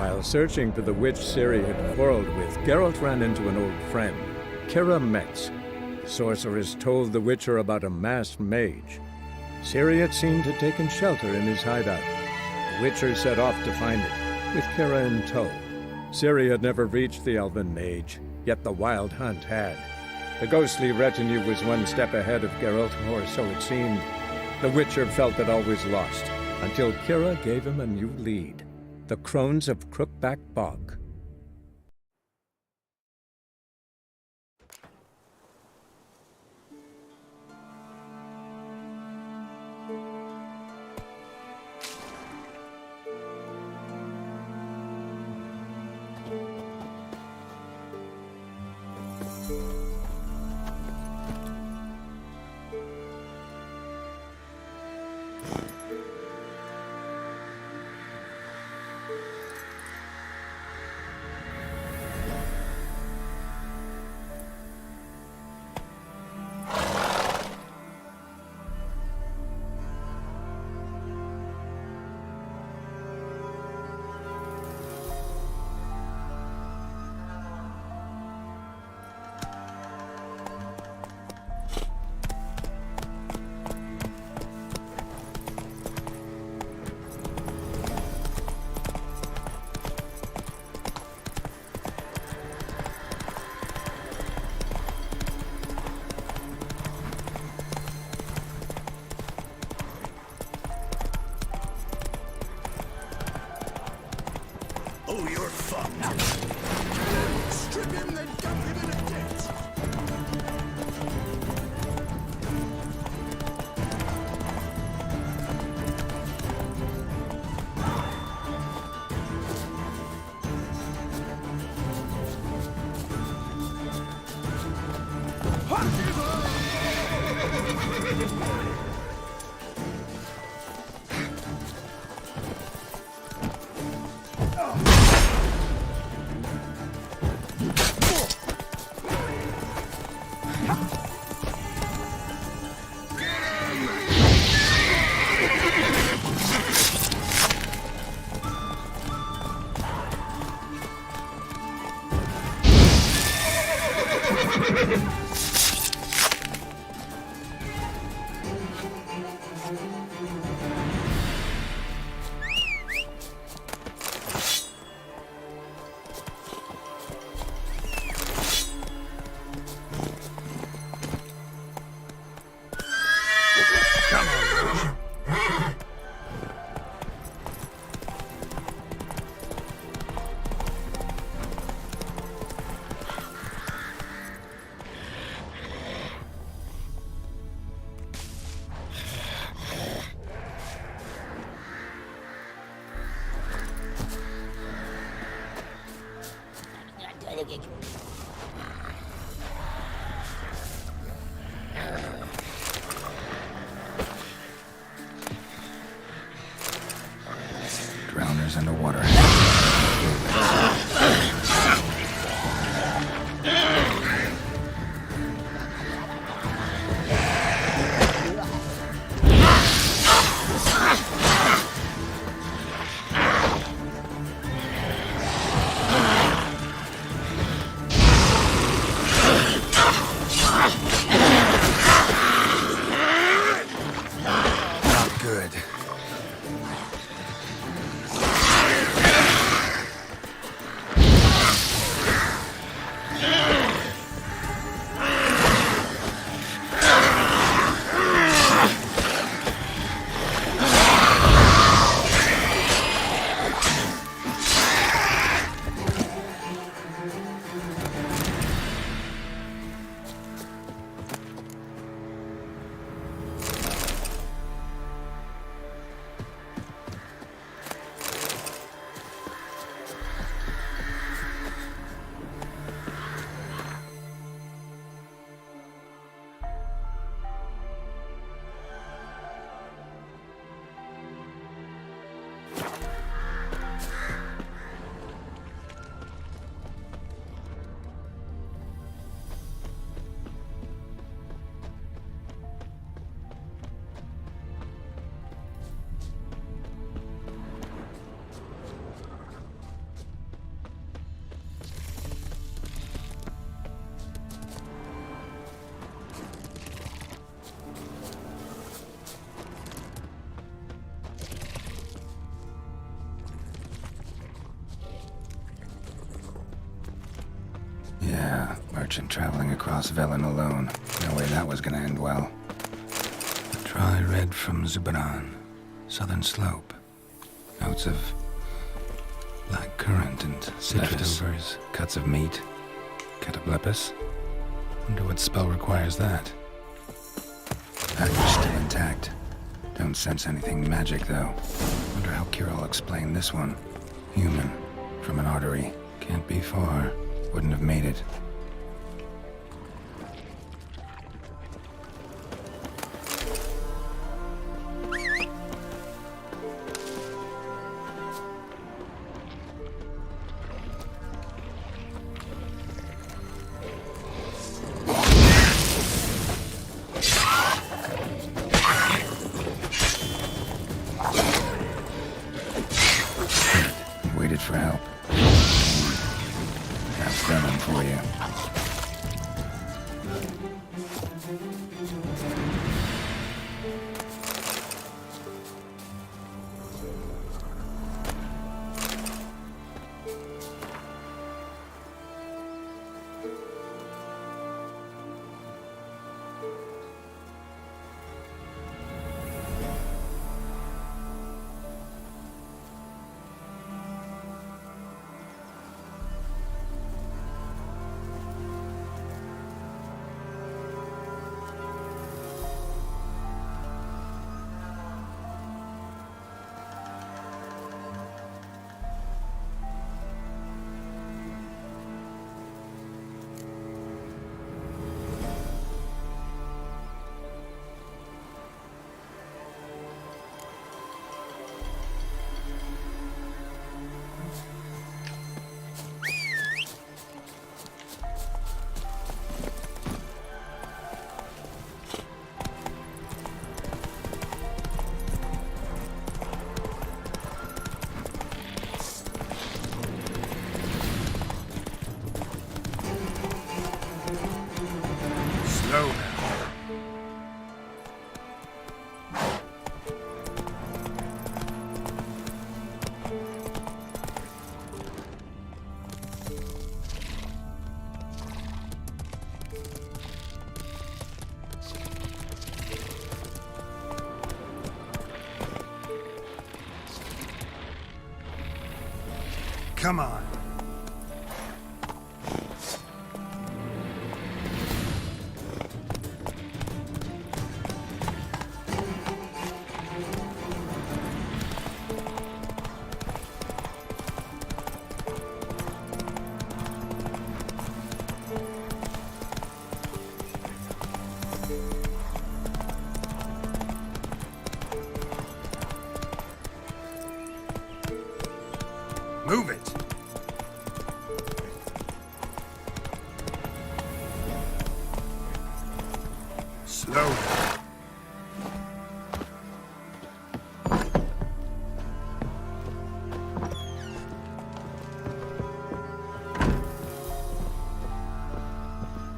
While searching for the witch Ciri had quarreled with, Geralt ran into an old friend, Kira Metz. The sorceress told the Witcher about a masked mage. Ciri had seemed to have taken shelter in his hideout. The Witcher set off to find it, with Kira in tow. Ciri had never reached the elven mage, yet the wild hunt had. The ghostly retinue was one step ahead of Geralt, or so it seemed. The Witcher felt it always lost, until Kira gave him a new lead. The Crones of Crookback Bog. Oh, you're fucked. Strip him, then dump him in a ditch. Drowners underwater. Not good. merchant traveling across Velen alone. No way that was gonna end well. Dry red from Zubaran, southern slope. Notes of black currant and citrus. Leftovers, cuts of meat, cataplepis. Wonder what spell requires that. Package still intact. Don't sense anything magic though. Wonder how Kirill'll explain this one. Human, from an artery. Can't be far. Wouldn't have made it. Waited for help. That's Venom for you. Slow now. Come on. Move it. Slow.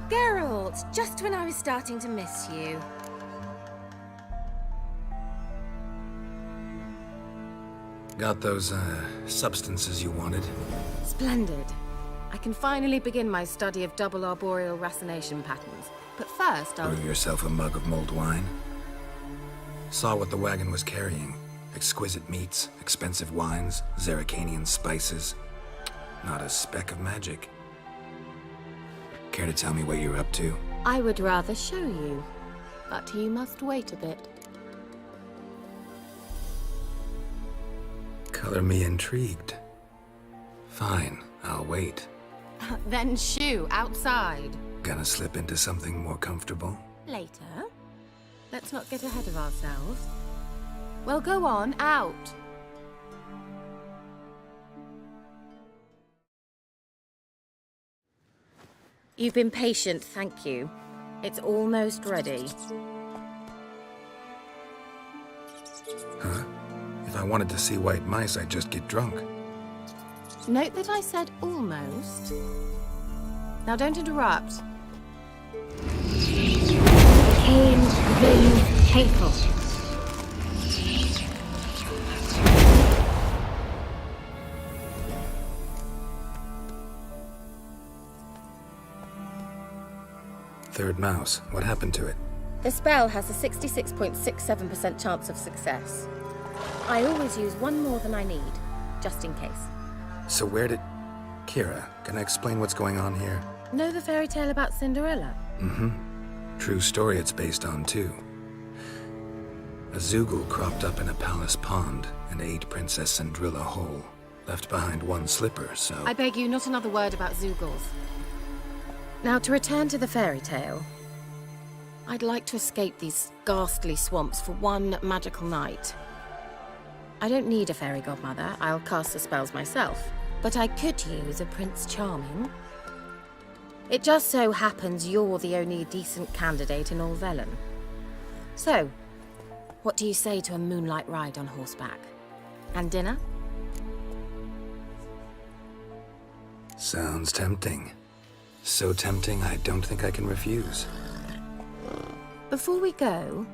Geralt, just when I was starting to miss you. Got those, substances you wanted? Splendid. I can finally begin my study of double arboreal racination patterns. But first, I'll... Brew yourself a mug of mulled wine? Saw what the wagon was carrying. Exquisite meats, expensive wines, Zerrikanian spices. Not a speck of magic. Care to tell me what you're up to? I would rather show you. But you must wait a bit. Color me intrigued. Fine, I'll wait. Then shoo, outside. Gonna slip into something more comfortable? Later. Let's not get ahead of ourselves. Well, go on, out. You've been patient, thank you. It's almost ready. Huh? If I wanted to see white mice, I'd just get drunk. Note that I said almost. Now don't interrupt. Cain Vein Hateful. third mouse. What happened to it? The spell has a 66.67% chance of success. I always use one more than I need, just in case. So where did... Kira, can I explain what's going on here? Know the fairy tale about Cinderella? Mm-hmm. True story it's based on, too. A Zoogle cropped up in a palace pond and ate Princess Cinderella whole. Left behind one slipper, so... I beg you, not another word about Zoogles. Now, to return to the fairy tale, I'd like to escape these ghastly swamps for one magical night. I don't need a fairy godmother, I'll cast the spells myself. But I could use a Prince Charming. It just so happens you're the only decent candidate in all Velen. So, what do you say to a moonlight ride on horseback? And dinner? Sounds tempting. So tempting, I don't think I can refuse. Before we go,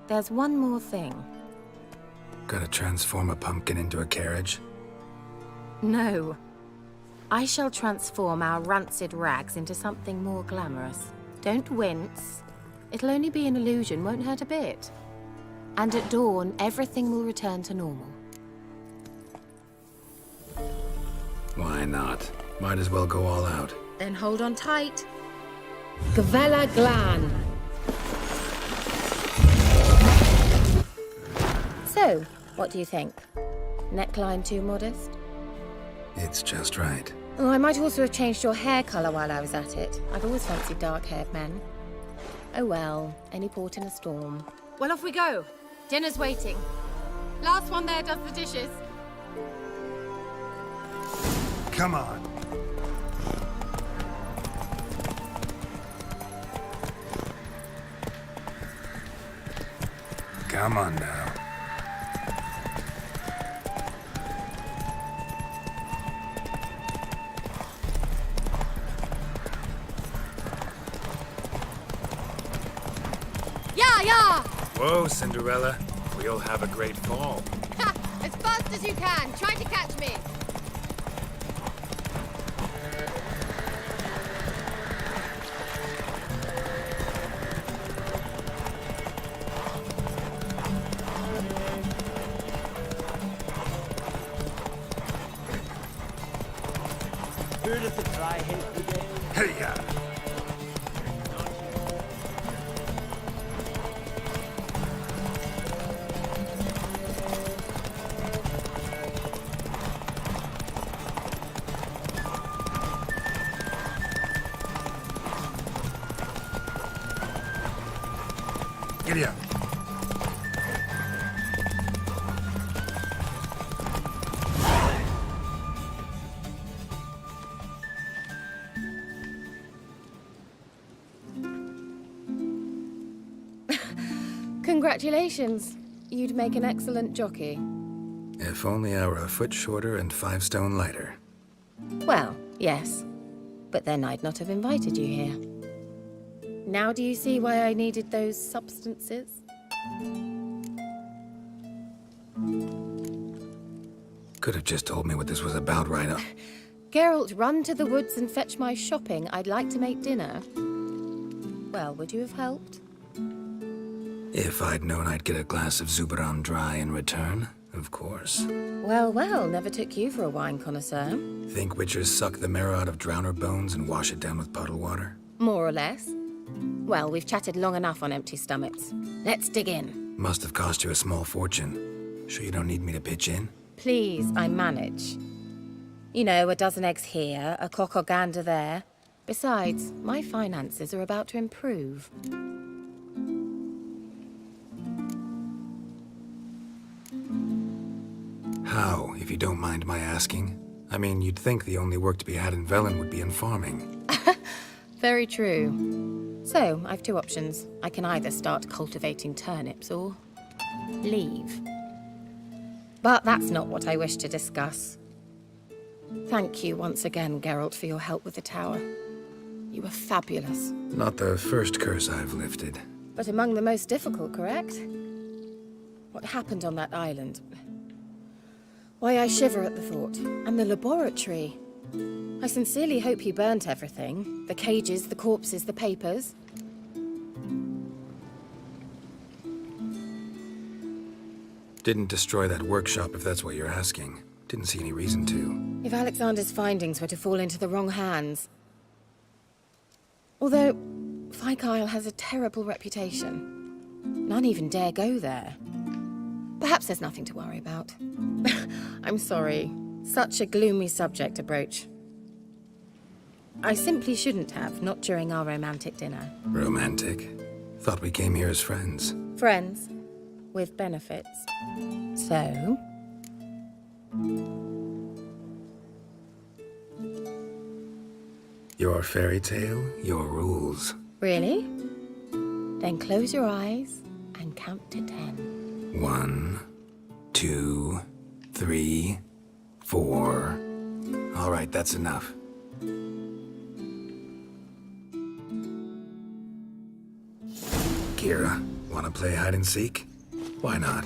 there's one more thing. Gotta transform a pumpkin into a carriage? No. I shall transform our rancid rags into something more glamorous. Don't wince. It'll only be an illusion, won't hurt a bit. And at dawn, everything will return to normal. Why not? Might as well go all out. Then hold on tight. Gavella Glan. So, what do you think? Neckline too modest? It's just right. Oh, I might also have changed your hair colour while I was at it. I've always fancied dark-haired men. Oh well, any port in a storm. Well, off we go. Dinner's waiting. Last one there does the dishes. Come on. Come on now. Yeah! Whoa, Cinderella. We'll have a great fall. Ha! As fast as you can. Try to catch me. Heard of the dry head brigade? Hey, ya! Giddy up. Congratulations. You'd make an excellent jockey. If only I were a foot shorter and 5 stone lighter. Well, yes. But then I'd not have invited you here. Now do you see why I needed those substances? Could have just told me what this was about right up. Geralt, run to the woods and fetch my shopping. I'd like to make dinner. Well, would you have helped? If I'd known I'd get a glass of Zubaran dry in return, of course. Well, well, never took you for a wine connoisseur. Think witchers suck the marrow out of drowner bones and wash it down with puddle water? More or less. Well, we've chatted long enough on empty stomachs. Let's dig in. Must have cost you a small fortune. Sure you don't need me to pitch in? Please, I manage. You know, a dozen eggs here, a cock or gander there. Besides, my finances are about to improve. How, if you don't mind my asking? I mean, you'd think the only work to be had in Velen would be in farming. Very true. So, I've two options. I can either start cultivating turnips or leave. But that's not what I wish to discuss. Thank you once again, Geralt, for your help with the tower. You were fabulous. Not the first curse I've lifted. But among the most difficult, correct? What happened on that island? Why, I shiver at the thought. And the laboratory. I sincerely hope he burnt everything. The cages, the corpses, the papers. Didn't destroy that workshop, if that's what you're asking. Didn't see any reason to. If Alexander's findings were to fall into the wrong hands... Although, Fyke Isle has a terrible reputation. None even dare go there. Perhaps there's nothing to worry about. I'm sorry. Such a gloomy subject to broach. I simply shouldn't have, not during our romantic dinner. Romantic? Thought we came here as friends. Friends, with benefits. So... Your fairy tale, your rules. Really? Then close your eyes and count to 10. 1, 2, 3, 4. All right, that's enough. Kira, wanna play hide and seek? Why not?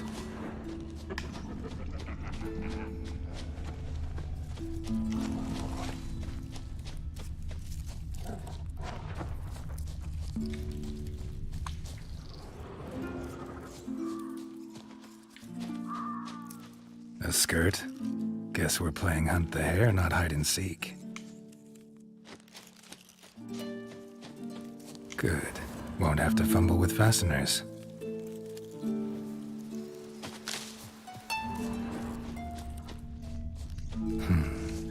A skirt? Guess we're playing hunt the hare, not hide and seek. Good. Won't have to fumble with fasteners.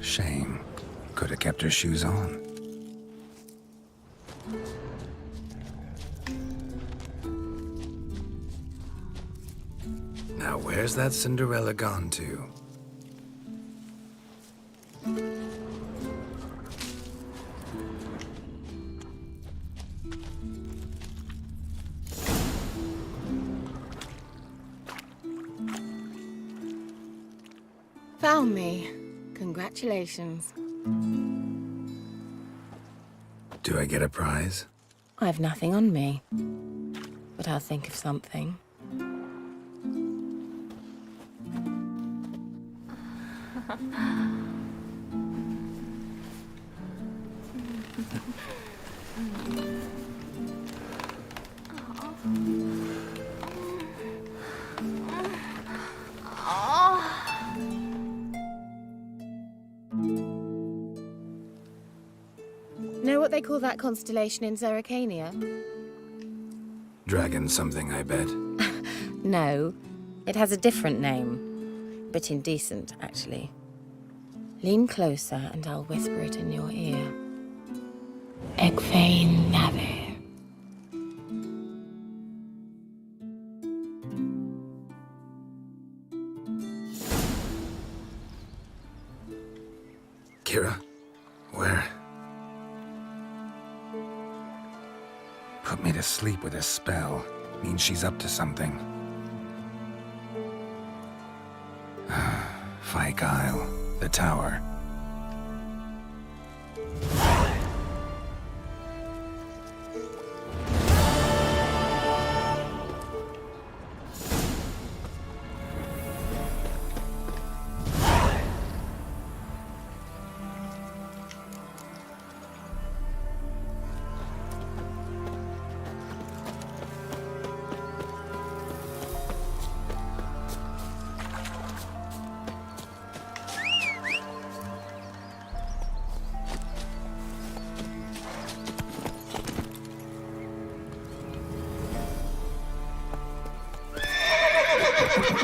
Shame. Could have kept her shoes on. Now where's that Cinderella gone to? Found me. Congratulations. Do I get a prize? I've nothing on me. But I'll think of something. Know what they call that constellation in Zerrikania? Dragon something, I bet. No, it has a different name. Bit indecent, actually. Lean closer and I'll whisper it in your ear. Egfain Nave. Kira? Where? Put me to sleep with a spell. Means she's up to something. Fyke Isle. The tower.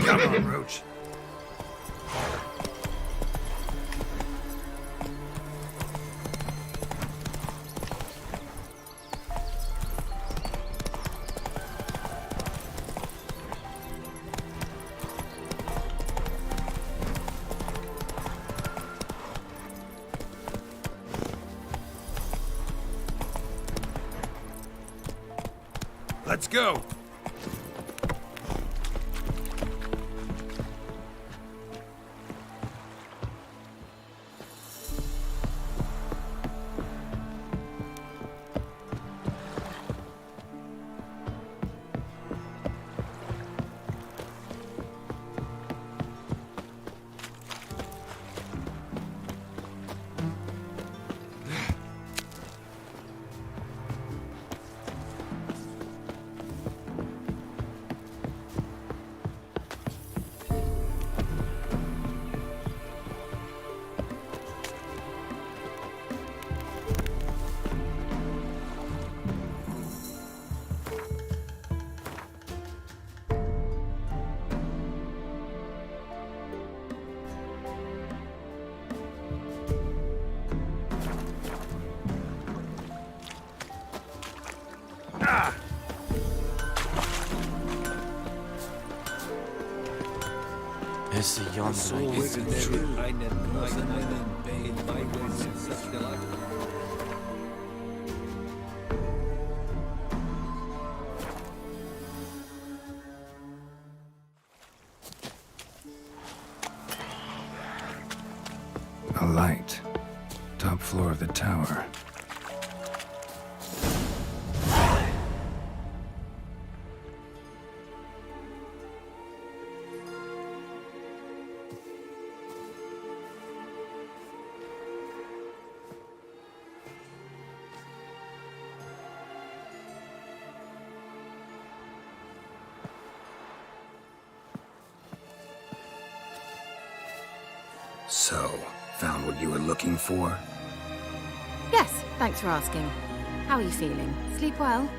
Come on, Roach. Let's go. A light. Top floor of the tower. So, found what you were looking for? Yes, thanks for asking. How are you feeling? Sleep well?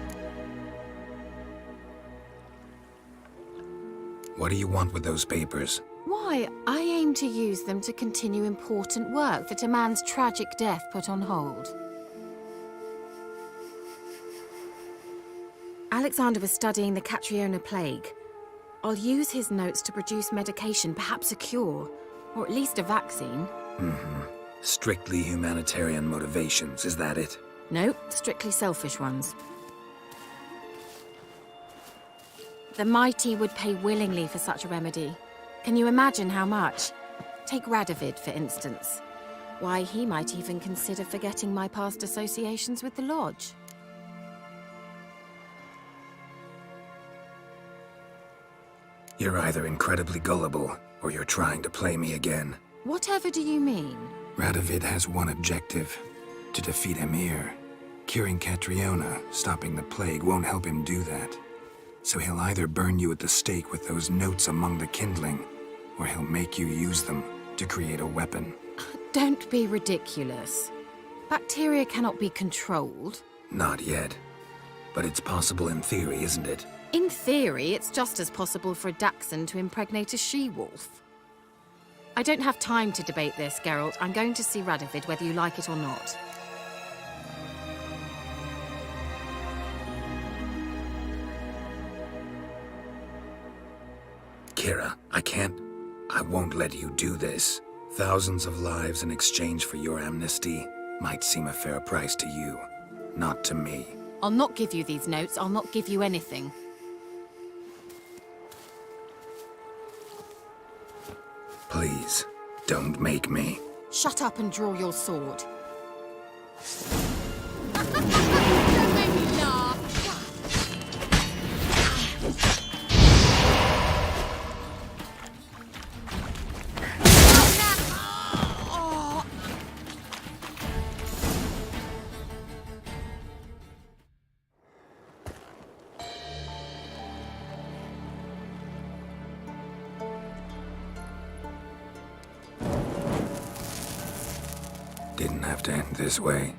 What do you want with those papers? Why, I aim to use them to continue important work that a man's tragic death put on hold. Alexander was studying the Catriona plague. I'll use his notes to produce medication, perhaps a cure, or at least a vaccine. Strictly humanitarian motivations, is that it? No, strictly selfish ones. The mighty would pay willingly for such a remedy. Can you imagine how much? Take Radovid, for instance. Why, he might even consider forgetting my past associations with the Lodge. You're either incredibly gullible, or you're trying to play me again. Whatever do you mean? Radovid has one objective: to defeat Emir. Curing Catriona, stopping the plague, won't help him do that. So he'll either burn you at the stake with those notes among the kindling, or he'll make you use them to create a weapon. Don't be ridiculous. Bacteria cannot be controlled. Not yet. But it's possible in theory, isn't it? In theory, it's just as possible for a Dachshund to impregnate a she-wolf. I don't have time to debate this, Geralt. I'm going to see Radovid whether you like it or not. Kira, I won't let you do this. Thousands of lives in exchange for your amnesty might seem a fair price to you, not to me. I'll not give you these notes. I'll not give you anything. Please, don't make me. Shut up and draw your sword. Didn't have to end this way.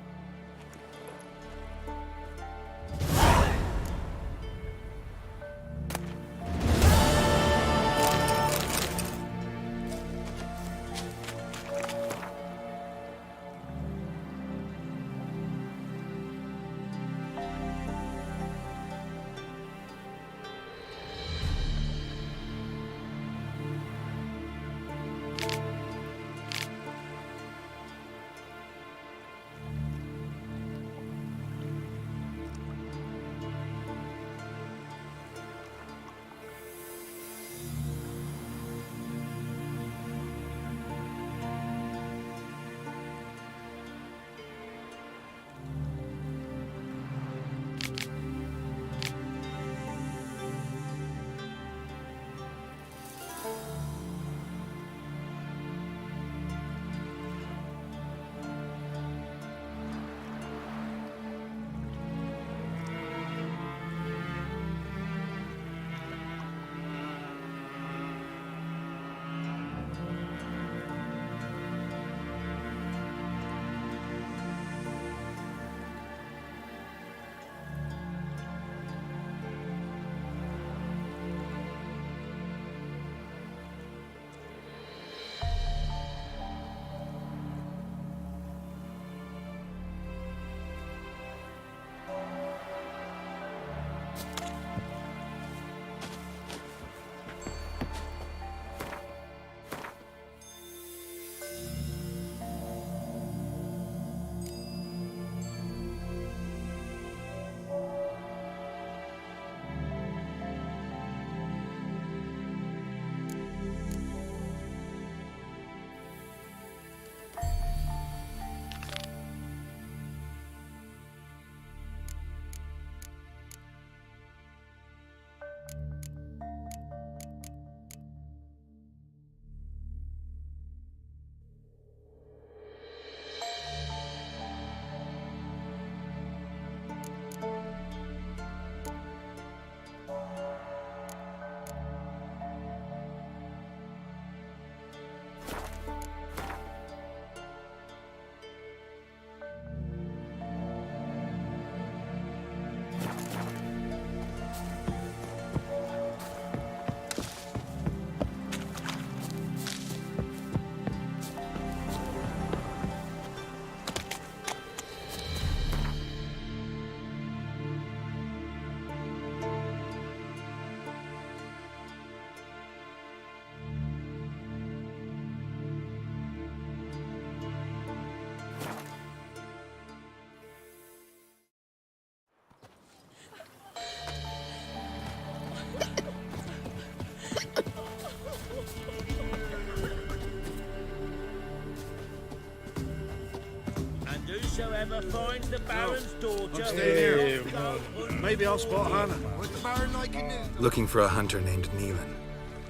find the Baron's daughter. I'm staying here. Maybe I'll spot Hannah. What's the Baron like in news? Looking for a hunter named Neelan.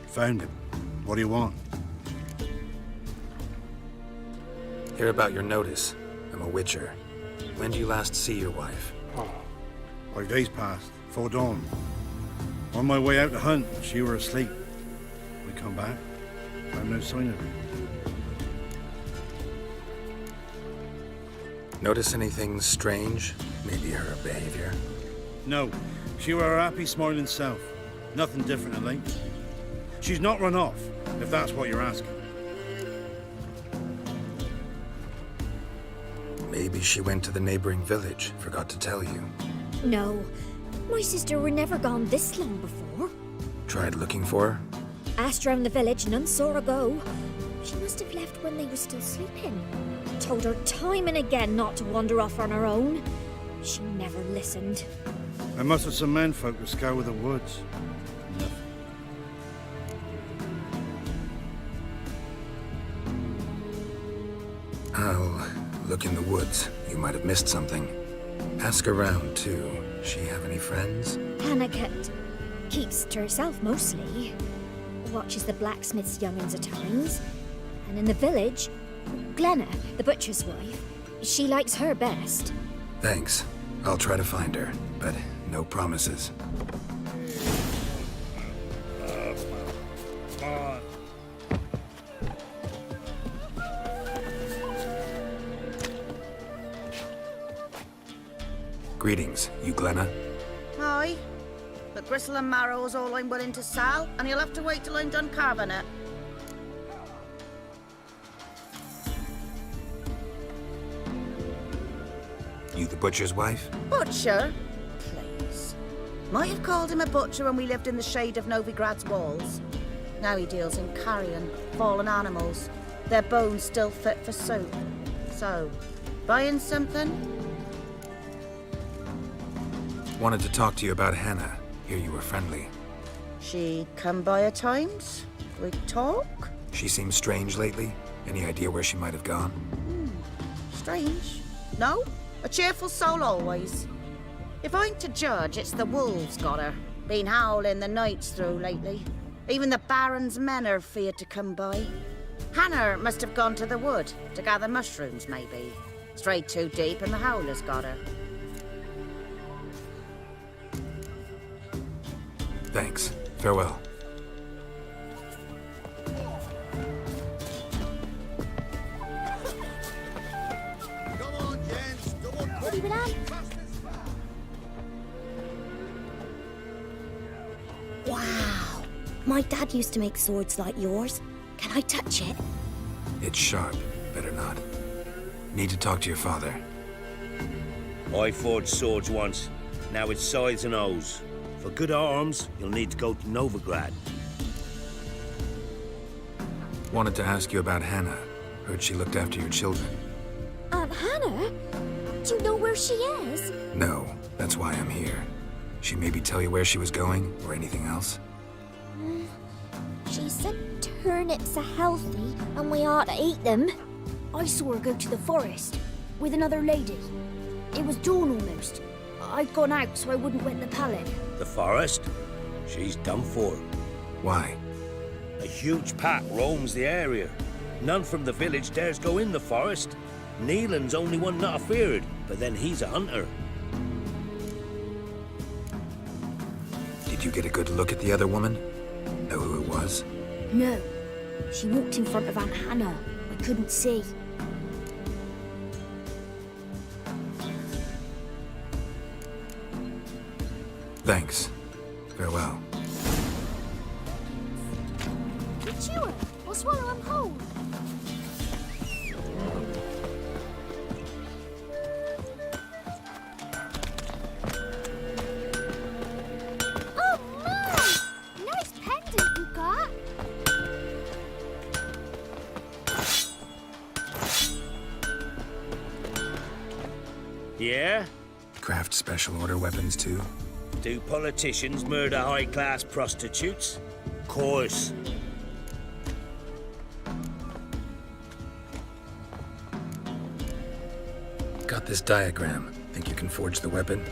Found him. What do you want? Hear about your notice. I'm a witcher. When do you last see your wife? 5 days passed, 4 dawn. On my way out to hunt, she were asleep. We come back, found no sign of her. Notice anything strange? Maybe her behavior? No, she were her happy, smiling self. Nothing different of late. She's not run off, if that's what you're asking. Maybe she went to the neighboring village, forgot to tell you. No, my sister were never gone this long before. Tried looking for her? Asked round the village, none saw her go. She must have left when they were still sleeping. Told her time and again not to wander off on her own. She never listened. I must have some menfolk to scour the woods. Nothing. I'll look in the woods. You might have missed something. Ask around, too. She have any friends? Hannah keeps to herself mostly. Watches the blacksmith's young'uns at times. And in the village, Glenna, the butcher's wife, she likes her best. Thanks. I'll try to find her, but no promises. Greetings, you Glenna? Aye. But gristle and marrow is all I'm willing to sell, and you'll have to wait till I'm done carving it. You the butcher's wife? Butcher? Please. Might have called him a butcher when we lived in the shade of Novigrad's walls. Now he deals in carrion, fallen animals. Their bones still fit for soup. So, buying something? Wanted to talk to you about Hannah. Hear you were friendly. She come by at times? We talk? She seems strange lately. Any idea where she might have gone? Strange. No? A cheerful soul always. If I'm to judge, it's the wolves got her. Been howling the nights through lately. Even the Baron's men are feared to come by. Hannah must have gone to the wood to gather mushrooms, maybe. Strayed too deep and the howlers got her. Thanks. Farewell. Come on, gents. Don't Wow. My dad used to make swords like yours. Can I touch it? It's sharp. Better not. Need to talk to your father. I forged swords once. Now it's scythes and hoes. For good arms, you'll need to go to Novigrad. Wanted to ask you about Hannah. Heard she looked after your children. Aunt Hannah? Do you know where she is? No, that's why I'm here. She maybe tell you where she was going, or anything else? She said turnips are healthy and we ought to eat them. I saw her go to the forest with another lady. It was dawn almost. I'd gone out so I wouldn't wet the pallet. The forest? She's done for. Why? A huge pack roams the area. None from the village dares go in the forest. Neelan's only one not afeared, but then he's a hunter. Did you get a good look at the other woman? Know who it was? No. She walked in front of Aunt Hannah. I couldn't see. Thanks. Farewell. Chew her or swallow them whole. Oh, Mum! Nice pendant you got. Yeah? Craft special order weapons too? Do politicians murder high-class prostitutes? Course. Got this diagram. Think you can forge the weapon?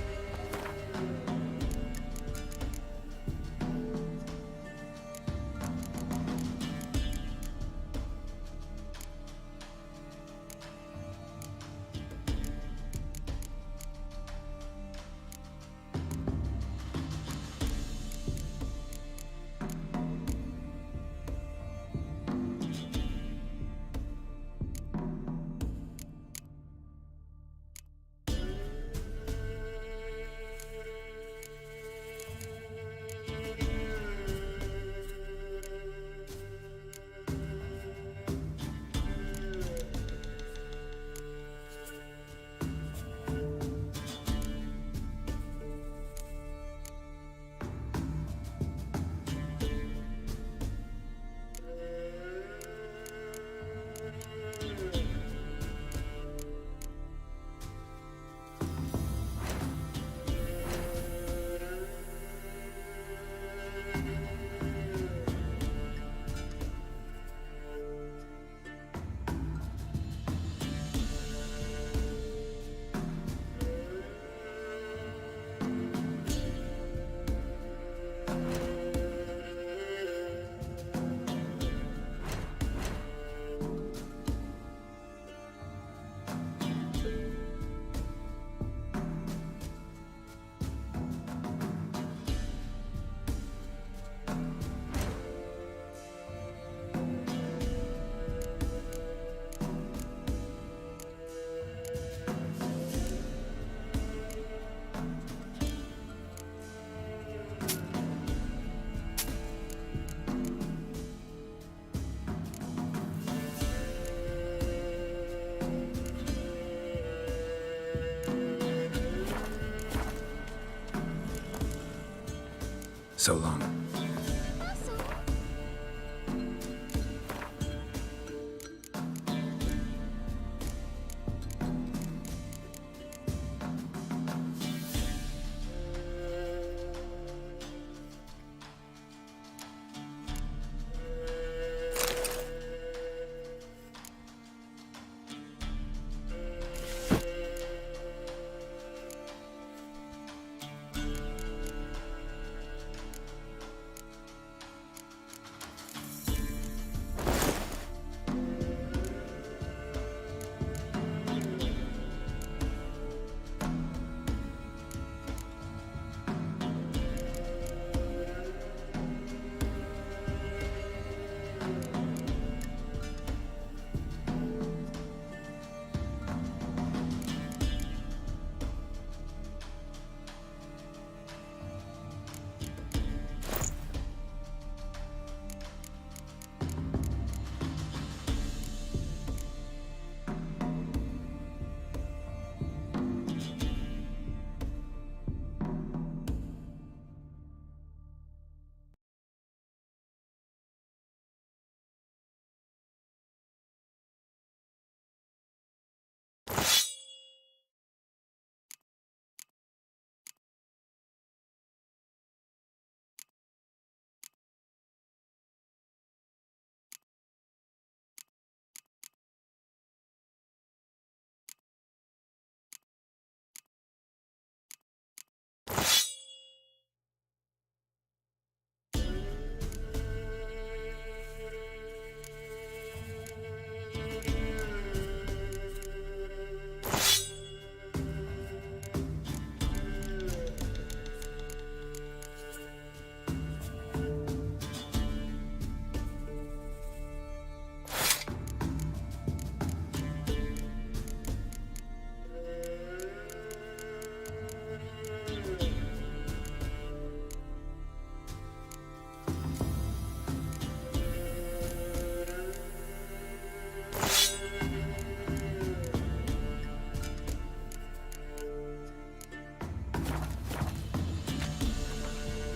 So long.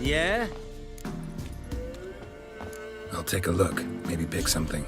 Yeah? I'll take a look. Maybe pick something.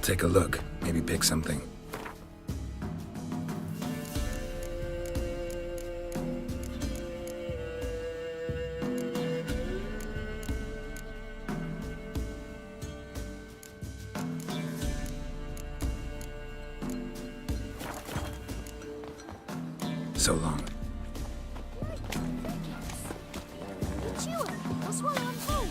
take a look. Maybe pick something. So long. Sure, I'll swallow them whole.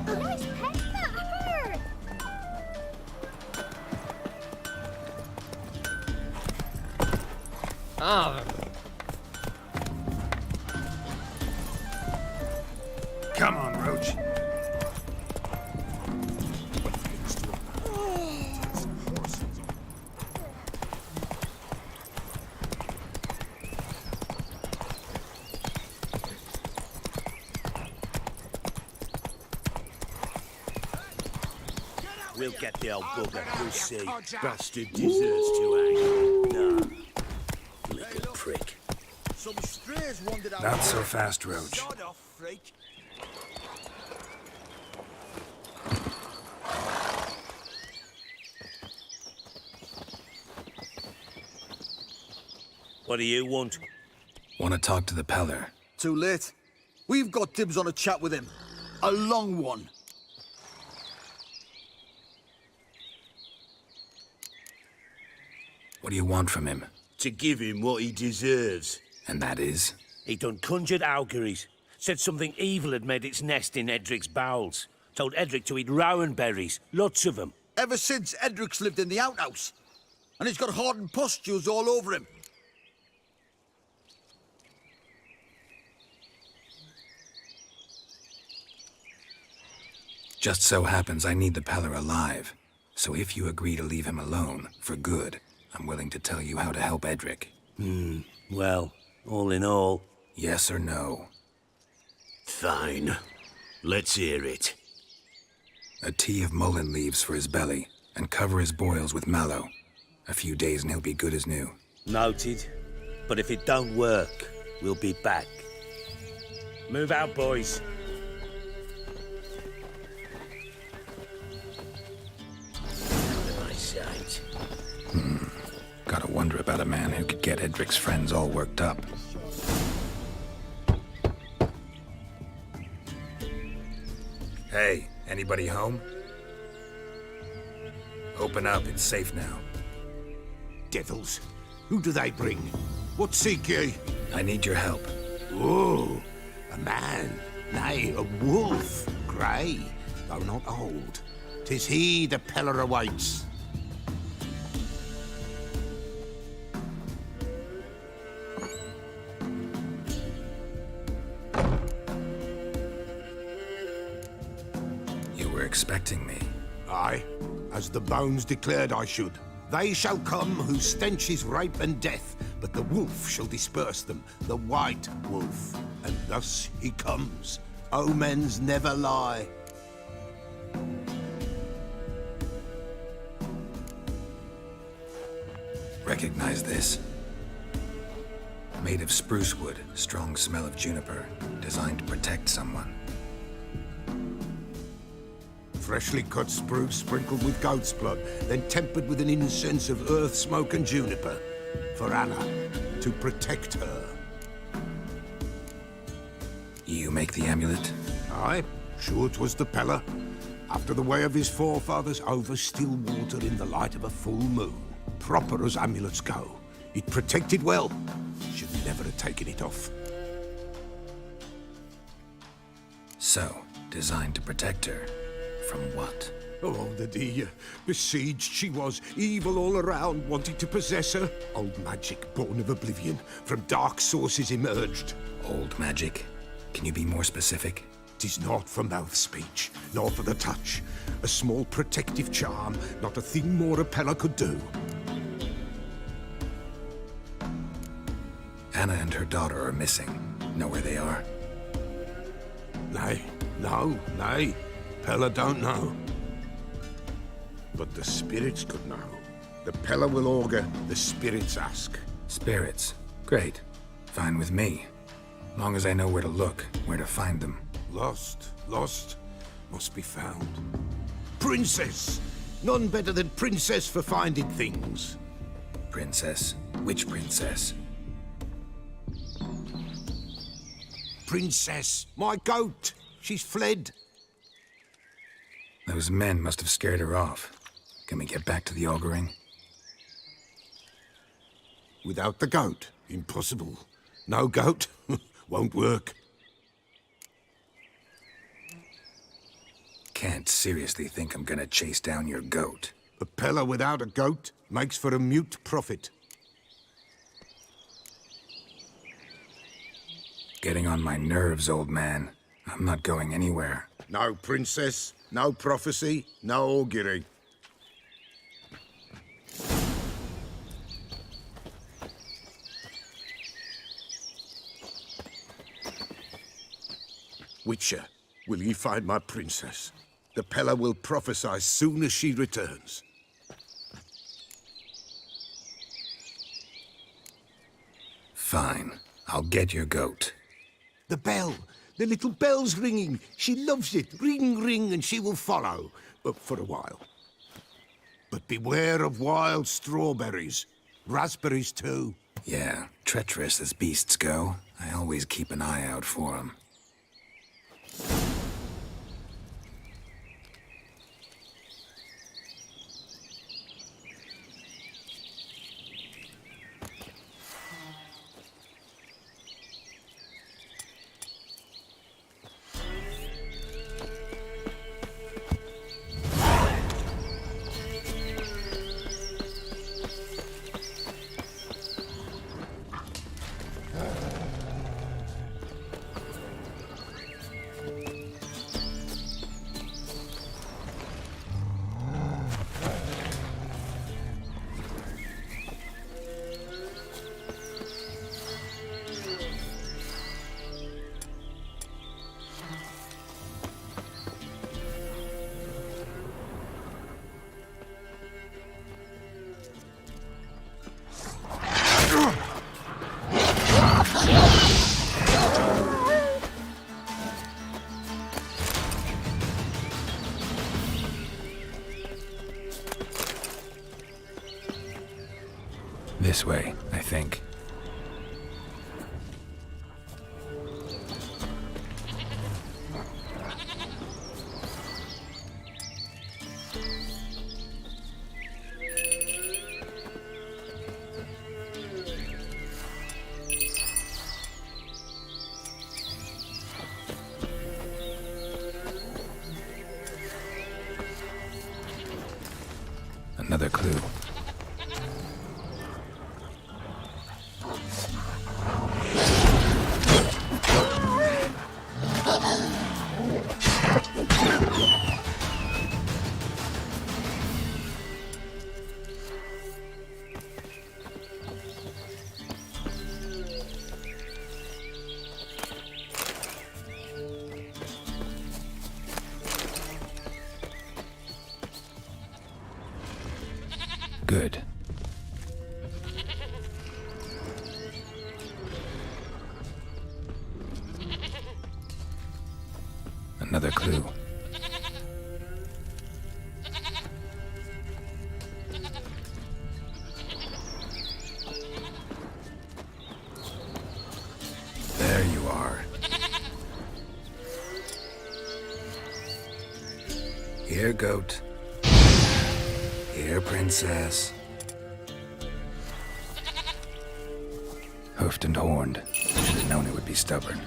Nice pet, that hurt! Come on, Roach. We'll get the old bugger, you'll see. Bastard deserves to hang. Nah. Little prick. Some strays wandered out. Not so fast, Roach. Sod off, freak. What do you want? Want to talk to the Peller. Too late. We've got dibs on a chat with him. A long one. What do you want from him? To give him what he deserves. And that is? He done conjured auguries. Said something evil had made its nest in Edric's bowels. Told Edric to eat rowan berries, lots of them. Ever since Edric's lived in the outhouse. And he's got hardened pustules all over him. Just so happens I need the Peller alive. So if you agree to leave him alone, for good, I'm willing to tell you how to help Edric. Well, all in all... Yes or no? Fine. Let's hear it. A tea of mullein leaves for his belly, and cover his boils with mallow. A few days and he'll be good as new. Noted. But if it don't work, we'll be back. Move out, boys. Eyesight. Gotta wonder about a man who could get Edric's friends all worked up. Hey, anybody home? Open up, it's safe now. Devils, who do they bring? What seek ye? I need your help. Oh, a man, nay, a wolf, grey, though not old. 'Tis he the Peller awaits. You were expecting me. Aye, as the bones declared I should. They shall come whose stench is rape and death, but the wolf shall disperse them, the white wolf. And thus he comes. Omens never lie. Recognize this? Made of spruce wood, strong smell of juniper, designed to protect someone. Freshly cut spruce sprinkled with goat's blood, then tempered with an incense of earth, smoke and juniper. For Anna, to protect her. You make the amulet? Aye, sure 'twas the Peller. After the way of his forefathers, over still water in the light of a full moon. Proper as amulets go. It protected well. Should never have taken it off. So, designed to protect her. From what? Oh, the besieged she was, evil all around, wanting to possess her. Old magic, born of oblivion, from dark sources emerged. Old magic? Can you be more specific? 'Tis not for mouth speech, nor for the touch. A small protective charm, not a thing more a Pella could do. Anna and her daughter are missing. Know where they are? Nay. Pella don't know. But the spirits could know. The Pella will augur, the spirits ask. Spirits. Great. Fine with me. Long as I know where to look, where to find them. Lost, must be found. Princess! None better than Princess for finding things. Princess? Which princess? Princess, my goat! She's fled. Those men must have scared her off. Can we get back to the auguring? Without the goat, impossible. No goat, won't work. Can't seriously think I'm gonna chase down your goat. A Pella without a goat makes for a mute prophet. Getting on my nerves, old man. I'm not going anywhere. No princess, no prophecy, no augury. Witcher, will ye find my princess? The Pella will prophesy soon as she returns. Fine. I'll get your goat. The bell! The little bell's ringing. She loves it. Ring, ring, and she will follow. For a while. But beware of wild strawberries. Raspberries, too. Yeah, treacherous as beasts go. I always keep an eye out for 'em. This way, I think. Another clue. Good. Another clue. There you are. Here, goat. Here, princess. Hoofed and horned. Should have known it would be stubborn.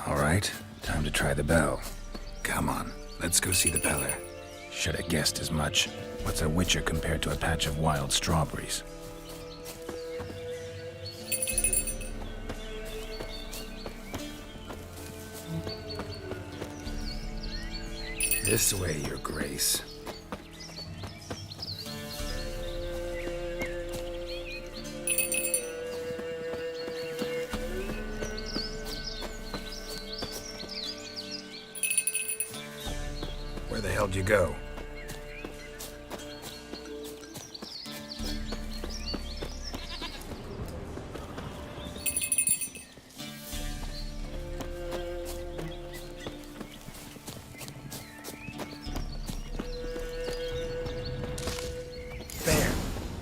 All right, time Time to try the bell. Come on, let's go see the Peller. Should have guessed as much. What's a witcher compared to a patch of wild strawberries? This way, Your Grace. Where the hell did you go?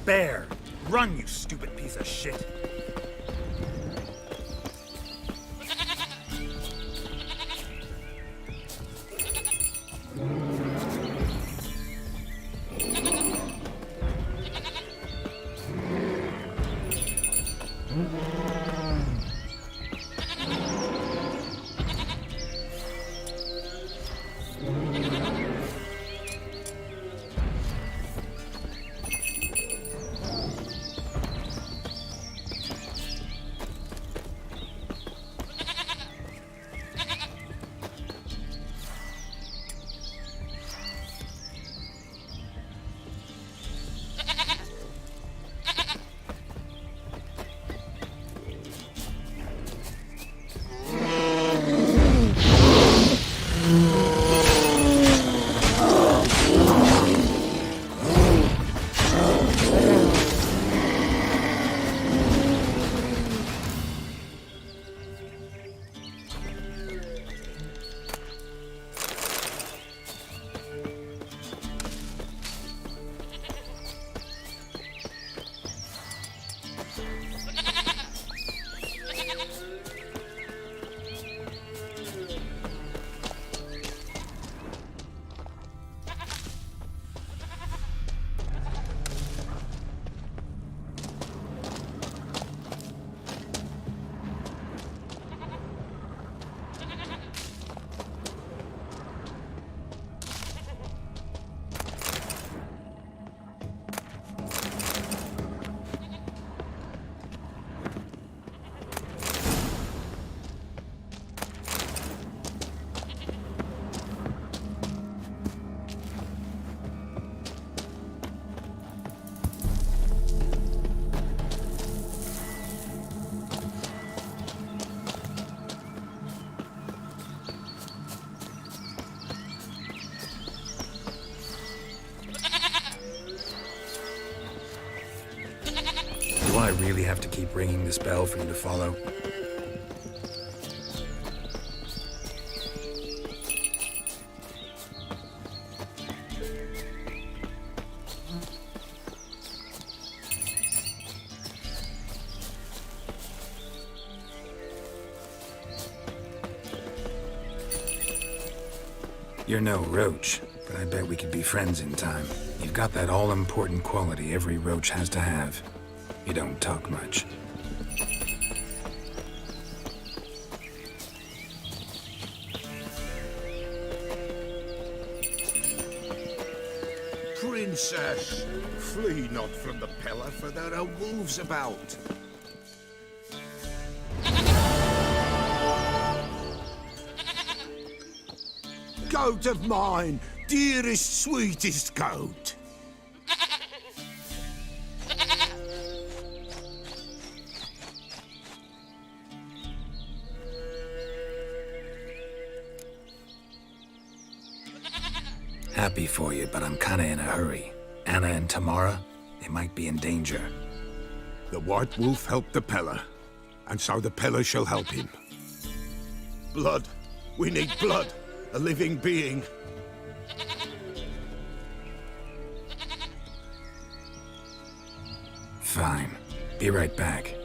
Bear! Run, you stupid piece of shit! Do I really have to keep ringing this bell for you to follow? You're no roach, but I bet we could be friends in time. You've got that all-important quality every roach has to have. You don't talk much. Princess, flee not from the Peller, for there are wolves about. Goat of mine, dearest, sweetest goat. Happy for you, but I'm kinda in a hurry. Anna and Tamara, they might be in danger. The White Wolf helped the Peller, and so the Peller shall help him. Blood. We need blood. A living being. Fine. Be right back.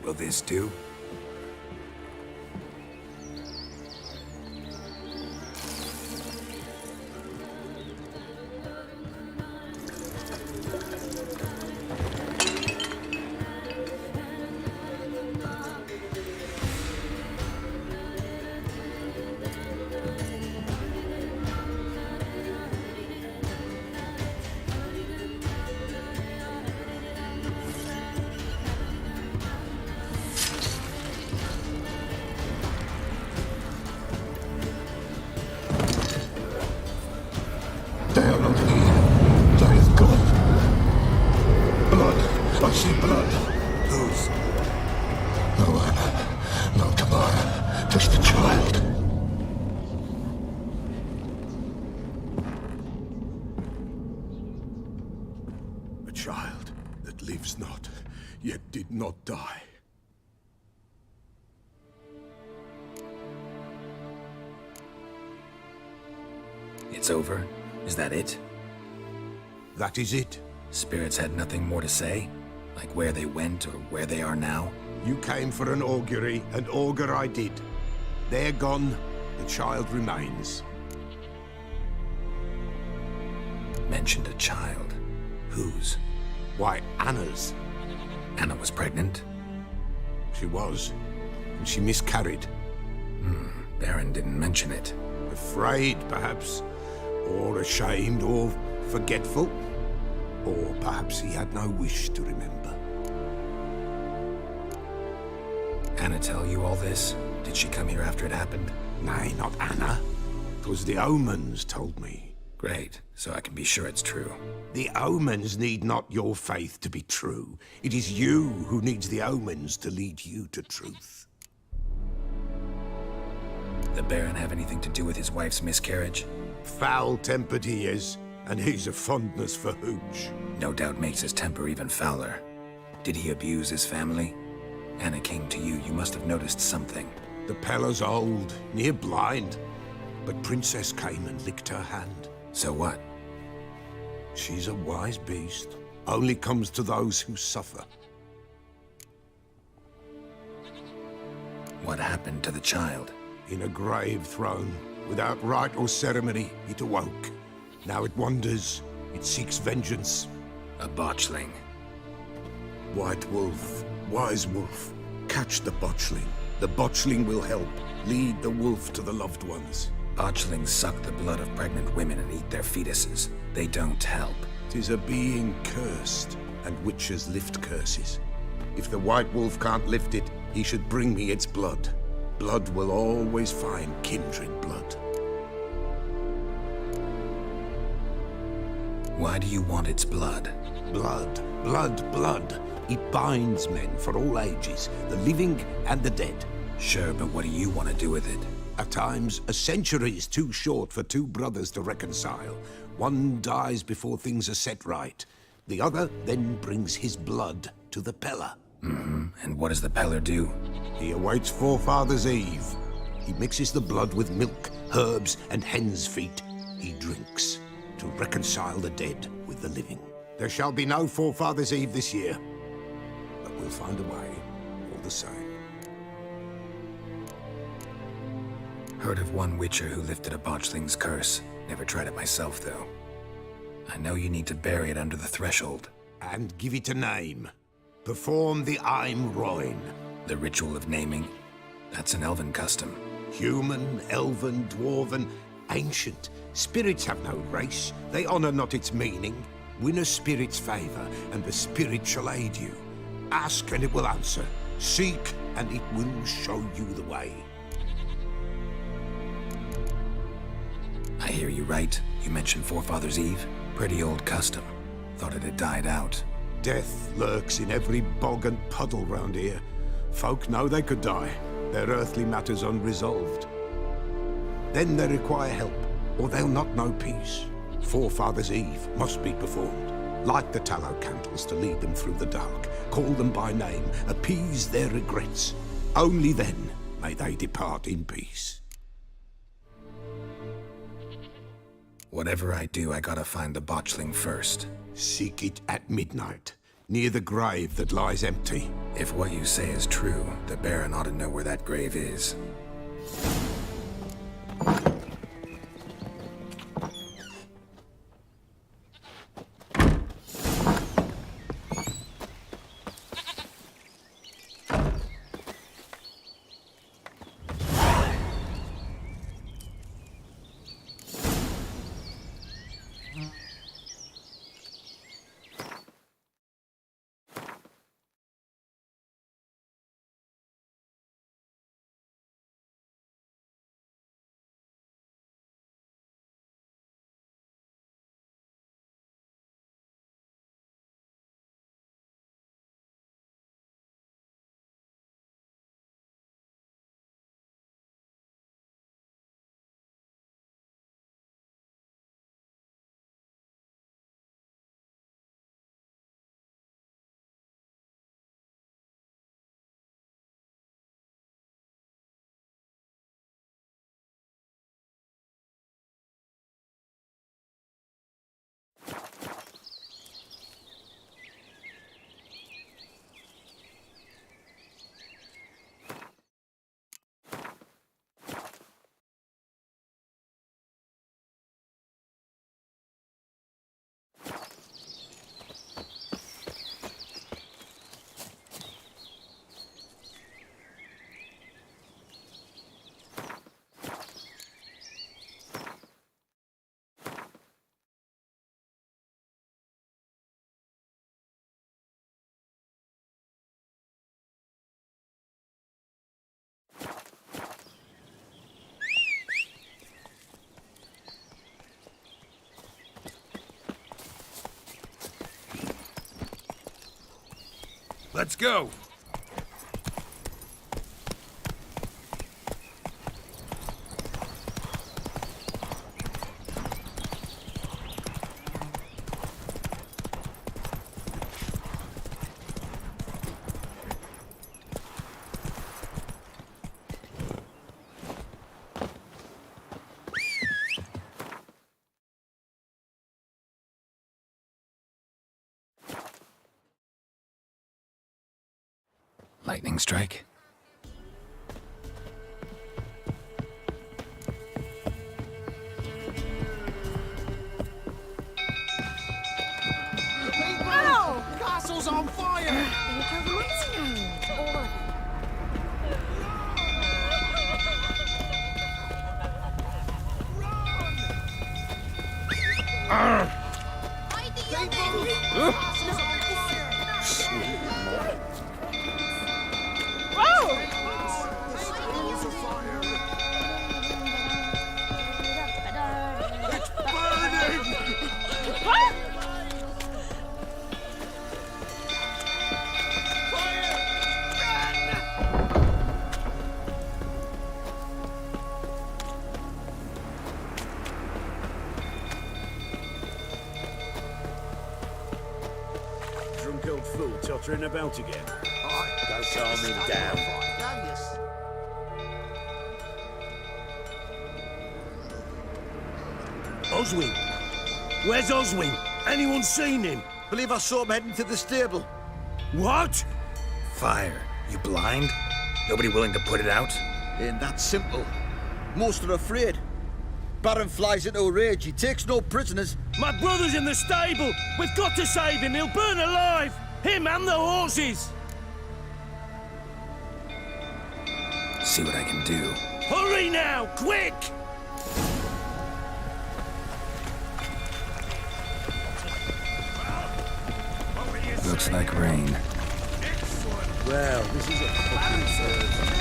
Will this do? A child that lives not, yet did not die. It's over? Is that it? That is it. Spirits had nothing more to say? Like where they went or where they are now? You came for an augury, and augur I did. They're gone, the child remains. Mentioned a child. Whose? Why, Anna's. Anna was pregnant? She was, and she miscarried. Baron didn't mention it. Afraid, perhaps, or ashamed, or forgetful. Or perhaps he had no wish to remember. Anna tell you all this? Did she come here after it happened? Nay, not Anna. 'Twas the omens told me. Great, so I can be sure it's true. The omens need not your faith to be true. It is you who needs the omens to lead you to truth. The Baron have anything to do with his wife's miscarriage? Foul-tempered he is, and he's a fondness for hooch. No doubt makes his temper even fouler. Did he abuse his family? Anna came to you, you must have noticed something. The Pella's old, near blind, but Princess came and licked her hand. So what? She's a wise beast. Only comes to those who suffer. What happened to the child? In a grave thrown, without rite or ceremony, it awoke. Now it wanders, it seeks vengeance. A botchling. White wolf, wise wolf, catch the botchling. The botchling will help, lead the wolf to the loved ones. Botchlings suck the blood of pregnant women and eat their fetuses. They don't help. 'Tis a being cursed, and witches lift curses. If the white wolf can't lift it, he should bring me its blood. Blood will always find kindred blood. Why do you want its blood? Blood, blood, blood. It binds men for all ages, the living and the dead. Sure, but what do you want to do with it? At times, a century is too short for two brothers to reconcile. One dies before things are set right. The other then brings his blood to the Pella. And what does the Peller do? He awaits Forefathers' Eve. He mixes the blood with milk, herbs, and hen's feet. He drinks to reconcile the dead with the living. There shall be no Forefathers' Eve this year, but we'll find a way, all the same. Heard of one witcher who lifted a botchling's curse. Never tried it myself, though. I know you need to bury it under the threshold. And give it a name. Perform the Aim Roin. The ritual of naming. That's an elven custom. Human, elven, dwarven, ancient. Spirits have no race. They honor not its meaning. Win a spirit's favor, and the spirit shall aid you. Ask, and it will answer. Seek, and it will show you the way. I hear you right. You mentioned Forefathers' Eve. Pretty old custom. Thought it had died out. Death lurks in every bog and puddle round here. Folk know they could die, their earthly matters unresolved. Then they require help, or they'll not know peace. Forefathers' Eve must be performed. Light the tallow candles to lead them through the dark. Call them by name, appease their regrets. Only then may they depart in peace. Whatever I do, I gotta find the botchling first. Seek it at midnight, near the grave that lies empty. If what you say is true, the Baron ought to know where that grave is. Let's go. Lightning strike. Castle's on fire! Drunk old fool tottering about again. Go calm him down. Oswin! Where's Oswin? Anyone seen him? Believe I saw him heading to the stable. What? Fire. You blind? Nobody willing to put it out? Ain't that simple. Most are afraid. Baron flies into a rage. He takes no prisoners. My brother's in the stable! We've got to save him! He'll burn alive! Him and the horses! See what I can do. Hurry now! Quick! Looks like rain. Well, this is a fucking surge.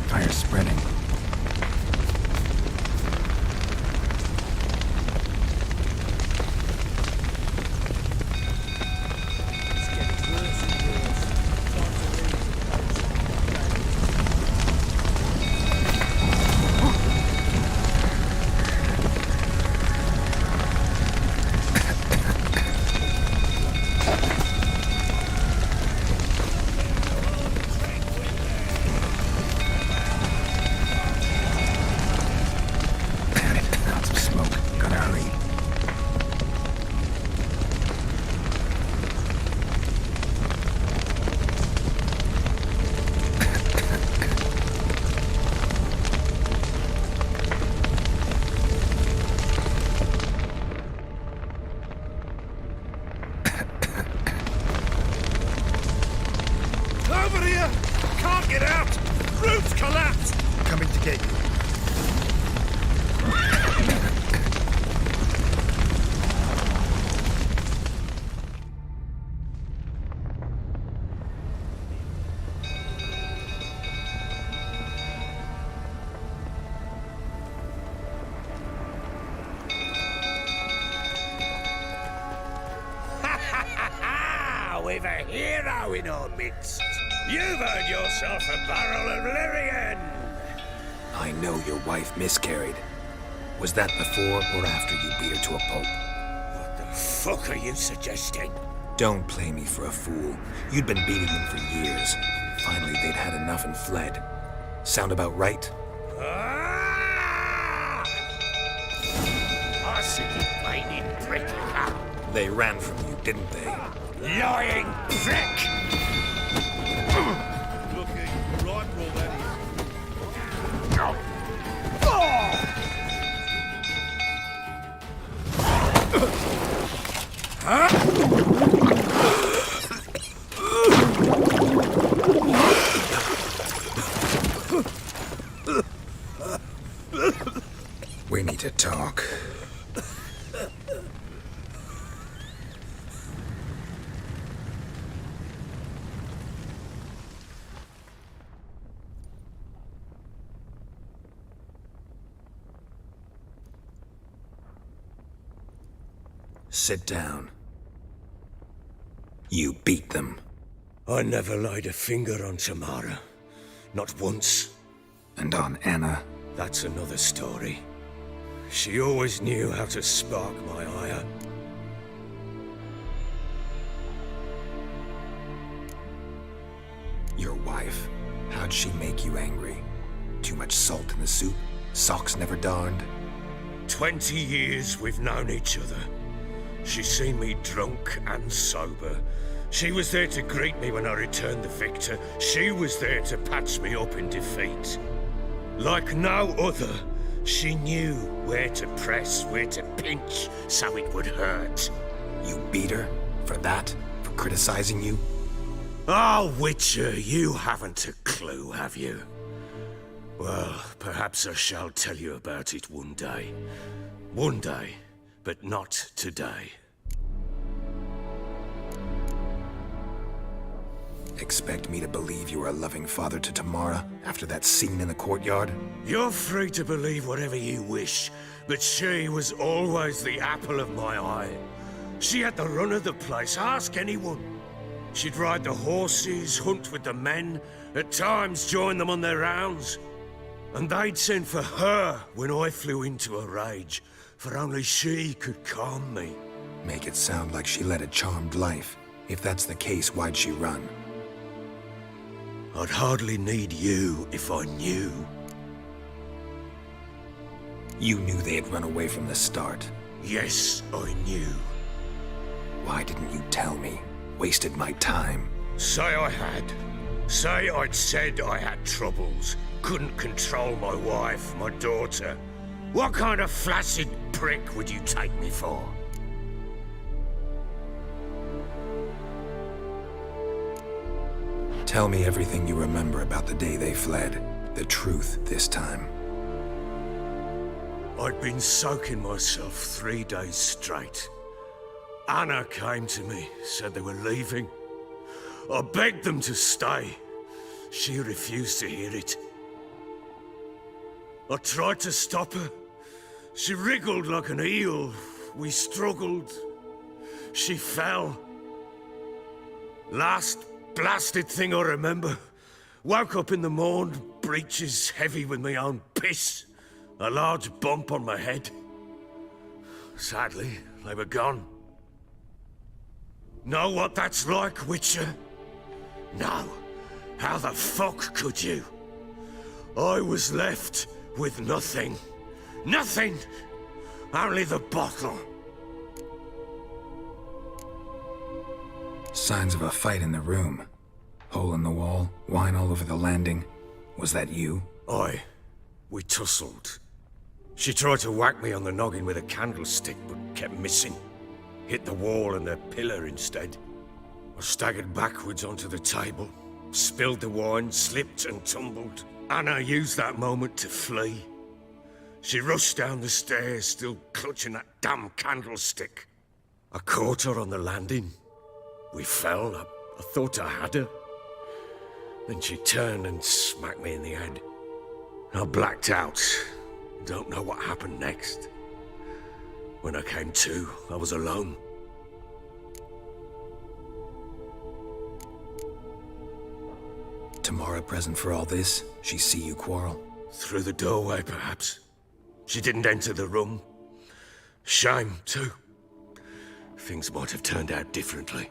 Fire spreading. Get out! Roof's collapsed! Coming to get you. We've a hero in our midst. You've earned yourself a barrel of Lyrian. I know your wife miscarried. Was that before or after you beat her to a pulp? What the fuck are you suggesting? Don't play me for a fool. You'd been beating them for years. Finally, they'd had enough and fled. Sound about right? Ah! I see you whining prick. They ran from you, didn't they? Lying prick! Looking right for all that is. Sit down. You beat them. I never laid a finger on Tamara. Not once. And on Anna? That's another story. She always knew how to spark my ire. Your wife, how'd she make you angry? Too much salt in the soup? Socks never darned? 20 years we've known each other. She's seen me drunk and sober. She was there to greet me when I returned the victor. She was there to patch me up in defeat. Like no other, she knew where to press, where to pinch, so it would hurt. You beat her? For that? For criticizing you? Oh, Witcher, you haven't a clue, have you? Well, perhaps I shall tell you about it one day. One day, but not today. Expect me to believe you were a loving father to Tamara after that scene in the courtyard? You're free to believe whatever you wish, but she was always the apple of my eye. She had the run of the place, ask anyone. She'd ride the horses, hunt with the men, at times join them on their rounds. And they'd send for her when I flew into a rage, for only she could calm me. Make it sound like she led a charmed life. If that's the case, why'd she run? I'd hardly need you if I knew. You knew they had run away from the start. Yes, I knew. Why didn't you tell me? Wasted my time. Say I had. Say I'd said I had troubles. Couldn't control my wife, my daughter. What kind of flaccid prick would you take me for? Tell me everything you remember about the day they fled. The truth this time. I'd been soaking myself 3 days straight. Anna came to me, said they were leaving. I begged them to stay. She refused to hear it. I tried to stop her. She wriggled like an eel. We struggled. She fell. Last blasted thing I remember. Woke up in the morn, breeches heavy with my own piss. A large bump on my head. Sadly, they were gone. Know what that's like, Witcher? No. How the fuck could you? I was left with nothing. Nothing! Only the bottle. Signs of a fight in the room. Hole in the wall, wine all over the landing. Was that you? Aye. We tussled. She tried to whack me on the noggin with a candlestick, but kept missing. Hit the wall and the pillar instead. I staggered backwards onto the table, spilled the wine, slipped and tumbled. Anna used that moment to flee. She rushed down the stairs, still clutching that damn candlestick. I caught her on the landing. We fell. I thought I had her. Then she turned and smacked me in the head. I blacked out. Don't know what happened next. When I came to, I was alone. Tamara present for all this? She see you quarrel? Through the doorway, perhaps. She didn't enter the room. Shame, too. Things might have turned out differently.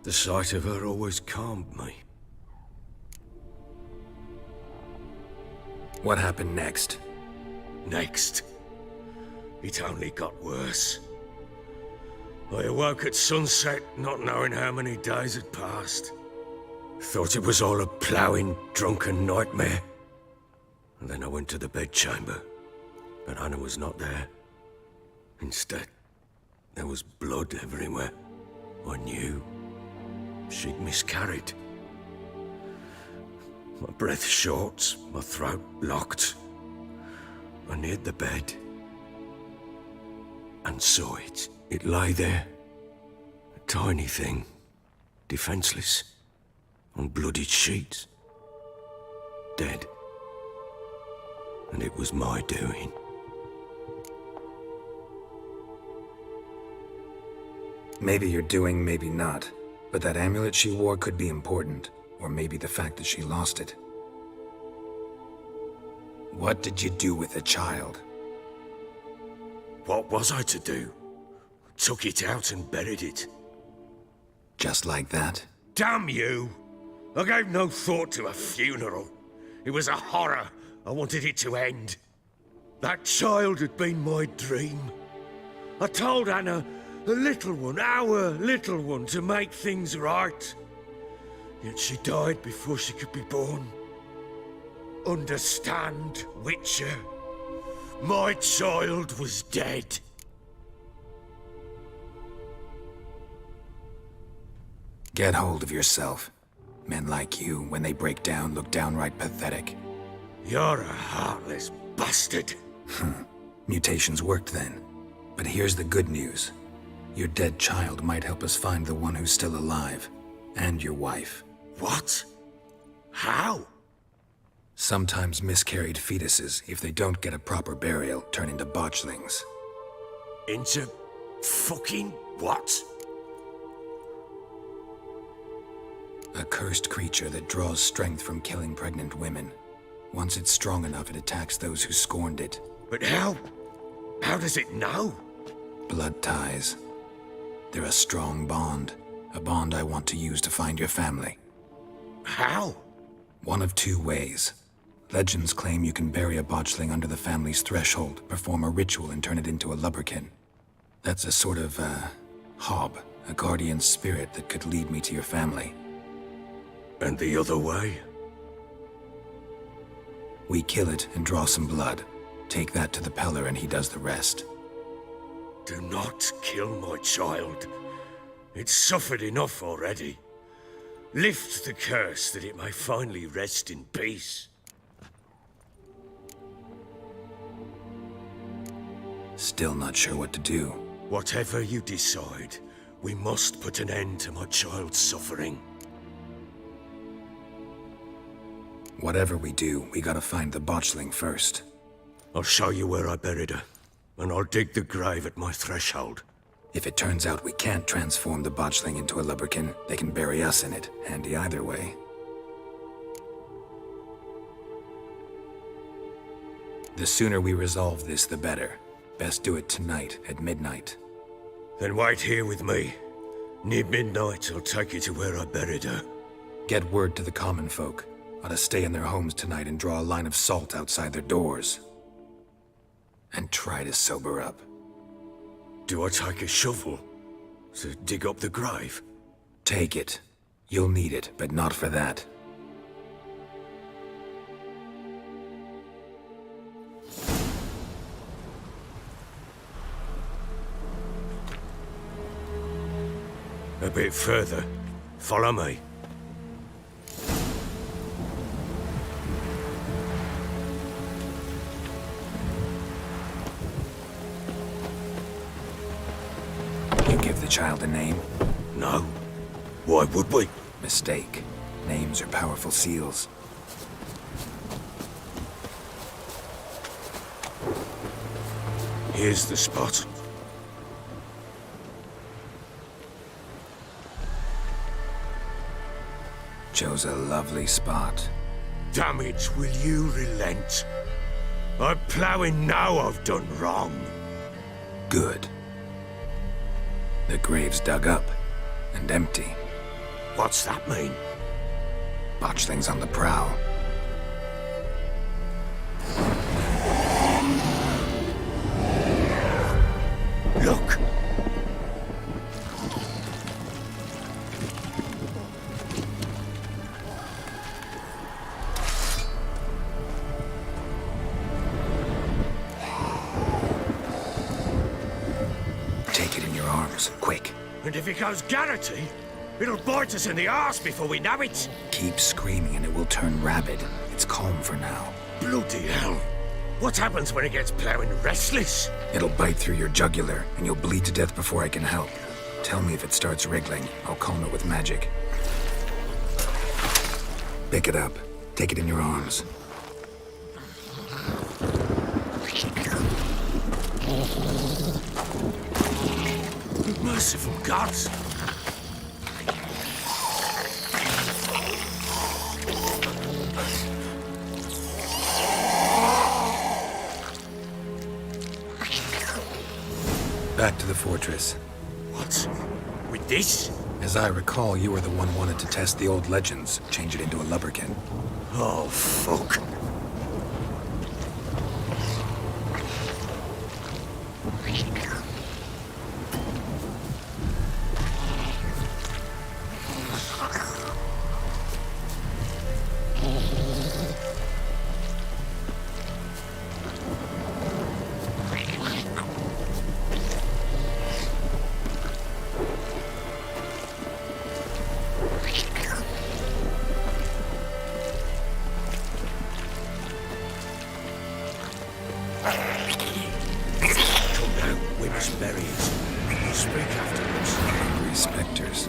The sight of her always calmed me. What happened next? Next? It only got worse. I awoke at sunset, not knowing how many days had passed. Thought it was all a ploughing, drunken nightmare. And then I went to the bedchamber, but Anna was not there. Instead, there was blood everywhere. I knew she'd miscarried. My breath short, my throat locked. I neared the bed and saw it. It lay there, a tiny thing, defenseless, on bloodied sheets, dead. And it was my doing. Maybe you're doing, maybe not. But that amulet she wore could be important. Or maybe the fact that she lost it. What did you do with the child? What was I to do? Took it out and buried it. Just like that? Damn you! I gave no thought to a funeral. It was a horror. I wanted it to end. That child had been my dream. I told Anna, the little one, our little one, to make things right. Yet she died before she could be born. Understand, Witcher? My child was dead. Get hold of yourself. Men like you, when they break down, look downright pathetic. You're a heartless bastard. Mutations worked then. But here's the good news. Your dead child might help us find the one who's still alive. And your wife. What? How? Sometimes miscarried fetuses, if they don't get a proper burial, turn into botchlings. Into fucking what? A cursed creature that draws strength from killing pregnant women. Once it's strong enough, it attacks those who scorned it. But how? How does it know? Blood ties. They're a strong bond. A bond I want to use to find your family. How? One of two ways. Legends claim you can bury a botchling under the family's threshold, perform a ritual, and turn it into a lubberkin. That's a sort of, hob, a guardian spirit that could lead me to your family. And the other way? We kill it and draw some blood. Take that to the Peller and he does the rest. Do not kill my child. It's suffered enough already. Lift the curse that it may finally rest in peace. Still not sure what to do. Whatever you decide, we must put an end to my child's suffering. Whatever we do, we gotta find the botchling first. I'll show you where I buried her, and I'll dig the grave at my threshold. If it turns out we can't transform the botchling into a lubberkin, they can bury us in it. Handy either way. The sooner we resolve this, the better. Best do it tonight, at midnight. Then wait here with me. Near midnight, I'll take you to where I buried her. Get word to the common folk. Ought to stay in their homes tonight and draw a line of salt outside their doors. And try to sober up. Do I take a shovel to dig up the grave? Take it. You'll need it, but not for that. A bit further. Follow me. You give the child a name? No. Why would we? Mistake. Names are powerful seals. Here's the spot. Chose a lovely spot. Damn it, will you relent? I'm ploughing now I've done wrong. Good. The grave's dug up and empty. What's that mean? Botchling's on the prowl. Look! Take it in your arms, quick. And if it goes Garrity, it'll bite us in the arse before we know it. Keep screaming and it will turn rabid. It's calm for now. Bloody hell. What happens when it gets ploughing restless? It'll bite through your jugular, and you'll bleed to death before I can help. Tell me if it starts wriggling. I'll calm it with magic. Pick it up. Take it in your arms. Merciful gods! Back to the fortress. What? With this? As I recall, you were the one wanted to test the old legends, change it into a lubberkin. Oh, fuck. Spectres.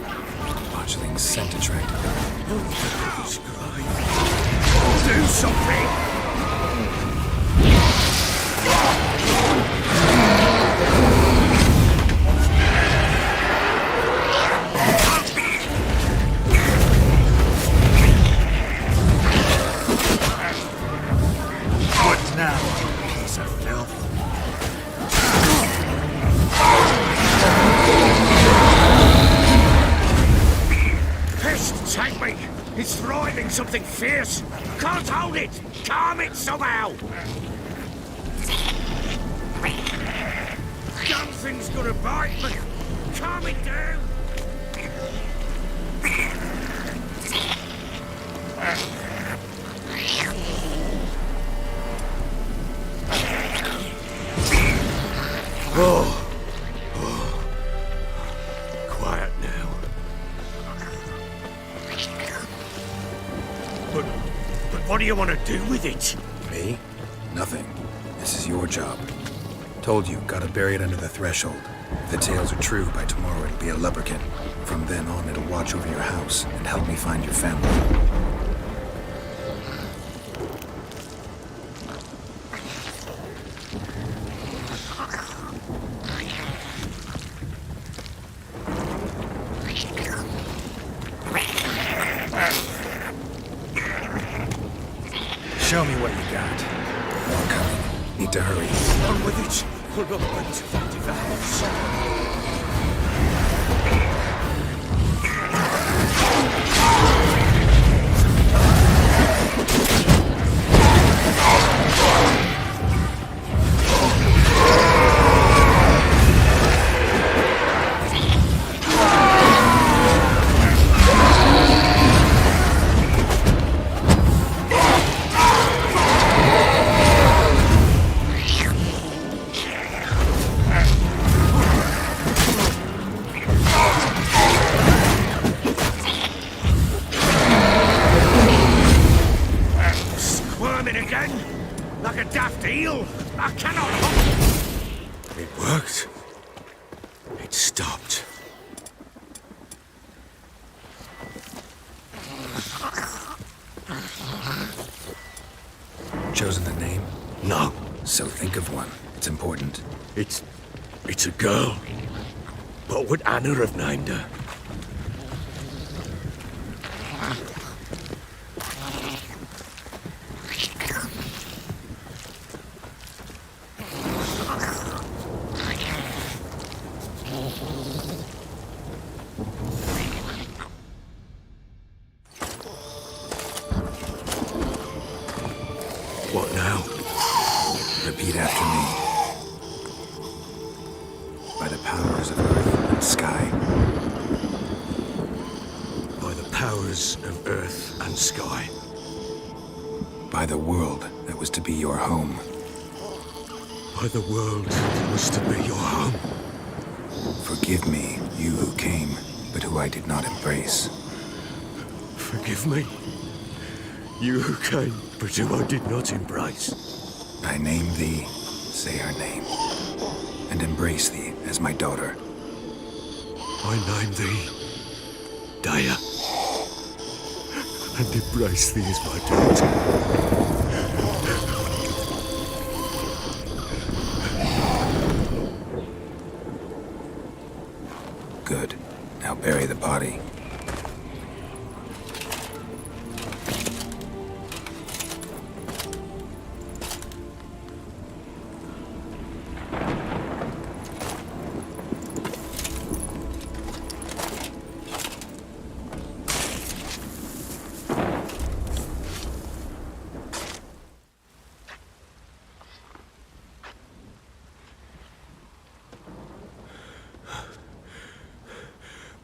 Watch things scent attractive. Do something! What now, piece of filth? Take me! It's thriving something fierce! Can't hold it! Calm it somehow! Damn thing's gonna bite me! Calm it down! Oh. Quiet now. But what do you want to do with it? Me? Nothing. This is your job. Told you, gotta bury it under the threshold. If the tales are true, by tomorrow it'll be a lubberkin. From then on, it'll watch over your house and help me find your family. Show me what you got. More coming. Need to hurry. On with it! We're not going to find the house. Like a daft eel! I cannot hope! It worked. It stopped. Chosen the name? No. So think of one. It's important. It's a girl. What would Anna have named her? What now? Repeat after me. By the powers of earth and sky. By the powers of earth and sky. By the world that was to be your home. By the world that was to be your home. Forgive me, you who came, but who I did not embrace. Forgive me. You who came, but who I did not embrace. I name thee, say her name, and embrace thee as my daughter. I name thee, Daya, and embrace thee as my daughter. bury the body.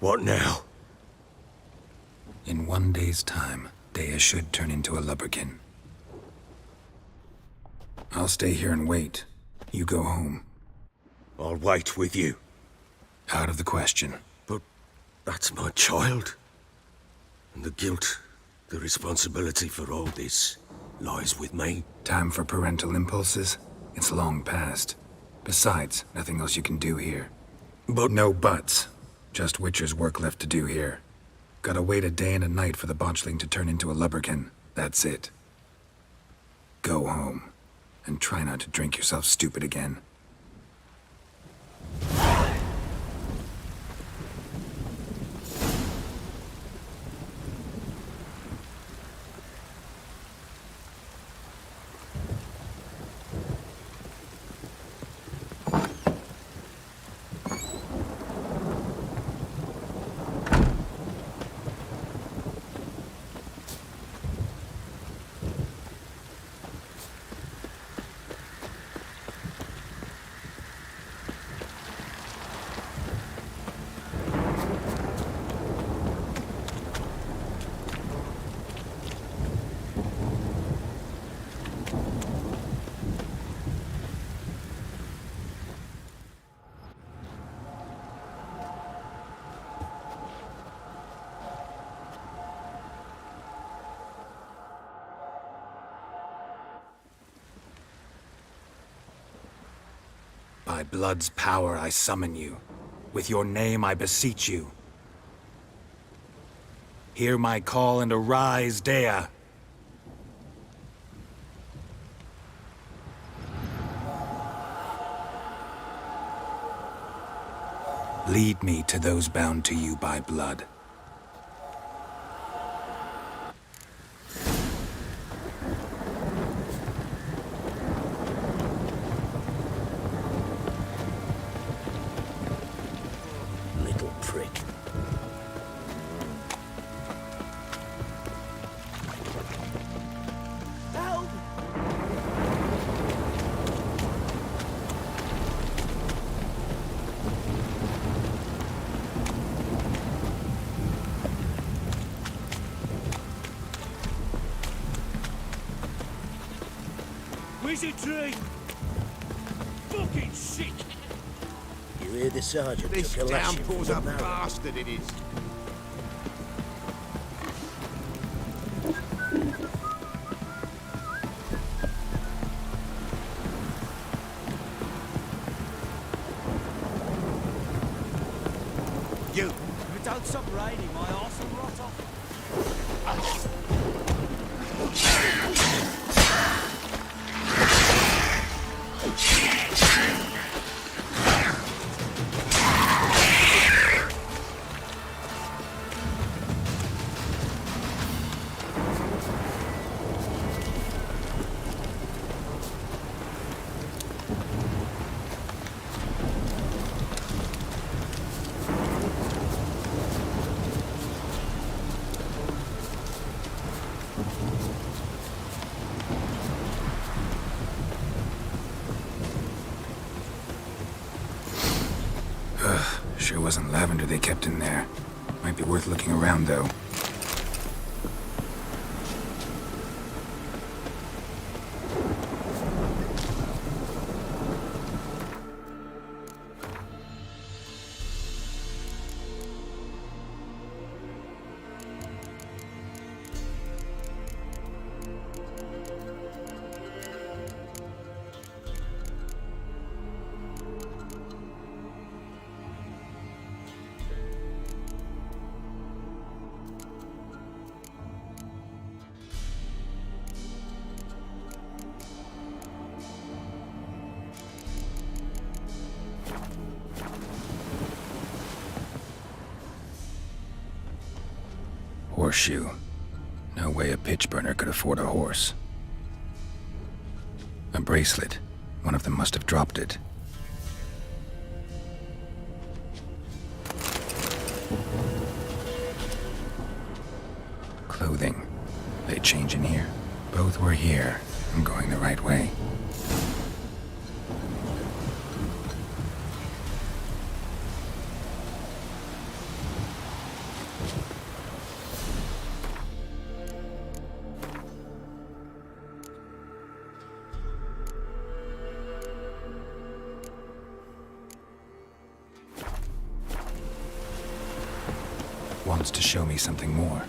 What now? In 1 day's time, Dea should turn into a lubberkin. I'll stay here and wait. You go home. I'll wait with you. Out of the question. But that's my child. And the guilt, the responsibility for all this lies with me. Time for parental impulses? It's long past. Besides, nothing else you can do here. But no buts. Just Witcher's work left to do here. Gotta wait a day and a night for the botchling to turn into a lubberkin. That's it. Go home. And try not to drink yourself stupid again. By blood's power I summon you. With your name I beseech you. Hear my call and arise, Dea. Lead me to those bound to you by blood. Wizard tree! Fucking shit! You hear the sergeant This took a lashing from downpour's the a marrow. bastard, it is. You! If it don't stop raining, my arse will rot off. Sure wasn't lavender they kept in there. Might be worth looking around, though. Horseshoe. No way a pitch burner could afford a horse. A bracelet. One of them must have dropped it. Clothing. They change in here? Both were here. I'm going the right way. Wants to show me something more.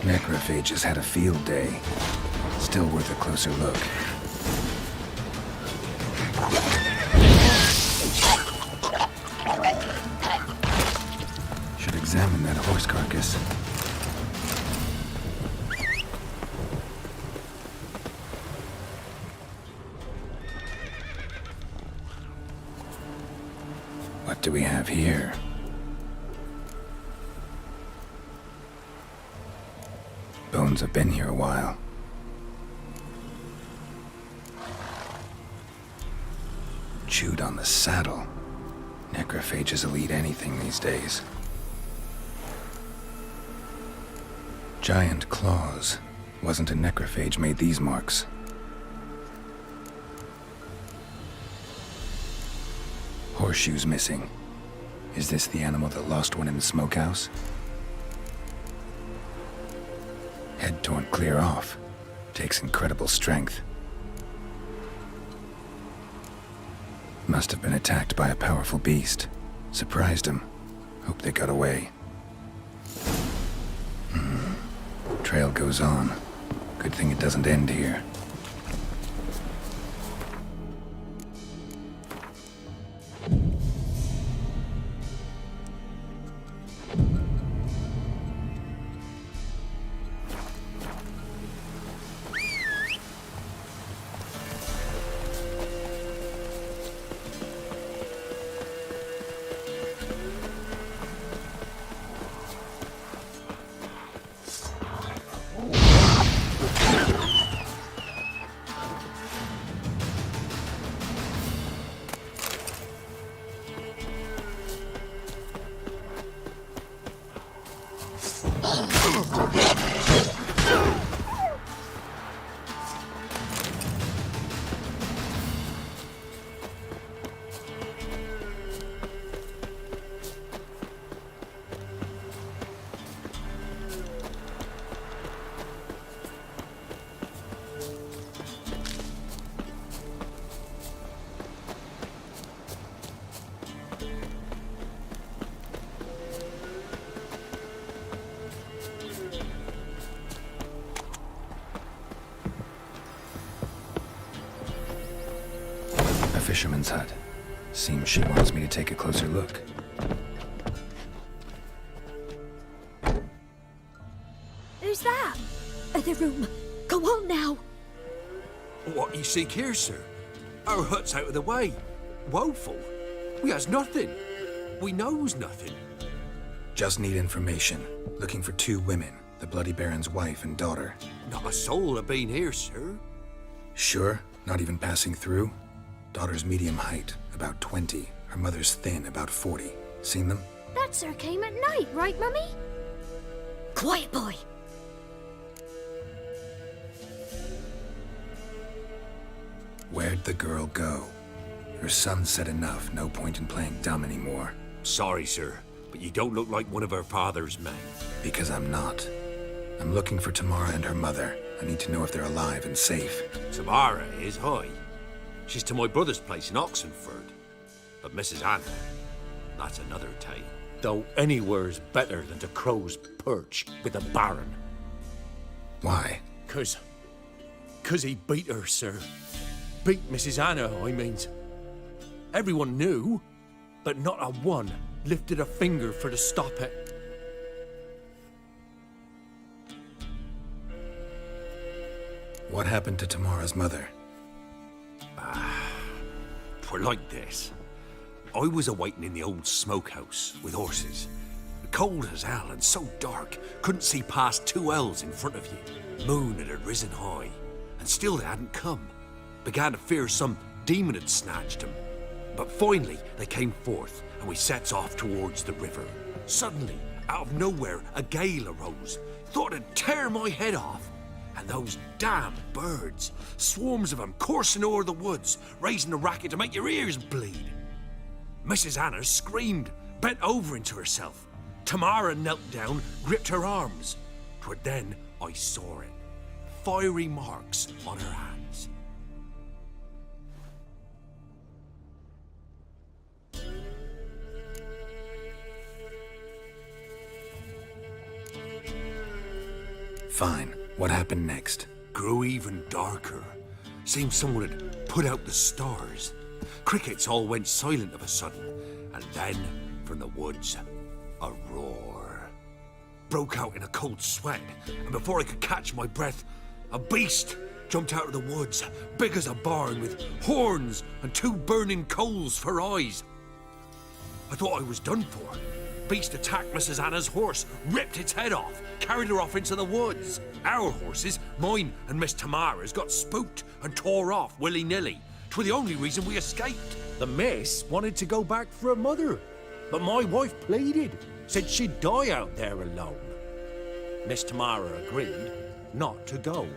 Necrophages had a field day. Still worth a closer look. Should examine that horse carcass. What do we have here? Bones have been here a while. Chewed on the saddle. Necrophages will eat anything these days. Giant claws. Wasn't a necrophage made these marks. Horseshoes missing. Is this the animal that lost one in the smokehouse? Head torn clear off. Takes incredible strength. Must have been attacked by a powerful beast. Surprised him. Hope they got away. Trail goes on. Good thing it doesn't end here. fisherman's hut. Seems she wants me to take a closer look. Who's that? Other room. Go on now. What you seek here, sir? Our hut's out of the way. Woeful. We has nothing. We knows nothing. Just need information. Looking for 2 women, the Bloody Baron's wife and daughter. Not a soul have been here, sir. Sure? Not even passing through? Daughter's medium height, about 20. Her mother's thin, about 40. Seen them? That sir came at night, right, Mummy? Quiet, boy. Where'd the girl go? Her son said enough, no point in playing dumb anymore. Sorry, sir, but you don't look like one of her father's men. Because I'm not. I'm looking for Tamara and her mother. I need to know if they're alive and safe. Tamara is, hi. She's to my brother's place in Oxenford. But Mrs. Anna, that's another tale. Though anywhere's better than to Crow's Perch with a baron. Why? 'Cause he beat her, sir. Beat Mrs. Anna, I means. Everyone knew, but not a one lifted a finger for to stop it. What happened to Tamara's mother? Twere like this. I was awaiting in the old smokehouse with horses. Cold as hell and so dark, couldn't see past 2 ells in front of you. Moon had risen high, and still they hadn't come. Began to fear some demon had snatched them. But finally, they came forth, and we sets off towards the river. Suddenly, out of nowhere, a gale arose. Thought it'd tear my head off. And those damn birds, swarms of them coursing o'er the woods, raising a racket to make your ears bleed. Mrs. Anna screamed, bent over into herself. Tamara knelt down, gripped her arms. 'Twere then I saw it. Fiery marks on her hands. Fine. What happened next? Grew even darker. Seemed someone had put out the stars. Crickets all went silent of a sudden, and then, from the woods, a roar. Broke out in a cold sweat, and before I could catch my breath, a beast jumped out of the woods, big as a barn, with horns and 2 burning coals for eyes. I thought I was done for. Beast attacked Mrs. Anna's horse, ripped its head off, carried her off into the woods. Our horses, mine and Miss Tamara's, got spooked and tore off willy-nilly. 'Twere the only reason we escaped. The miss wanted to go back for her mother, but my wife pleaded, said she'd die out there alone. Miss Tamara agreed not to go.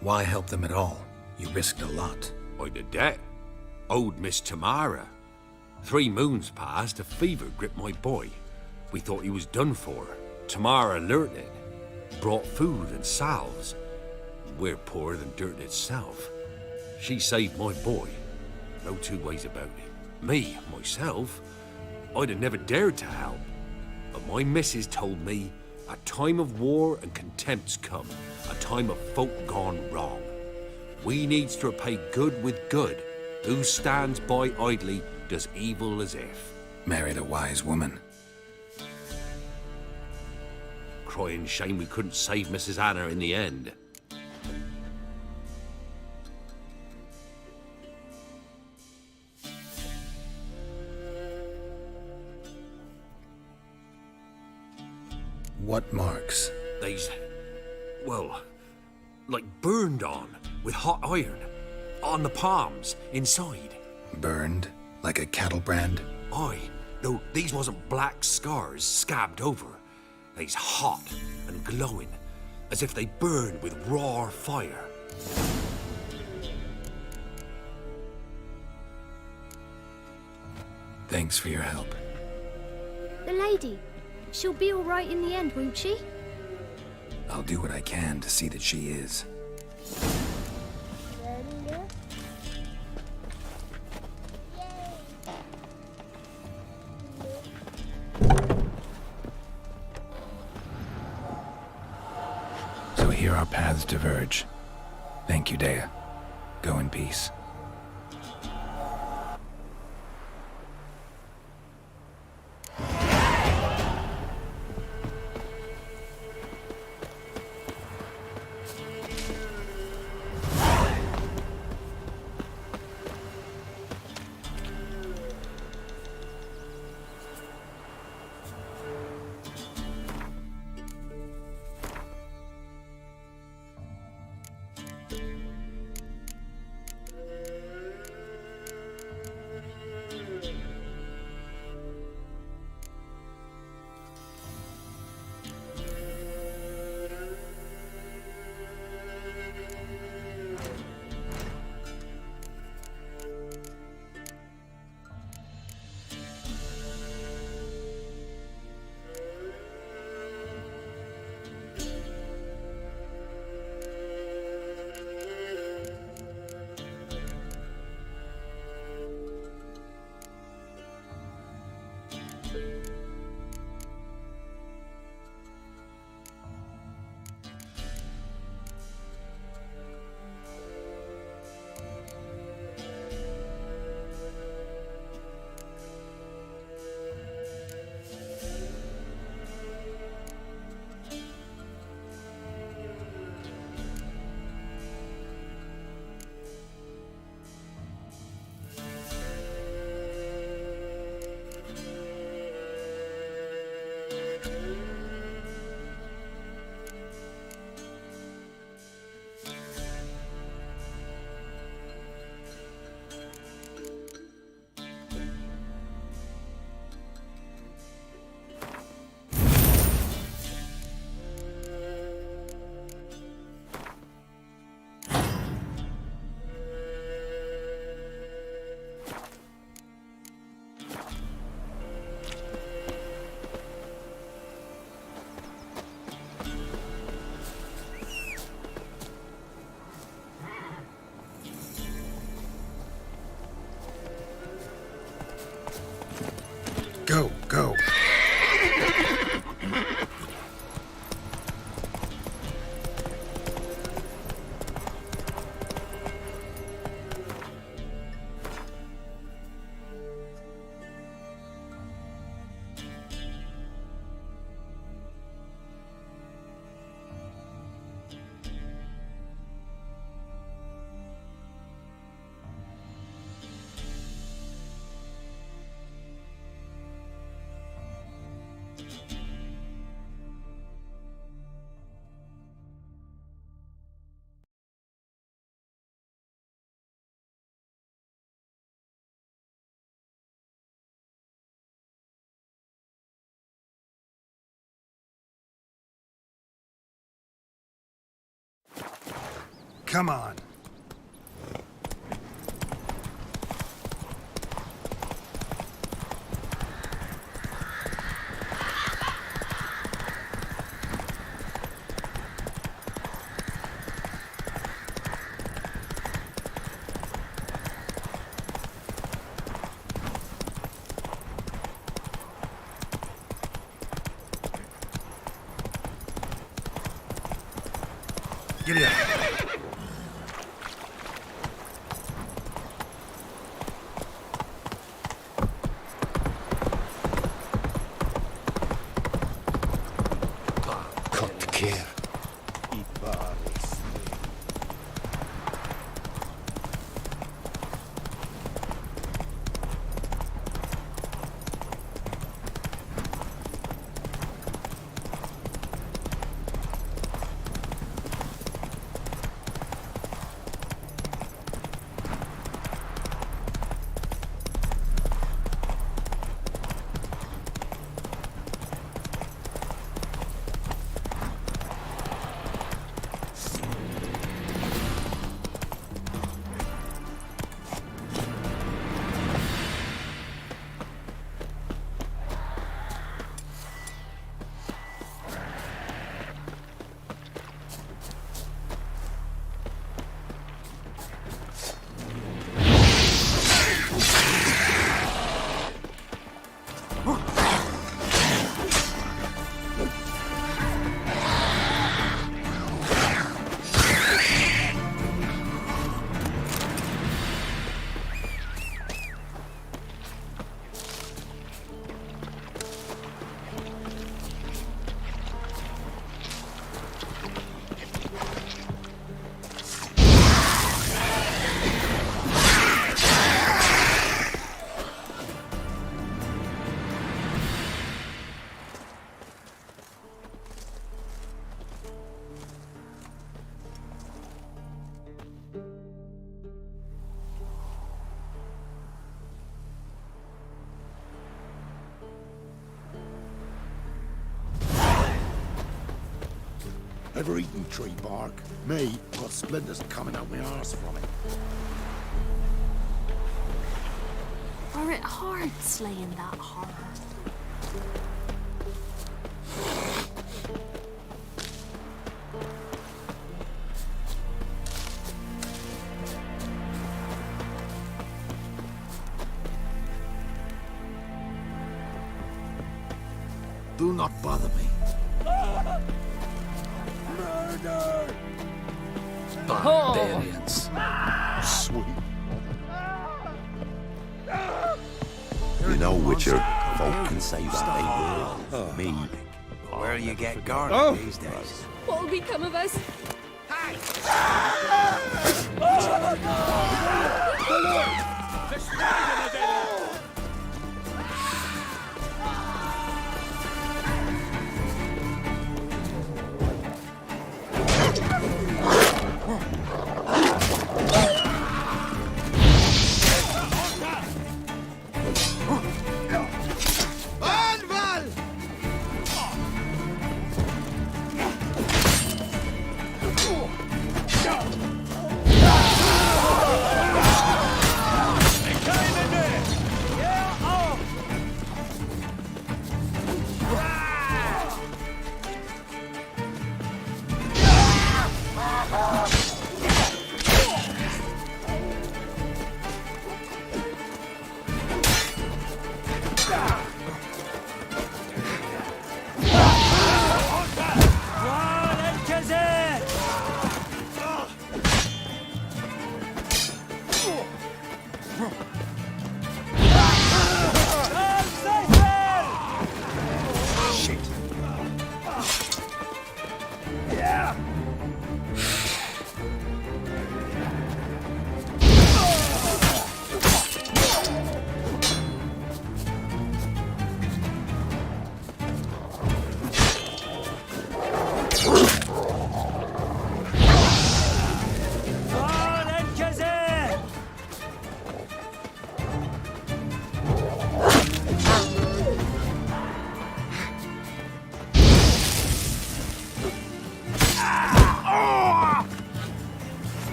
Why help them at all? You risked a lot. I'd a debt. Owed Miss Tamara. 3 moons passed, a fever gripped my boy. We thought he was done for. Tamara learnt it. Brought food and salves. We're poorer than dirt itself. She saved my boy. No 2 ways about it. Me, myself, I'd have never dared to help. But my missus told me a time of war and contempt's come. A time of folk gone wrong. We needs to repay good with good. Who stands by idly does evil as if. Married a wise woman. Crying shame we couldn't save Mrs. Anna in the end. What marks? They's, well, like burned on with hot iron. On the palms, inside. Burned? Like a cattle brand? Aye, though these wasn't black scars scabbed over. They's hot and glowing, as if they burned with raw fire. Thanks for your help. The lady. She'll be all right in the end, won't she? I'll do what I can to see that she is. So here our paths diverge. Thank you, Dea. Go in peace. Go, go. Come on. Giddy up. ever eaten tree bark? Me, got splinters coming out my arse from it. Were it hard slaying that horror? Do not bother me. Barbarians. Sweet. You know, Witcher, folk can say what they will. Me, Where you get garlic these days? What'll become of us?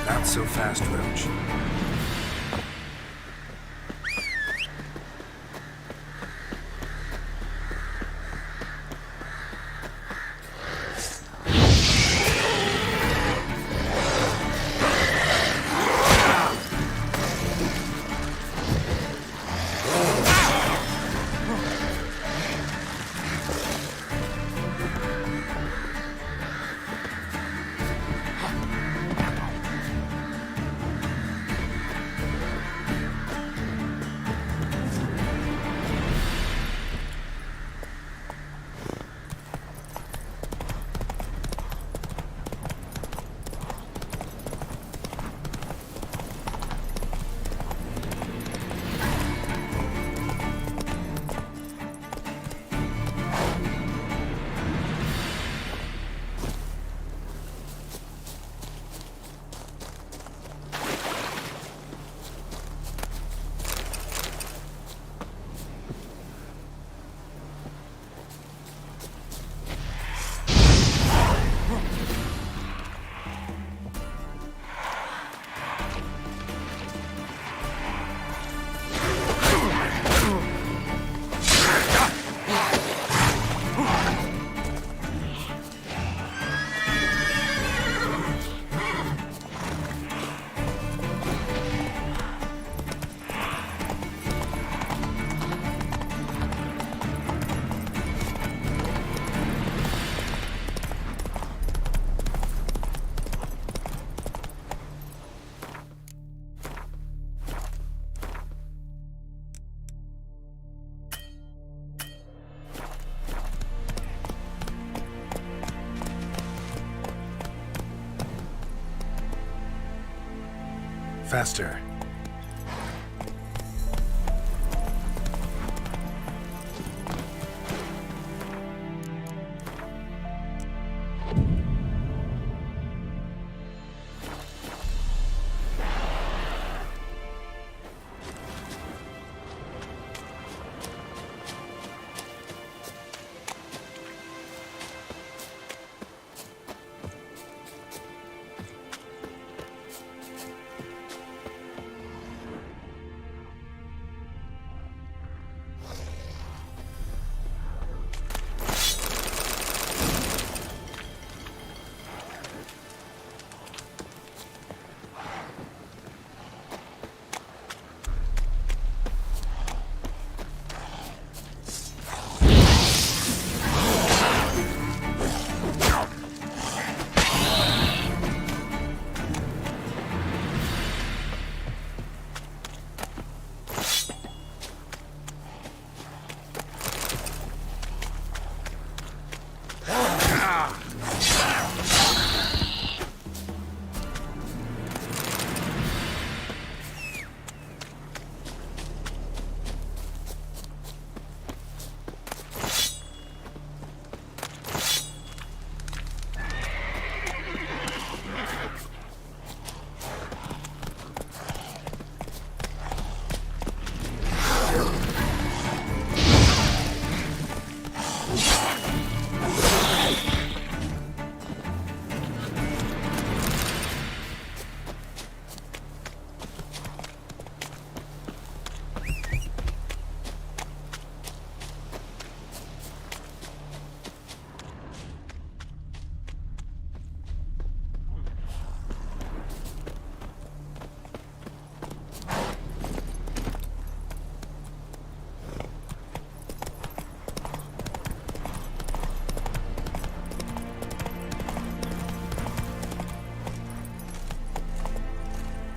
Not so fast, Roach. Faster.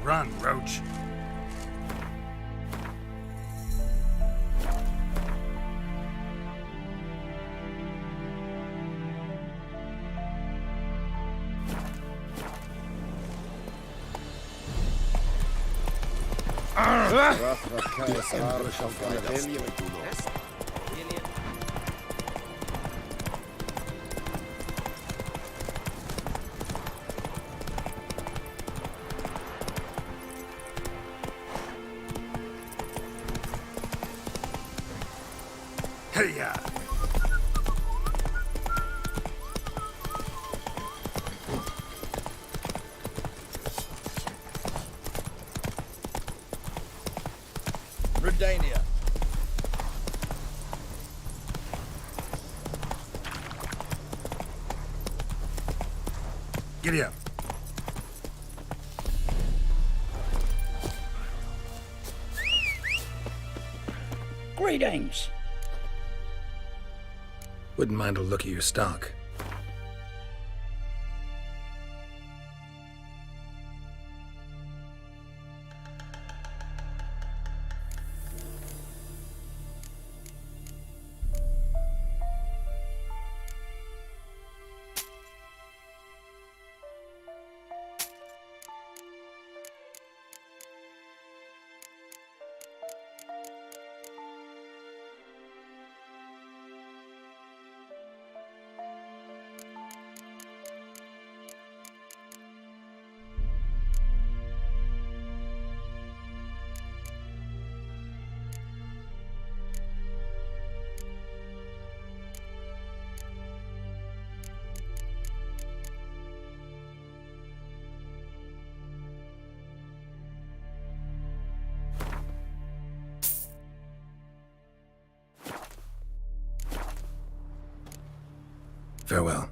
Run, Roach. Hey-ya! Redania. Giddy up. Greetings. Wouldn't mind a look at your stock. Farewell.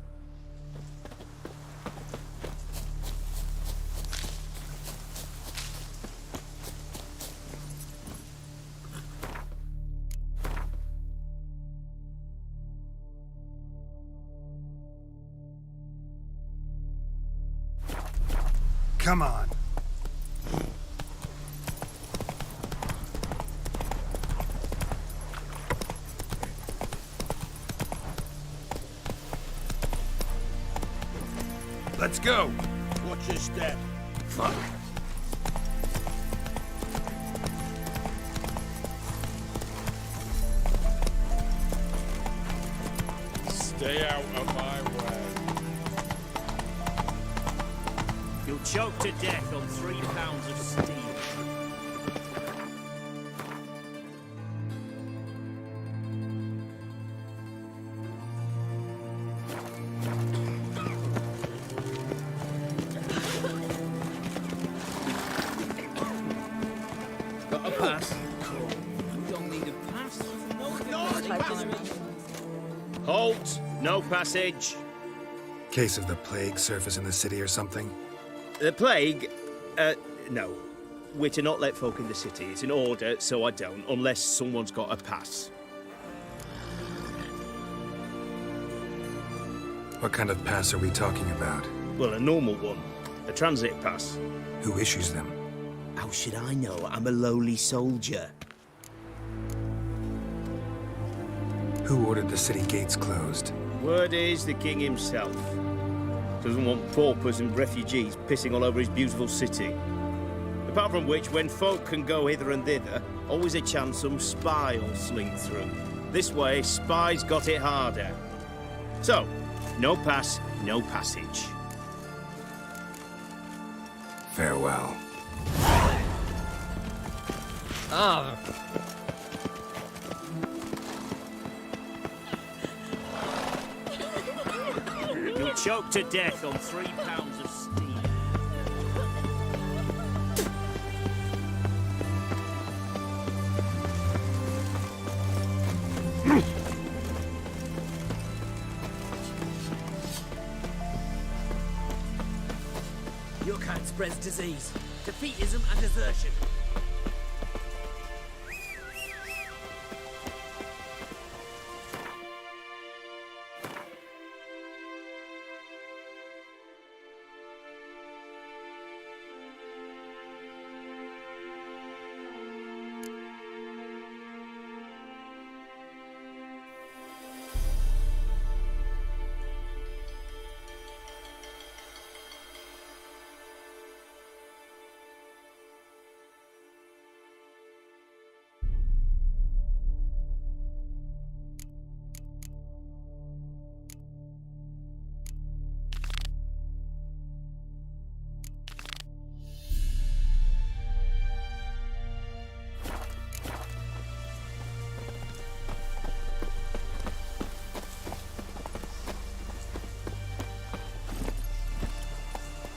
Come on. Let's go. Watch your step. Fuck. Stay out of my way. You'll choke to death on 3 pounds of steel. Got a pass. You don't need a pass. Halt! No passage. Case of the plague surface in the city or something? The plague? No. We're to not let folk in the city. It's an order, so I don't, unless someone's got a pass. What kind of pass are we talking about? Well, a normal one. A transit pass. Who issues them? How should I know? I'm a lowly soldier. Who ordered the city gates closed? Word is the king himself. Doesn't want paupers and refugees pissing all over his beautiful city. Apart from which, when folk can go hither and thither, always a chance some spy will sling through. This way, spies got it harder. So, no pass, no passage. Farewell. Ah. You'll choke to death on 3 pounds of steel. Your kind spreads disease, defeatism and desertion.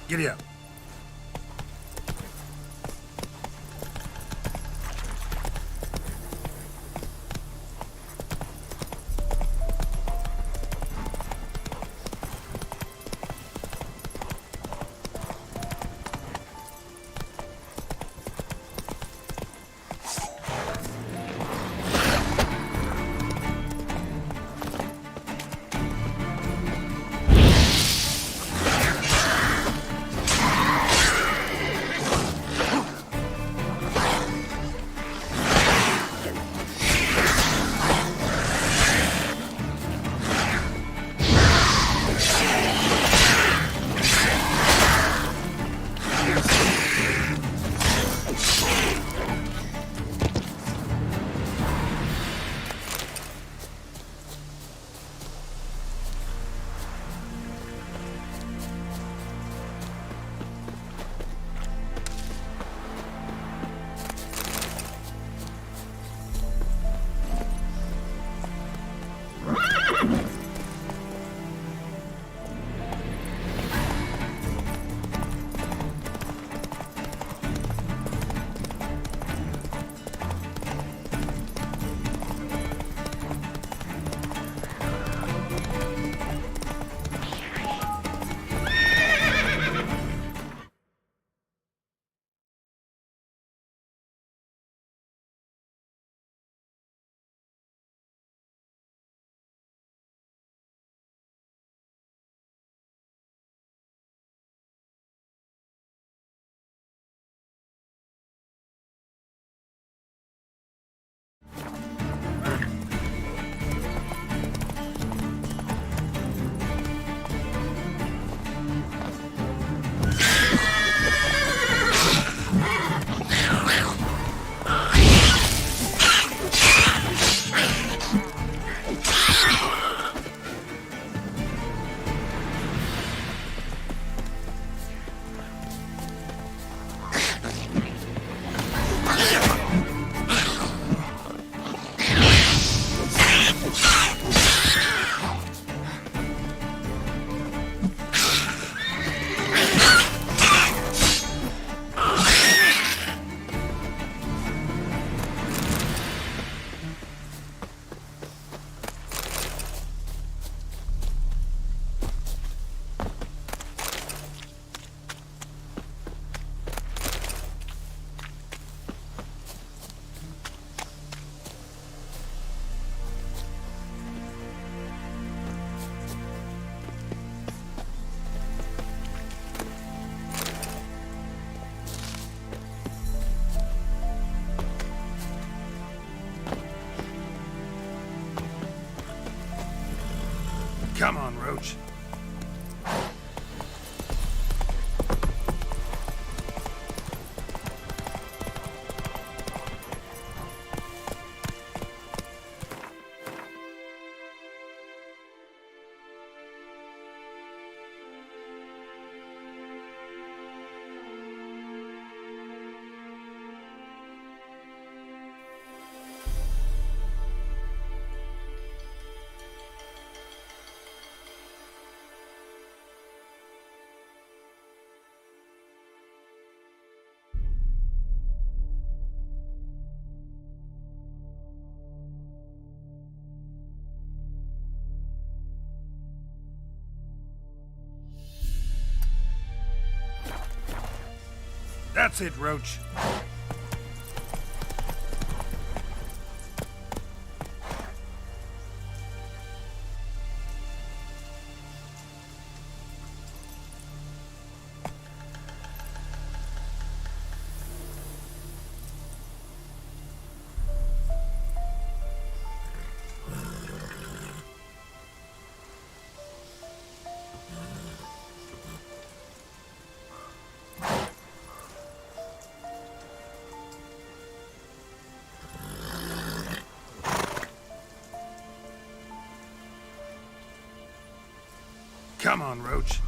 Giddy up. Come on, Roach. That's it, Roach. Come on, Roach.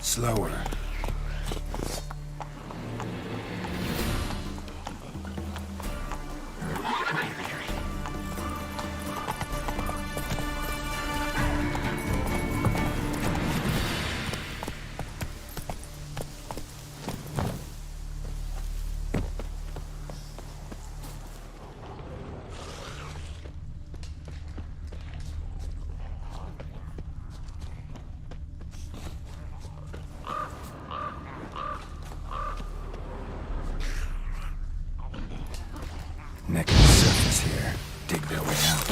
Slower. Neck of the surface here. Dig their way out.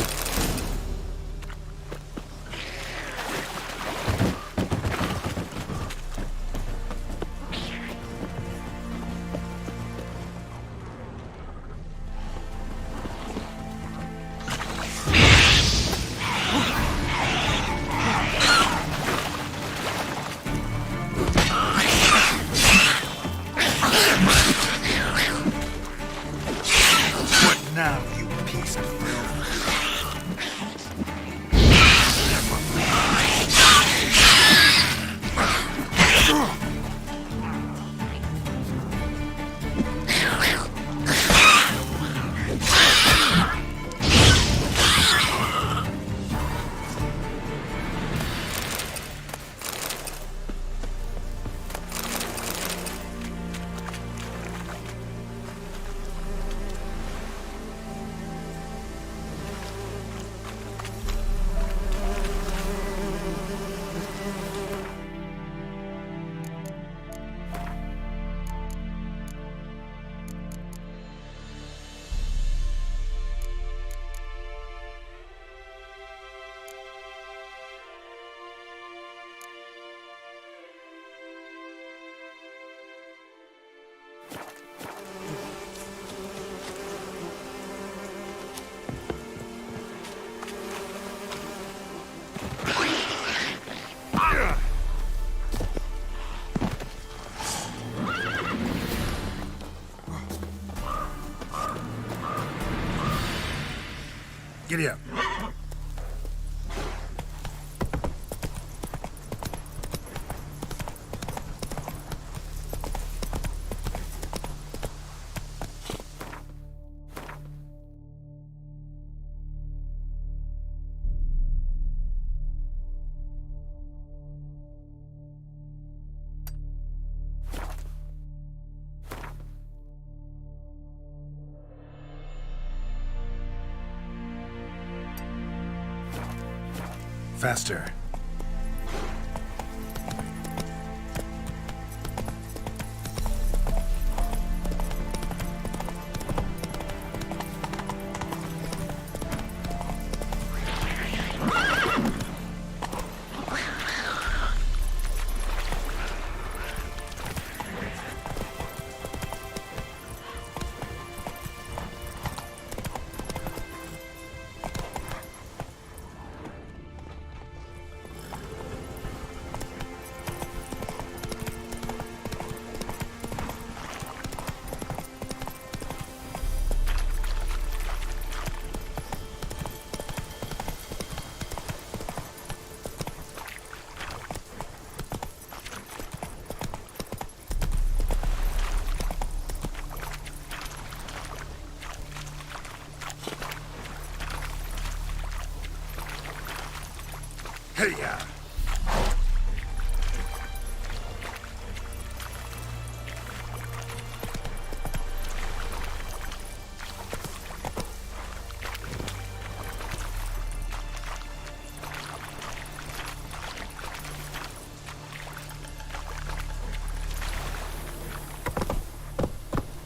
Now, you piece of Giddy up. Faster. Hey-ya!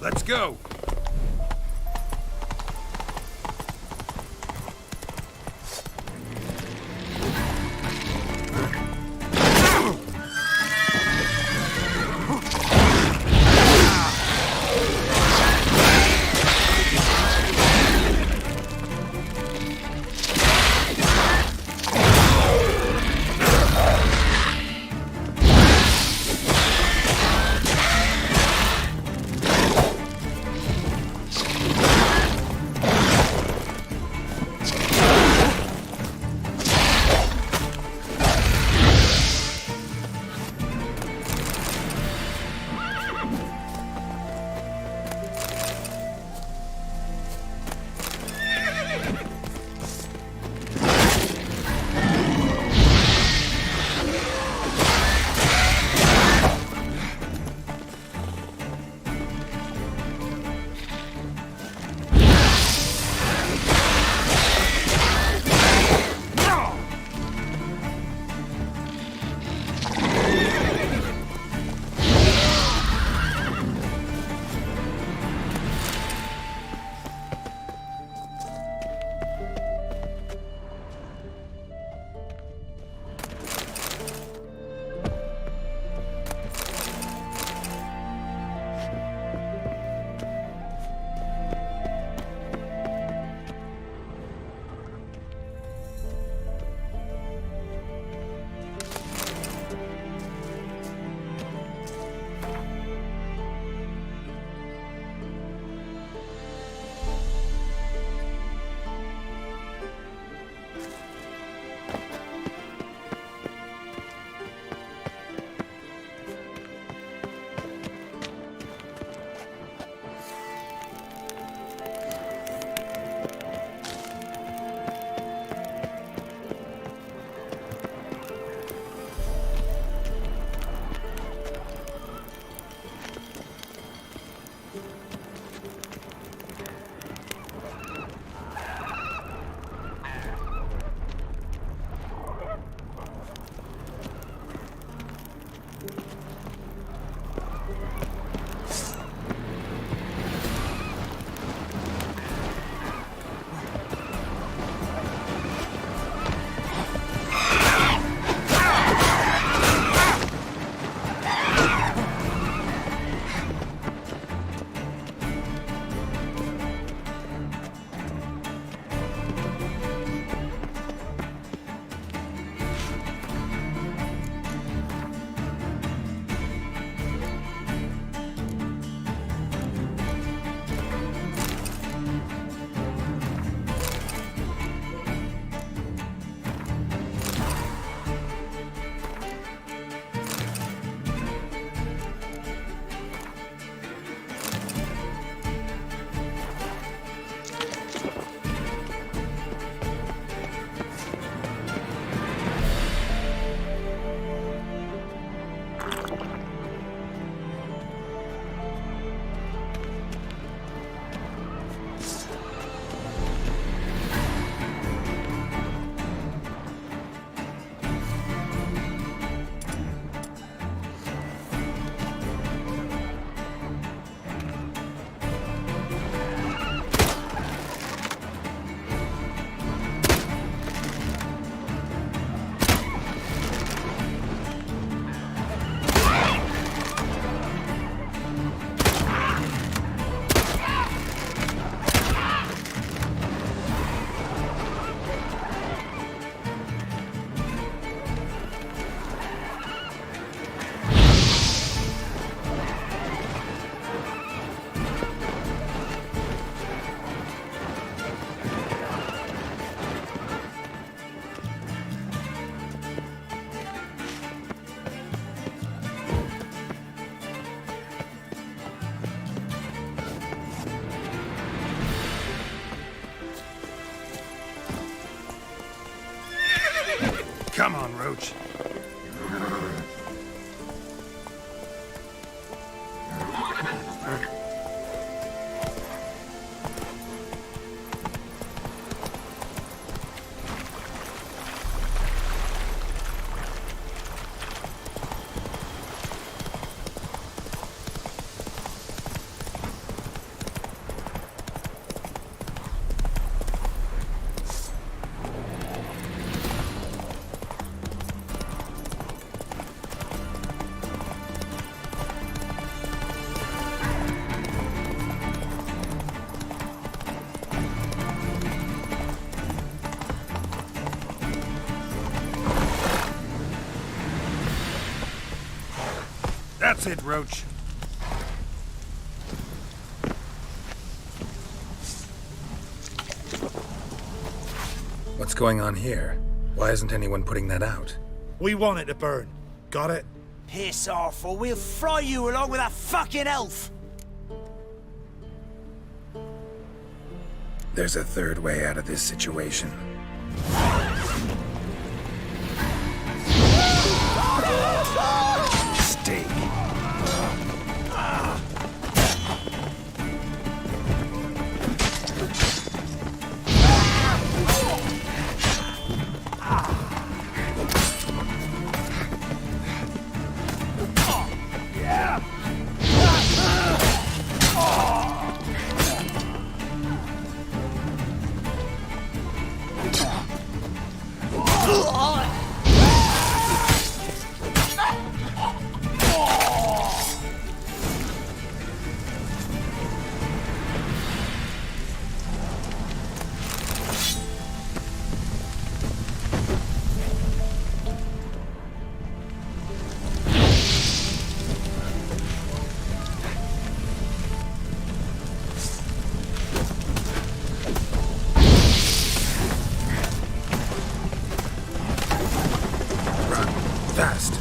Let's go! Come on, Roach. That's it, Roach. What's going on here? Why isn't anyone putting that out? We want it to burn. Got it? Piss off, or we'll fry you along with that fucking elf! There's a third way out of this situation. Steak. Fast.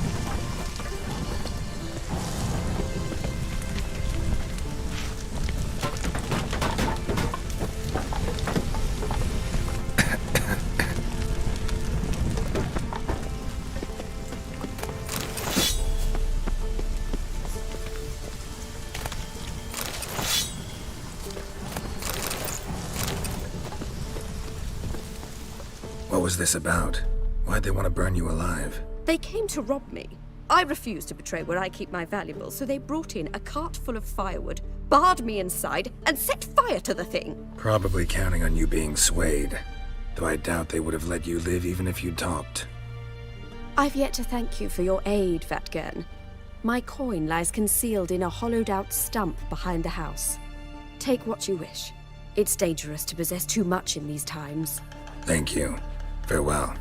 What was this about? Why'd they want to burn you alive? They came to rob me. I refused to betray where I keep my valuables, so they brought in a cart full of firewood, barred me inside, and set fire to the thing. Probably counting on you being swayed. Though I doubt they would have let you live even if you talked. I've yet to thank you for your aid, Vatgern. My coin lies concealed in a hollowed-out stump behind the house. Take what you wish. It's dangerous to possess too much in these times. Thank you. Farewell.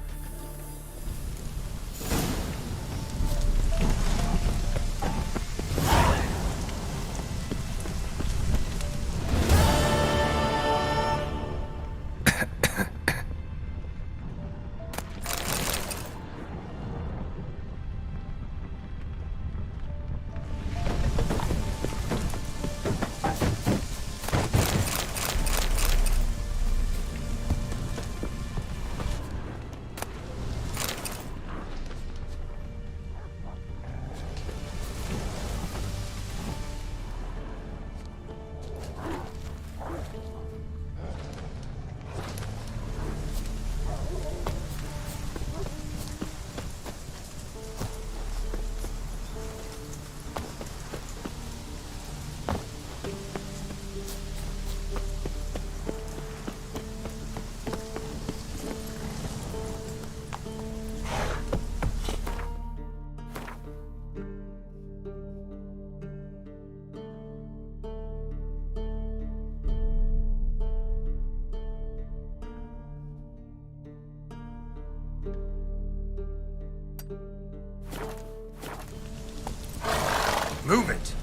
Move it!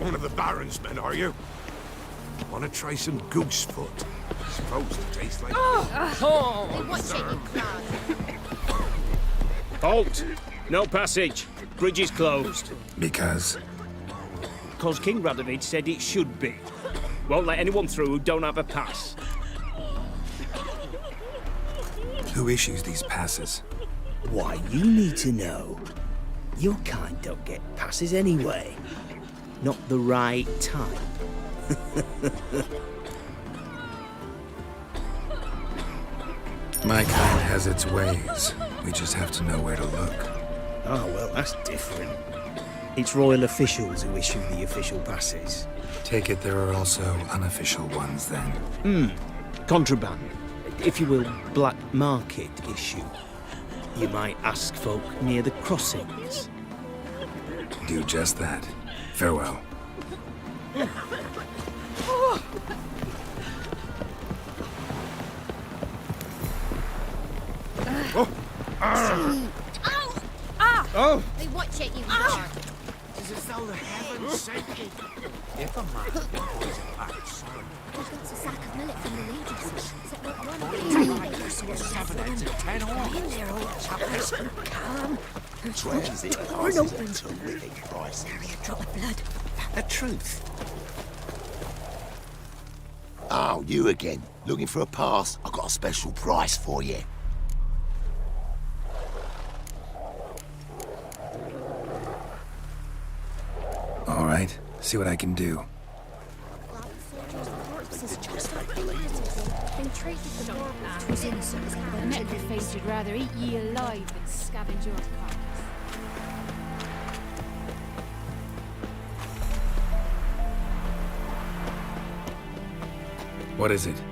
One of the Baron's men, are you? Want to try some goose foot? Suppose it tastes like... Halt! No passage. Bridge is closed. Because? Because King Radovid said it should be. Won't let anyone through who don't have a pass. Who issues these passes? Why, you need to know. Your kind don't get passes anyway. Not the right time. My kind has its ways. We just have to know where to look. Oh, well, that's different. It's royal officials who issue the official passes. Take it there are also unofficial ones, then. Contraband. If you will, black market issue. You might ask folk near the crossings. Do just that. Farewell. Oh! Hey, watch it, you car. It's as though the heavens sent you. If a man was a black sun, That's a sack of millet from the Legions. Set not one you're 7 heads and 10 horns. Calm. Where is it? Door open. Terrific price. Carry a drop of blood. The truth. Oh, you again. Looking for a pass? I've got a special price for you. All right, see what I can do. They traded the corpse was innocent. The necrophage would rather eat ye alive than scavenge your carcass. What is it?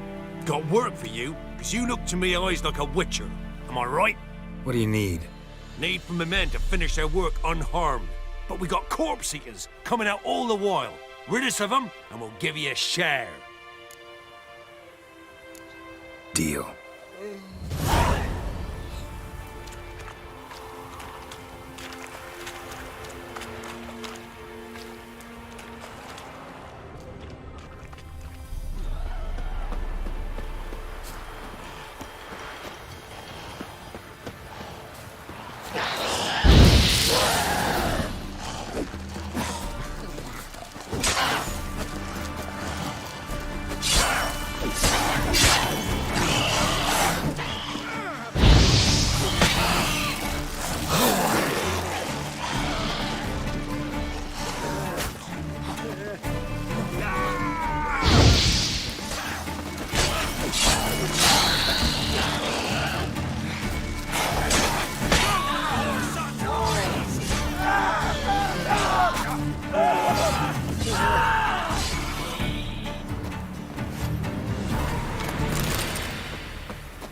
Got work for you, because you look to me eyes like a witcher. Am I right? What do you need? Need from the men to finish their work unharmed. But we got corpse eaters coming out all the while. Rid us of them, and we'll give you a share. Deal.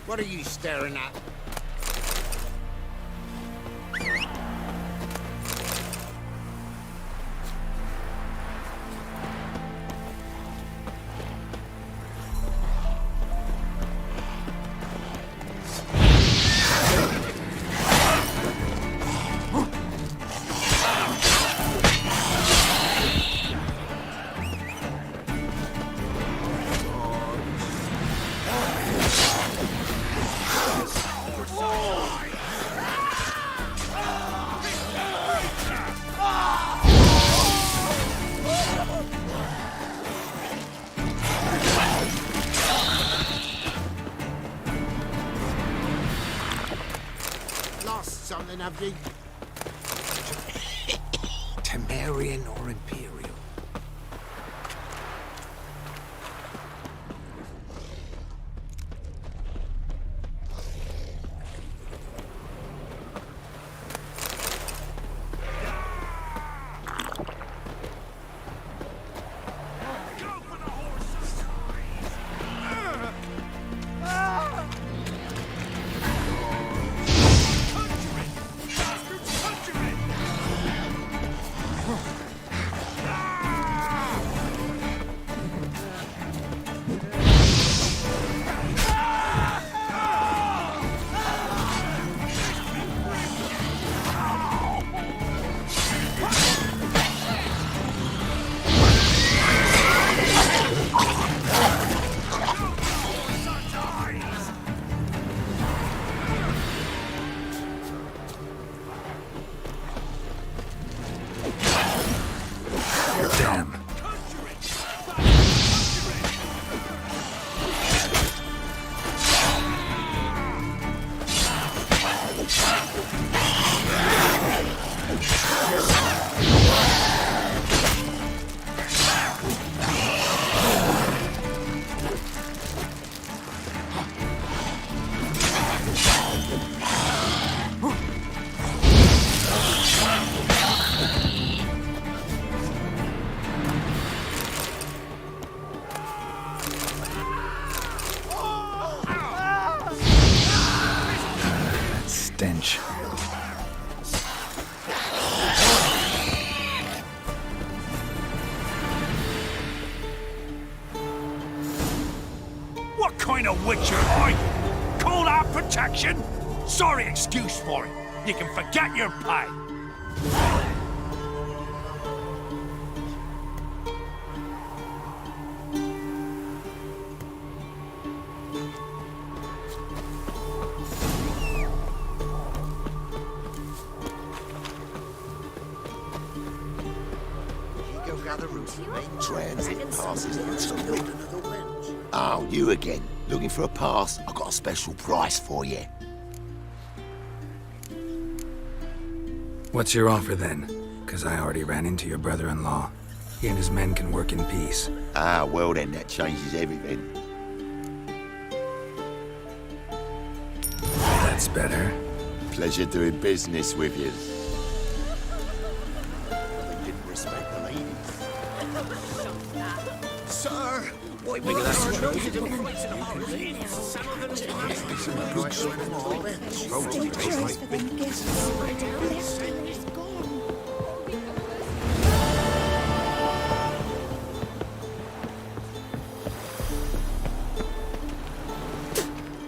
What are you staring at? Lost something, have you? Temerian or Imperial? a witcher, oi! Call that protection? Sorry excuse for it. You can forget your pay. Transit passes and some building of the wench. Oh, you again. Looking for a pass? I've got a special price for you. What's your offer then? Because I already ran into your brother-in-law. He and his men can work in peace. Ah, well then, that changes everything. That's better. Pleasure doing business with you. They didn't respect the ladies. Sir! Why Look at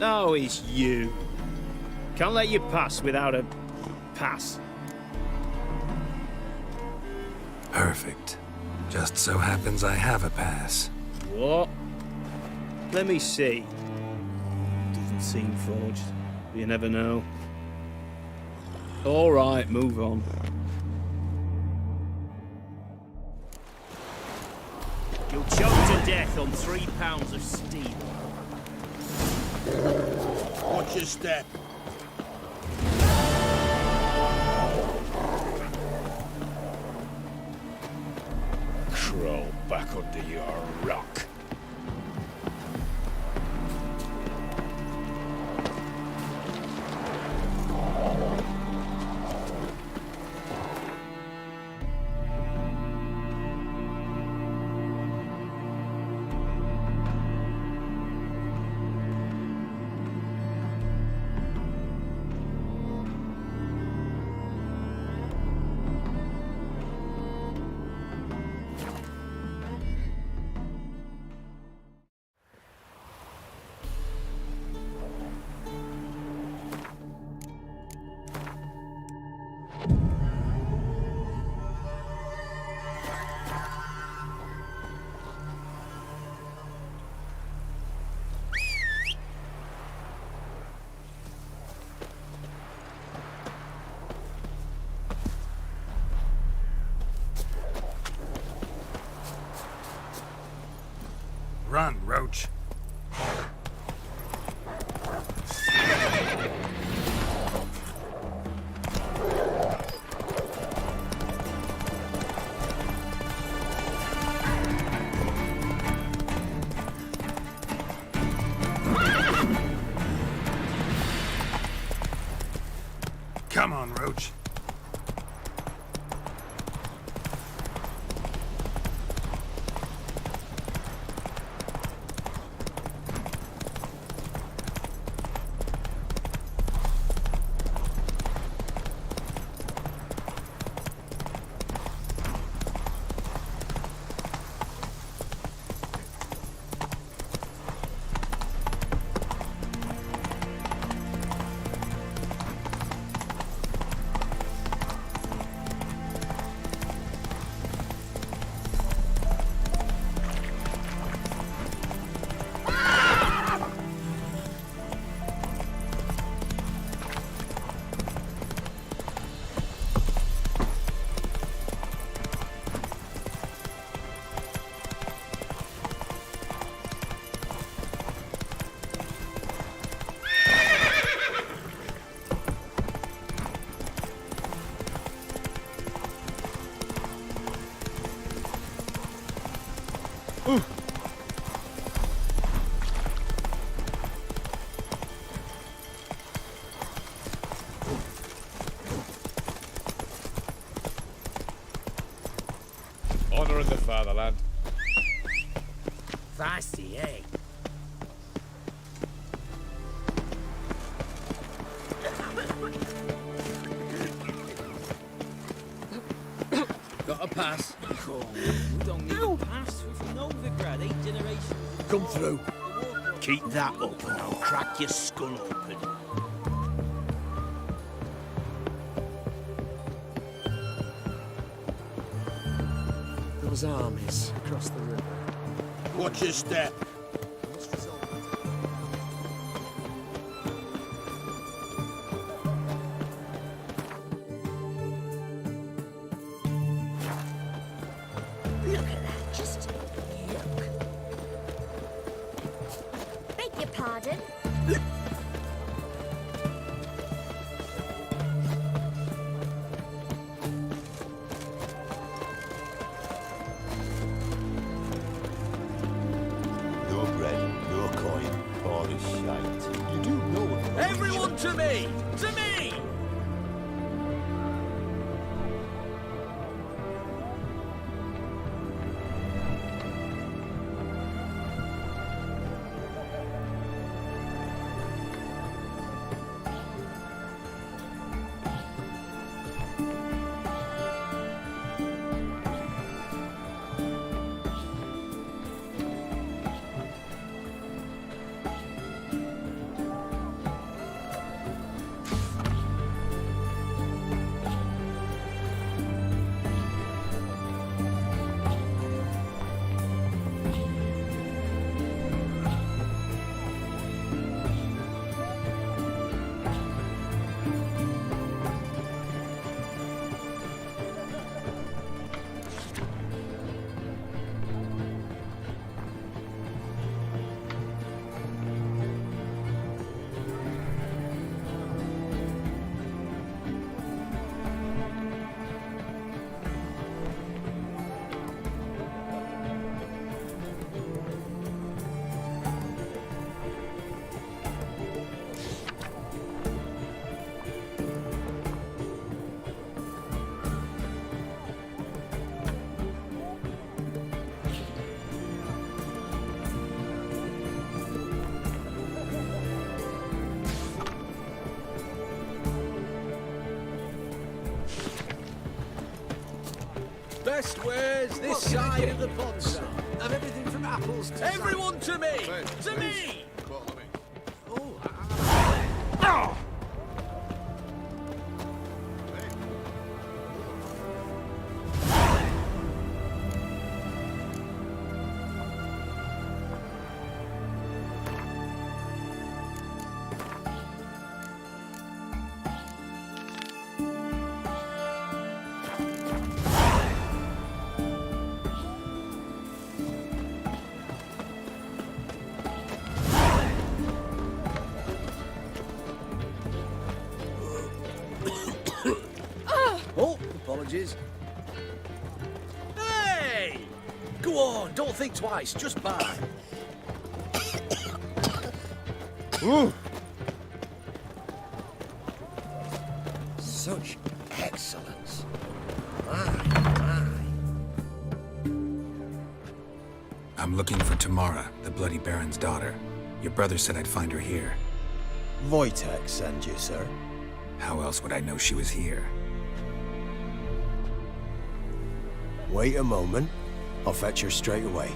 Oh, it's you. Can't let you pass without a pass. Perfect. Just so happens I have a pass. What? Let me see. Doesn't seem forged. You never know. All right, move on. You'll choke to death on 3 pounds of steel. Watch your step. Crawl back under your rock. Run, Roach. Come on, Roach. Honouring the fatherland. Fancy, eh? Got a pass. We don't need a pass. We've known Vigrad 8 generations. Come through. The war Keep that up and I'll crack your skull open. Those armies across the river. Watch your step. Look at that, just look. Beg your pardon? No bread, no coin, all this shite. You do know what... Everyone to me! To me! Best wares this side of the pond, sir. Have everything from apples to... Everyone to me! To me! Oh, apologies. Hey! Go on, don't think twice, just buy. Ooh. Such excellence. I'm looking for Tamara, the Bloody Baron's daughter. Your brother said I'd find her here. Wojtek send you, sir. How else would I know she was here? Wait a moment. I'll fetch her straight away.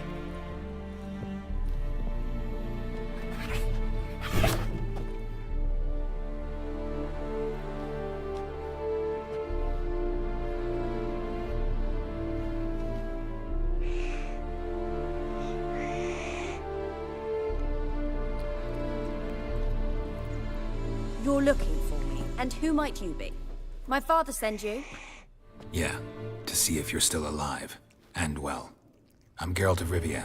You're looking for me, and who might you be? My father send you? Yeah, to see if you're still alive. And well. I'm Geralt of Rivia.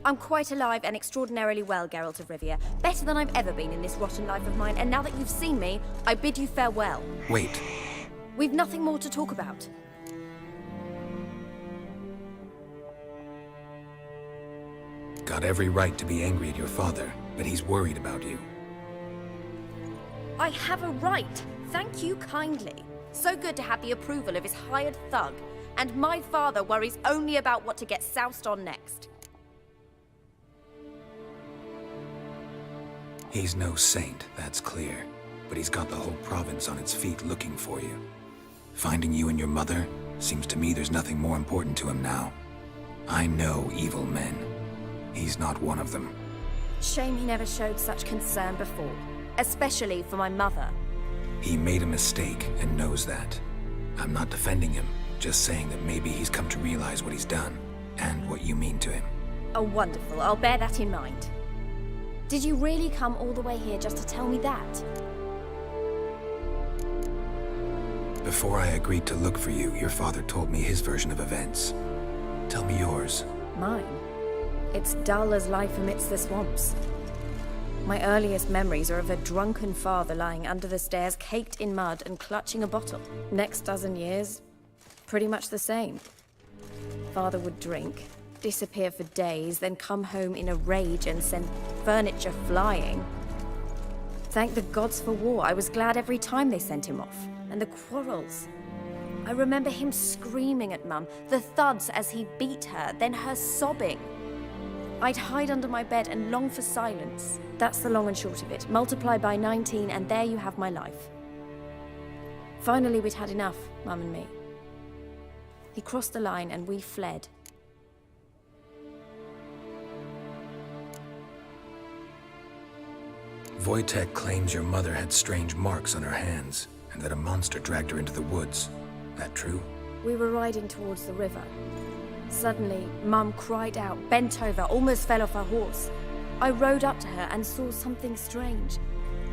I'm quite alive and extraordinarily well, Geralt of Rivia. Better than I've ever been in this rotten life of mine, and now that you've seen me, I bid you farewell. Wait. We've nothing more to talk about. Got every right to be angry at your father, but he's worried about you. I have a right. Thank you kindly. So good to have the approval of his hired thug. And my father worries only about what to get soused on next. He's no saint, that's clear. But he's got the whole province on its feet looking for you. Finding you and your mother, seems to me there's nothing more important to him now. I know evil men. He's not one of them. Shame he never showed such concern before, especially for my mother. He made a mistake and knows that. I'm not defending him, just saying that maybe he's come to realize what he's done and what you mean to him. Oh, wonderful. I'll bear that in mind. Did you really come all the way here just to tell me that? Before I agreed to look for you, your father told me his version of events. Tell me yours. Mine? It's dull as life amidst the swamps. My earliest memories are of a drunken father lying under the stairs, caked in mud and clutching a bottle. Next dozen years, pretty much the same. Father would drink, disappear for days, then come home in a rage and send furniture flying. Thank the gods for war. I was glad every time they sent him off. And the quarrels. I remember him screaming at Mum, the thuds as he beat her, then her sobbing. I'd hide under my bed and long for silence. That's the long and short of it. Multiply by 19 and there you have my life. Finally, we'd had enough, Mum and me. He crossed the line and we fled. Wojtek claims your mother had strange marks on her hands, and that a monster dragged her into the woods. That true? We were riding towards the river. Suddenly, Mum cried out, bent over, almost fell off her horse. I rode up to her and saw something strange.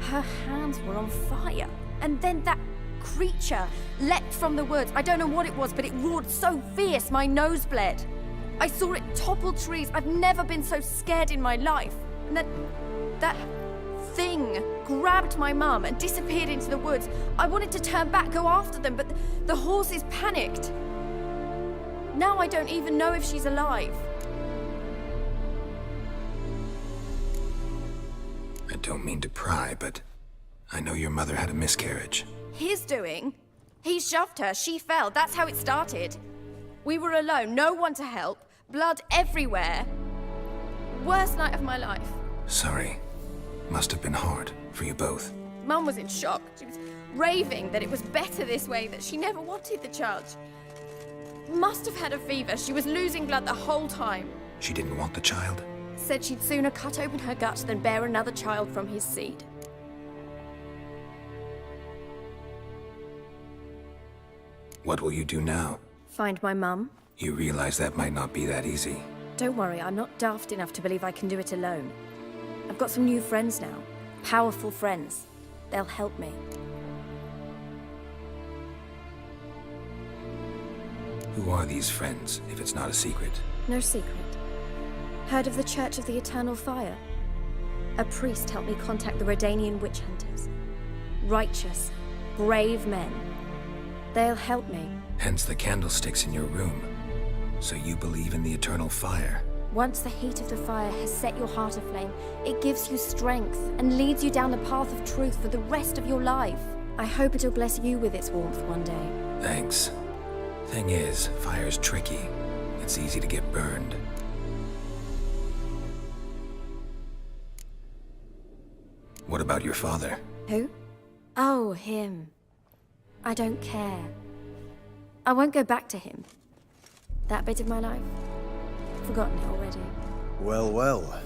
Her hands were on fire. And then that creature leapt from the woods. I don't know what it was, but it roared so fierce my nose bled. I saw it topple trees. I've never been so scared in my life. And that thing grabbed my mum and disappeared into the woods. I wanted to turn back, go after them, but the horses panicked. Now I don't even know if she's alive. I don't mean to pry, but I know your mother had a miscarriage. His doing? He shoved her, she fell, that's how it started. We were alone, no one to help, blood everywhere. Worst night of my life. Sorry. Must have been hard for you both. Mum was in shock. She was raving that it was better this way, that she never wanted the child. Must have had a fever. She was losing blood the whole time. She didn't want the child? Said she'd sooner cut open her gut than bear another child from his seed. What will you do now? Find my mum. You realize that might not be that easy. Don't worry, I'm not daft enough to believe I can do it alone. I've got some new friends now. Powerful friends. They'll help me. Who are these friends, if it's not a secret? No secret. Heard of the Church of the Eternal Fire? A priest helped me contact the Redanian witch hunters. Righteous, brave men. They'll help me. Hence the candlesticks in your room. So you believe in the eternal fire? Once the heat of the fire has set your heart aflame, it gives you strength and leads you down the path of truth for the rest of your life. I hope it'll bless you with its warmth one day. Thanks. Thing is, fire's tricky. It's easy to get burned. What about your father? Who? Oh, him. I don't care. I won't go back to him. That bit of my life? Forgotten it already. Well, well.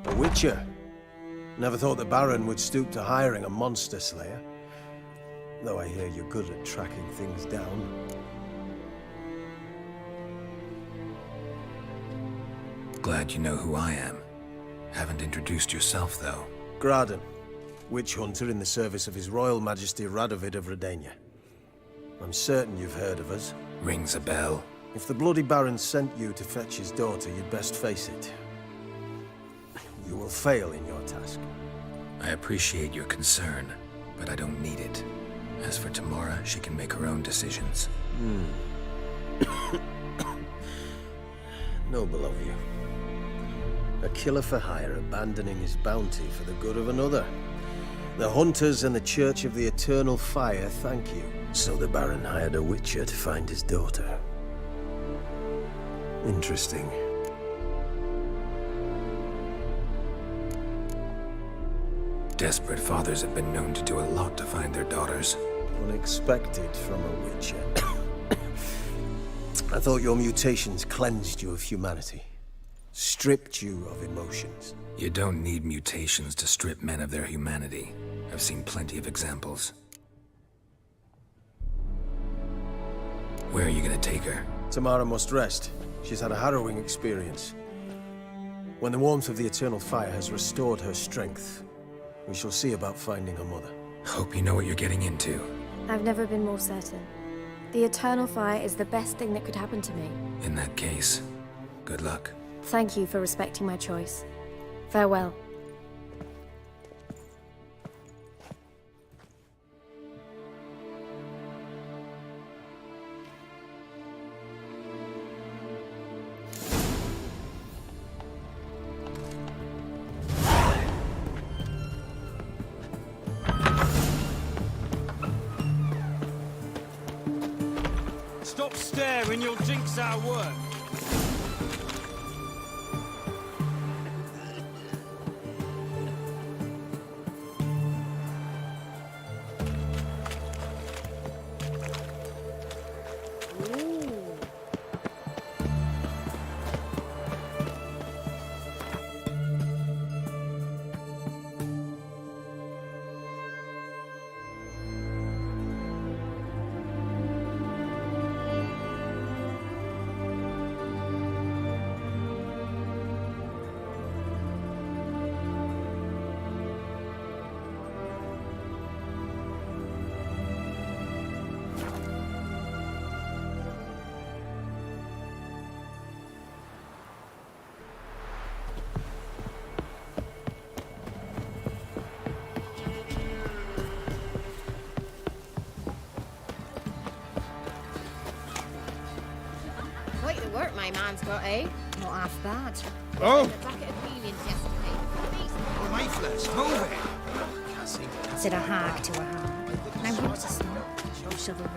A witcher. Never thought the Baron would stoop to hiring a monster slayer. Though I hear you're good at tracking things down. Glad you know who I am. Haven't introduced yourself, though. Graden, witch hunter in the service of His Royal Majesty Radovid of Redania. I'm certain you've heard of us. Rings a bell. If the Bloody Baron sent you to fetch his daughter, you'd best face it. You will fail in your task. I appreciate your concern, but I don't need it. As for Tamara, she can make her own decisions. Noble of you. A killer for hire abandoning his bounty for the good of another. The hunters and the Church of the Eternal Fire thank you. So the Baron hired a witcher to find his daughter. Interesting. Desperate fathers have been known to do a lot to find their daughters. Unexpected from a witcher. I thought your mutations cleansed you of humanity. stripped you of emotions. You don't need mutations to strip men of their humanity. I've seen plenty of examples. Where are you gonna take her? Tamara must rest. She's had a harrowing experience. When the warmth of the eternal fire has restored her strength, we shall see about finding her mother. Hope you know what you're getting into. I've never been more certain. The eternal fire is the best thing that could happen to me. In that case, good luck. Thank you for respecting my choice. Farewell. Stop staring, you'll jinx our work. Quite the work my man's got, eh? Not half bad. Oh! A bucket of millions yesterday. Oh, Mayflies, move it! Said a hag to a hag. Now what's a stop? No chivalry.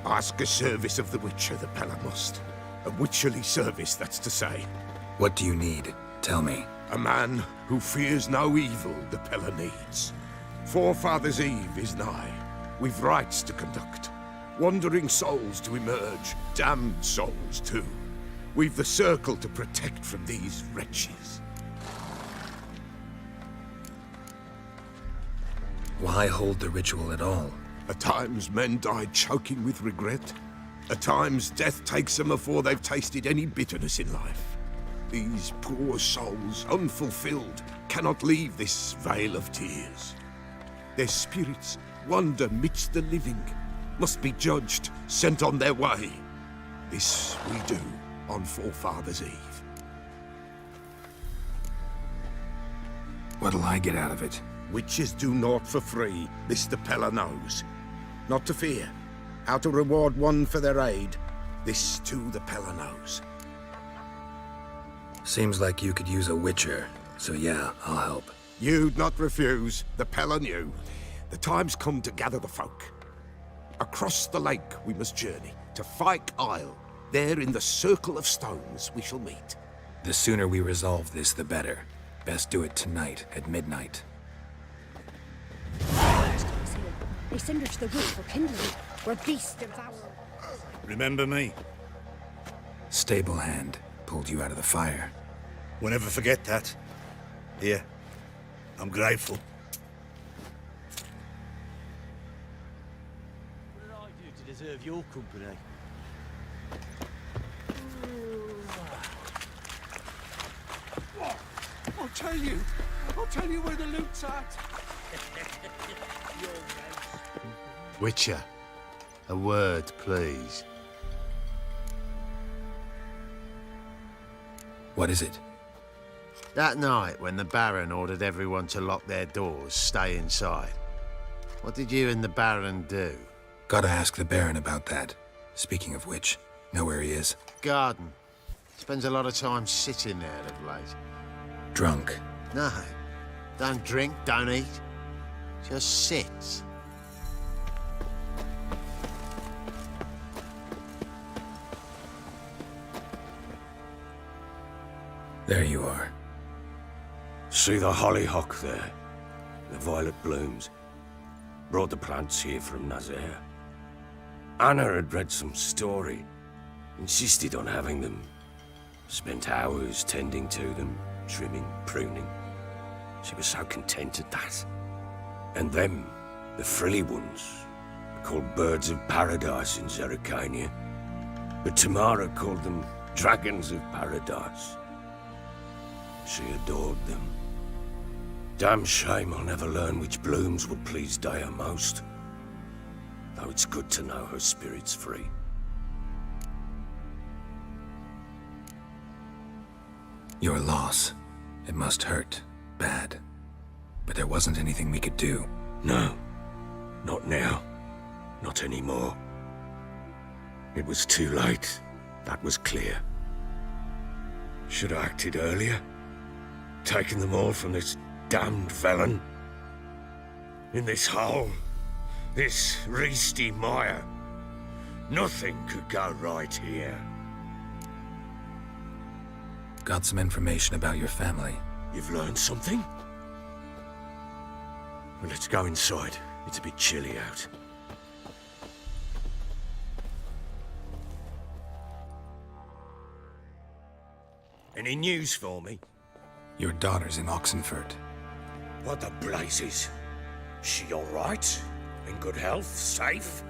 Ask a service of the Witcher, the Pella must. A witcherly service, that's to say. What do you need? Tell me. A man who fears no evil the Pella needs. Forefathers' Eve is nigh. We've rites to conduct. Wandering souls to emerge. Damned souls, too. We've the circle to protect from these wretches. Why hold the ritual at all? At times men die choking with regret. At times death takes them before they've tasted any bitterness in life. These poor souls, unfulfilled, cannot leave this vale of tears. Their spirits wander midst the living, must be judged, sent on their way. This we do on Forefathers' Eve. What'll I get out of it? Witches do naught for free, this the Pella knows. Not to fear. How to reward one for their aid, this too the Pella knows. Seems like you could use a witcher, so yeah, I'll help. You'd not refuse, the Pella knew. The time's come to gather the folk. Across the lake we must journey, to Fyke Isle. There in the circle of stones we shall meet. The sooner we resolve this, the better. Best do it tonight, at midnight. They send her to the roof for kindling, where beasts devour. Remember me? Stable hand pulled you out of the fire. We'll never forget that. Here, I'm grateful. What did I do to deserve your company? I'll tell you where the loot's at. Witcher, a word, please. What is it? That night when the Baron ordered everyone to lock their doors, stay inside. What did you and the Baron do? Gotta ask the Baron about that. Speaking of which, know where he is? Garden. Spends a lot of time sitting there of late. Drunk. No. Don't drink, don't eat. Just sits. There you are. See the hollyhock there? The violet blooms. Brought the plants here from Nazaire. Anna had read some story. Insisted on having them. Spent hours tending to them, trimming, pruning. She was so content at that. And them, the frilly ones, are called birds of paradise in Zerrikania. But Tamara called them dragons of paradise. She adored them. Damn shame I'll never learn which blooms would please Daya most. Though it's good to know her spirit's free. Your loss. It must hurt. Bad. But there wasn't anything we could do. No. Not now. Not anymore. It was too late. That was clear. Should have acted earlier. Taken them all from this damned felon. In this hole. This reesty mire. Nothing could go right here. Got some information about your family. You've learned something? Well, let's go inside. It's a bit chilly out. Any news for me? Your daughter's in Oxenford. What the blazes? She all right? In good health? Safe?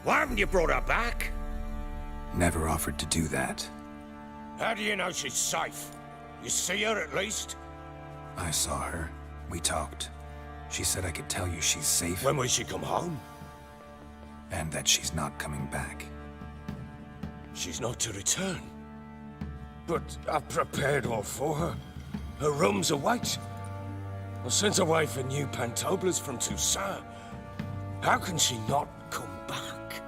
Why haven't you brought her back? Never offered to do that. How do you know she's safe? You see her at least? I saw her. We talked. She said I could tell you she's safe. When will she come home? And that she's not coming back. She's not to return. But I've prepared all for her. Her room's await. I sent away for new pantoblas from Toussaint. How can she not come back?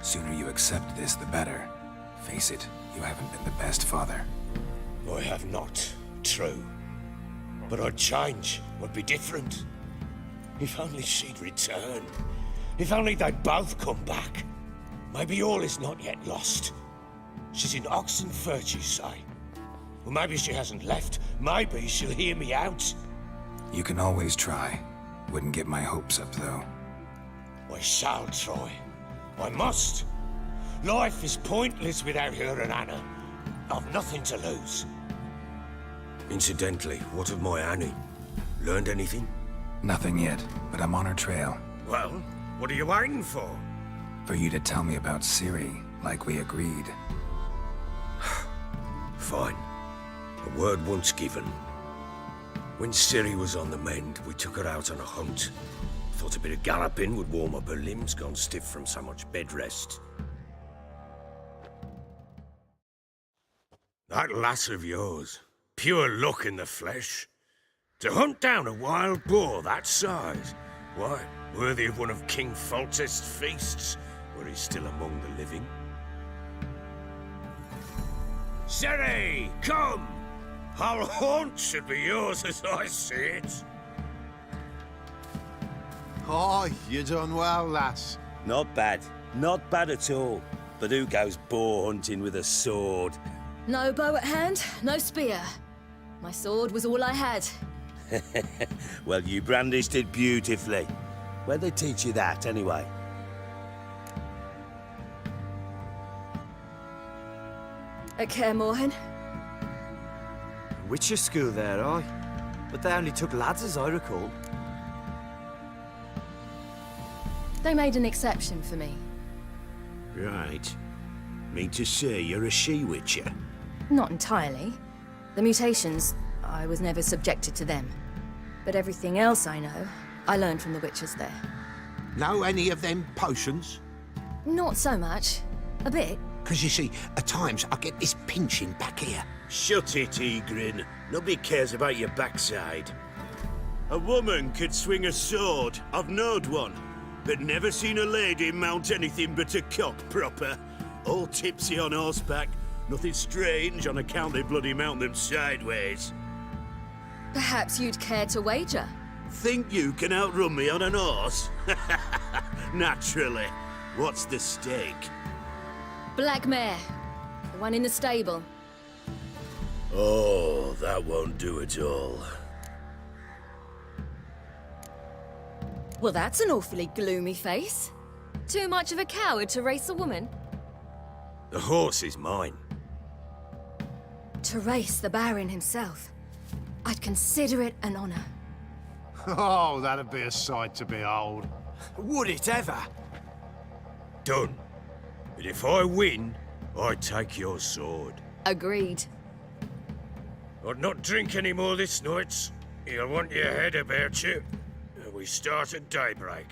Sooner you accept this, the better. Face it, you haven't been the best father. I have not, true. But I'd change, would be different. If only she'd return. If only they'd both come back. Maybe all is not yet lost. She's in Oxenford, you say? Well, maybe she hasn't left. Maybe she'll hear me out. You can always try. Wouldn't get my hopes up, though. I shall try. I must. Life is pointless without her and Anna. I've nothing to lose. Incidentally, what of my Annie? Learned anything? Nothing yet, but I'm on her trail. Well, what are you waiting for? For you to tell me about Ciri, like we agreed. Fine. A word once given. When Ciri was on the mend, we took her out on a hunt. Thought a bit of galloping would warm up her limbs, gone stiff from so much bed rest. That lass of yours, pure luck in the flesh. To hunt down a wild boar that size, why, worthy of one of King Foltest's feasts, where he's still among the living. Ciri, come! Our haunt should be yours as I see it. Oh, you done well, lass. Not bad. Not bad at all. But who goes boar hunting with a sword? No bow at hand, no spear. My sword was all I had. Well, you brandished it beautifully. Where'd they teach you that, anyway? At Kaer Morhen. Witcher school there, aye. But they only took lads, as I recall. They made an exception for me. Right. Mean to say you're a she-witcher? Not entirely. The mutations, I was never subjected to them. But everything else I know, I learned from the witchers there. Know any of them potions? Not so much. A bit. Because you see, at times I get this pinching back here. Shut it, Egrin. Nobody cares about your backside. A woman could swing a sword. I've knowed one. But never seen a lady mount anything but a cock proper. All tipsy on horseback. Nothing strange on account they bloody mount them sideways. Perhaps you'd care to wager? Think you can outrun me on an horse? Naturally. What's the stake? Black mare. The one in the stable. Oh, that won't do at all. Well, that's an awfully gloomy face. Too much of a coward to race a woman? The horse is mine. To race the Baron himself. I'd consider it an honor. Oh, that'd be a sight to behold. Would it ever? Done. But if I win, I take your sword. Agreed. I'd not drink any more this night. You'll want your head about you. We start at daybreak.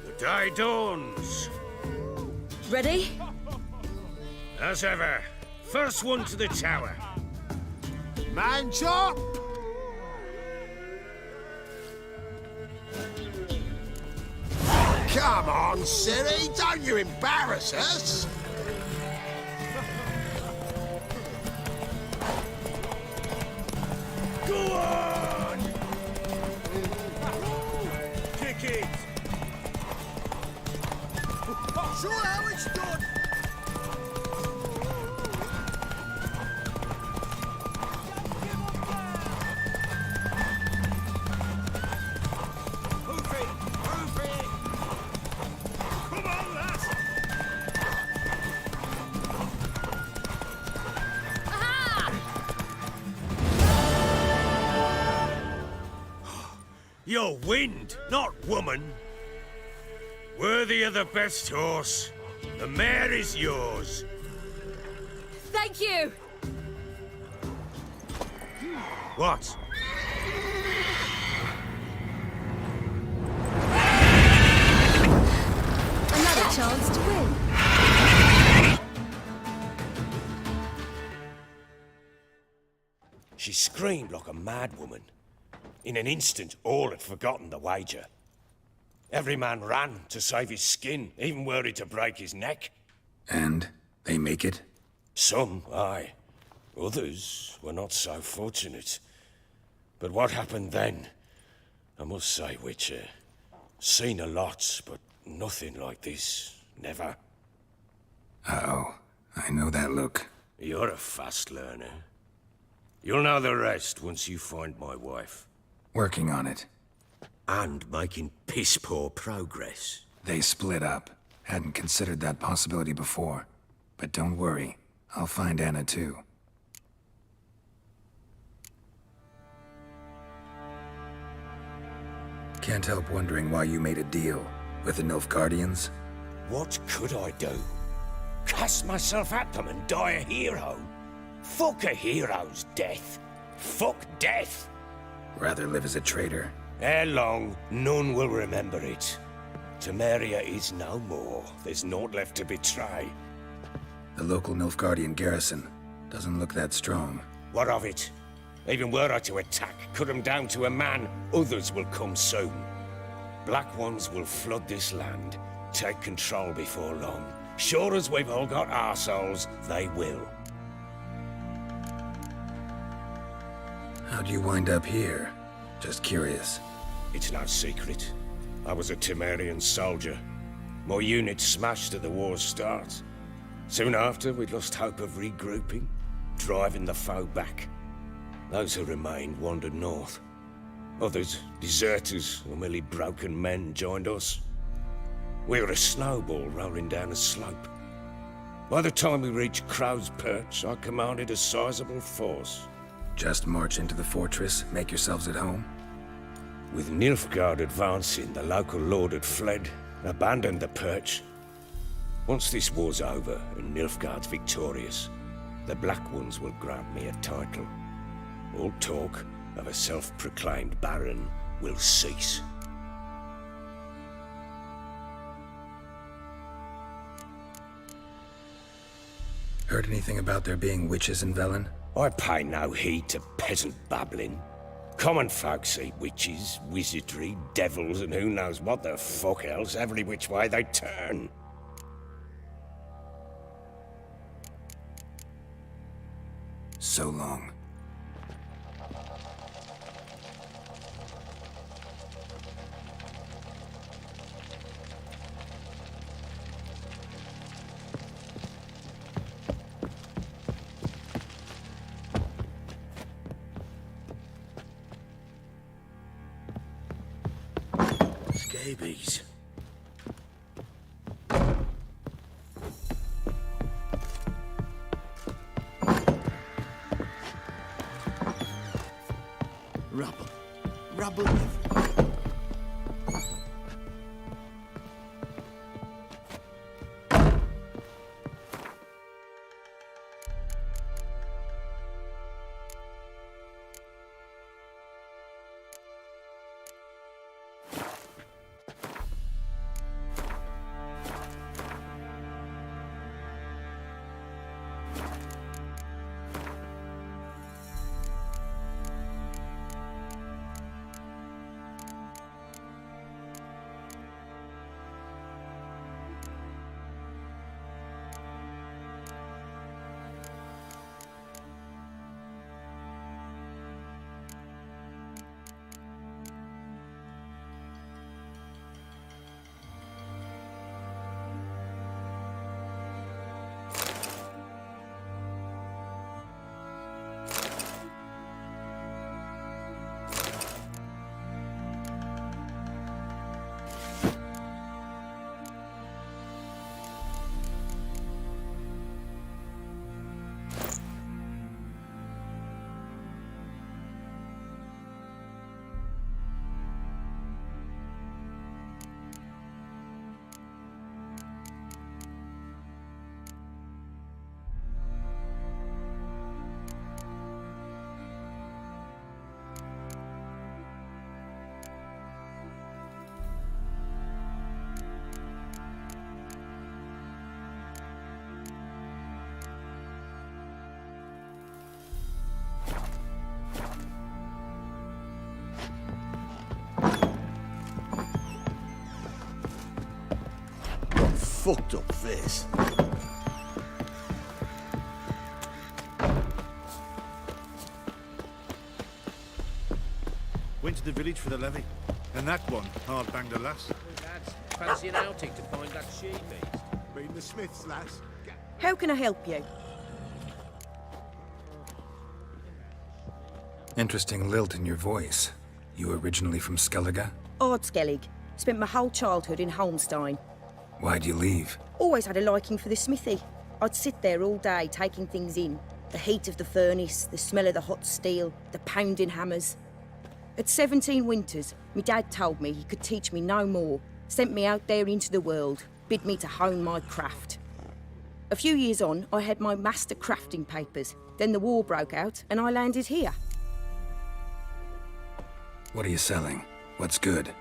The day dawns. Ready? As ever, first one to the tower. Man chop! Come on, Siri, don't you embarrass us! Go on! Kick it! Show how it's done! You're wind, not woman. Worthy of the best horse. The mare is yours. Thank you! What? Another chance to win. She screamed like a mad woman. In an instant, all had forgotten the wager. Every man ran to save his skin, even were he to break his neck. And they make it? Some, aye. Others were not so fortunate. But what happened then? I must say, Witcher, seen a lot, but nothing like this. Never. Uh-oh. I know that look. You're a fast learner. You'll know the rest once you find my wife. Working on it. And making piss-poor progress. They split up. Hadn't considered that possibility before. But don't worry. I'll find Anna too. Can't help wondering why you made a deal with the Nilfgaardians. What could I do? Cast myself at them and die a hero? Fuck a hero's death. Fuck death. Rather live as a traitor. Ere long, none will remember it. Temeria is no more. There's naught left to betray. The local Nilfgaardian garrison doesn't look that strong. What of it? Even were I to attack, cut them down to a man, others will come soon. Black Ones will flood this land, take control before long. Sure as we've all got arseholes, they will. How'd you wind up here? Just curious. It's no secret. I was a Temerian soldier. My unit smashed at the war's start. Soon after, we lost hope of regrouping, driving the foe back. Those who remained wandered north. Others, deserters or merely broken men, joined us. We were a snowball rolling down a slope. By the time we reached Crow's Perch, I commanded a sizable force. Just march into the fortress, make yourselves at home? With Nilfgaard advancing, the local lord had fled, abandoned the perch. Once this war's over and Nilfgaard's victorious, the Black Ones will grant me a title. All talk of a self-proclaimed baron will cease. Heard anything about there being witches in Velen? I pay no heed to peasant babbling. Common folk see witches, wizardry, devils, and who knows what the fuck else every which way they turn. So long. Scabies. Rubble. Rubble everywhere. Fucked up this. Went to the village for the levy. And that one hard banged a lass. Lads, fancy an outing to find that she-beast? Been the Smiths, lass. How can I help you? Interesting lilt in your voice. You originally from Skellige? Ardskellig. Spent my whole childhood in Holmstein. Why'd you leave? Always had a liking for the smithy. I'd sit there all day taking things in. The heat of the furnace, the smell of the hot steel, the pounding hammers. At 17 winters, my dad told me he could teach me no more. Sent me out there into the world, bid me to hone my craft. A few years on, I had my master crafting papers. Then the war broke out and I landed here. What are you selling? What's good?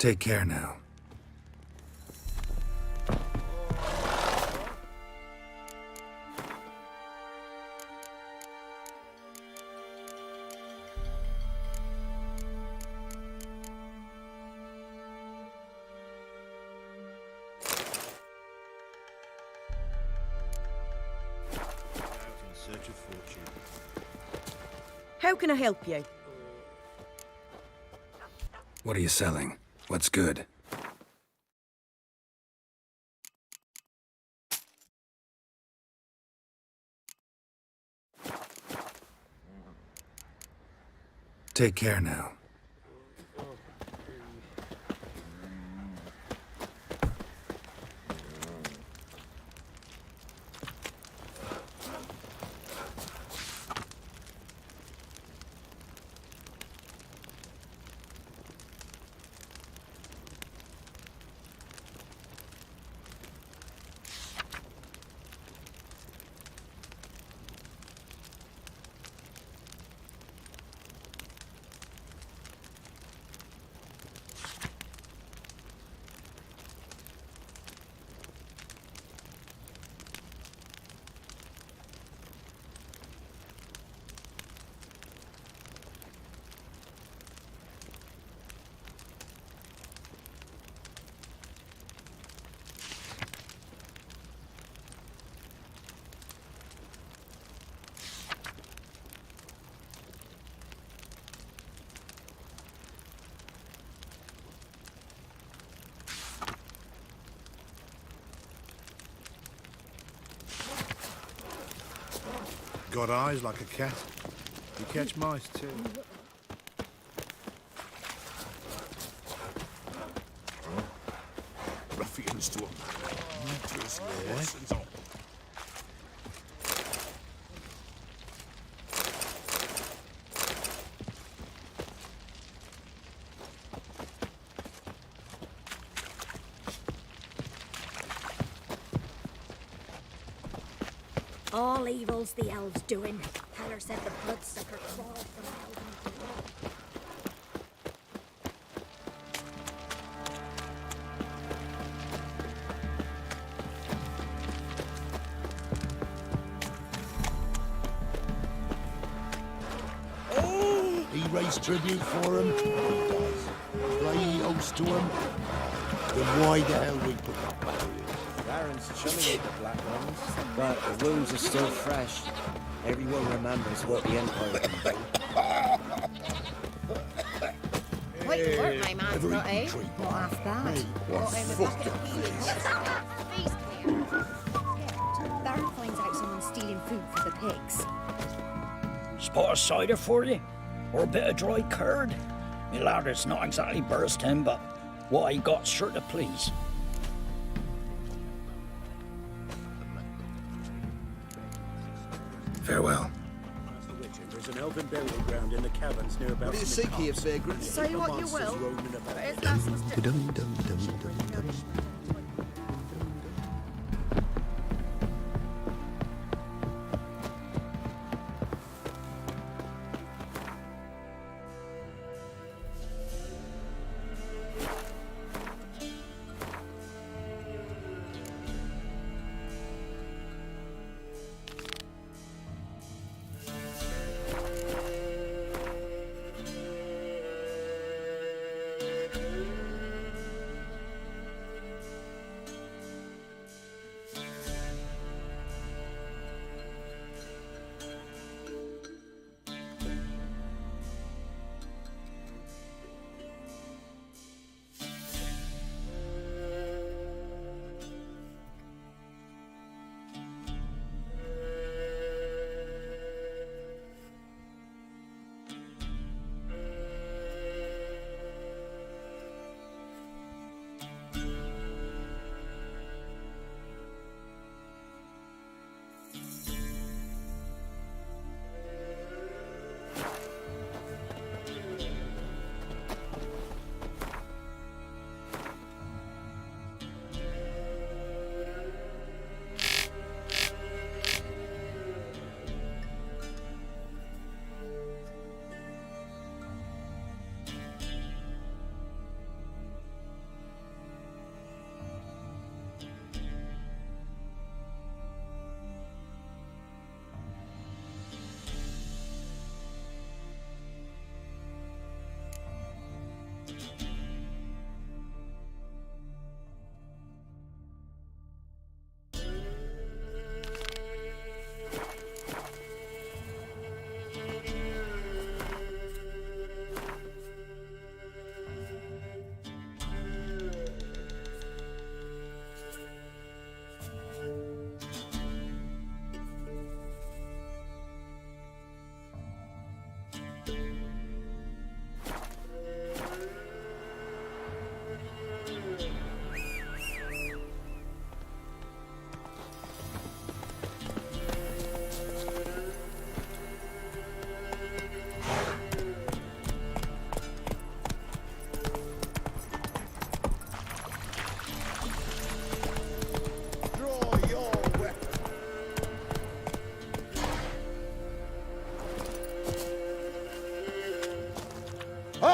Take care now. Search of fortune. How can I help you? What are you selling? What's good? Take care now. Got eyes like a cat. You catch mice too. Ruffians to them. Neuters, lessons on. All evil's the elves doing. Heller said the bloodsucker crawled from elven. He raised tribute for him. He does. Pray he owes to him. Then why the hell we put up barriers? Baron's chummy with the Black Ones, but the wounds are still fresh. Everyone remembers what the Empire can do. Quite work, my man's got, eh? What half that? Baron finds out someone's stealing food for the pigs. Spot of cider for you? Or a bit of dry curd? Me lad, it's not exactly burst him, but what I got's sure to please. Farewell. There's an elven burial ground in the caverns near about. What do you seek here, Vagrant? Say what you will, but his last was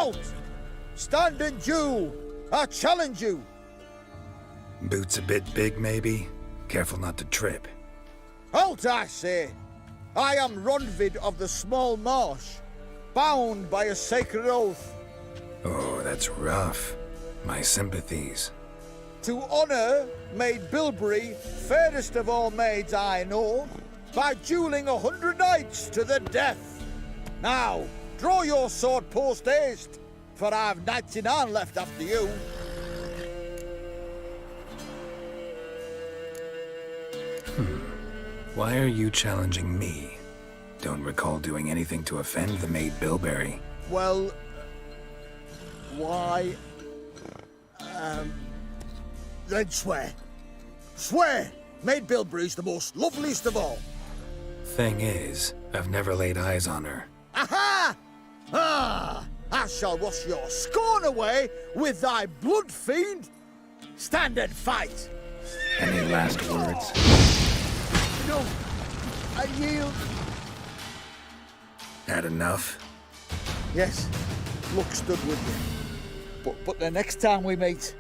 Halt! Stand and do! I challenge you! Boots a bit big, maybe? Careful not to trip. Halt, I say! I am Ronvid of the Small Marsh, bound by a sacred oath. Oh, that's rough. My sympathies. To honour Maid Bilberry, fairest of all maids I know, by duelling 100 knights to the death. Now, draw your sword post haste, for I've 99 left after you. Why are you challenging me? Don't recall doing anything to offend the Maid Bilberry. Well, why... then swear. Swear! Maid Bilberry's the most loveliest of all. Thing is, I've never laid eyes on her. Aha! Ah! I shall wash your scorn away with thy blood, fiend! Stand and fight! Any last words? No, I yield. Had enough? Yes, luck stood with you. But the next time we meet...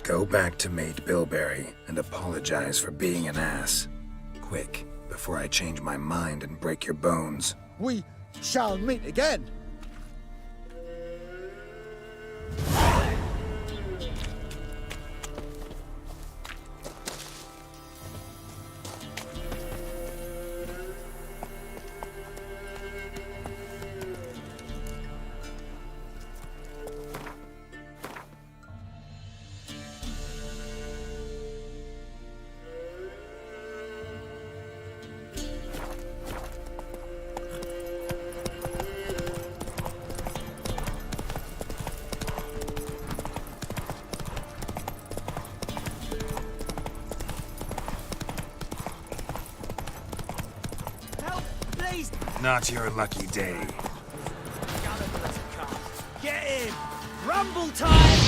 Go back to Maid Bilberry and apologize for being an ass. Quick, before I change my mind and break your bones. We shall meet again. Not your lucky day. Get in! Rumble time!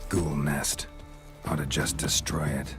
Ghoul nest. Ought to just destroy it.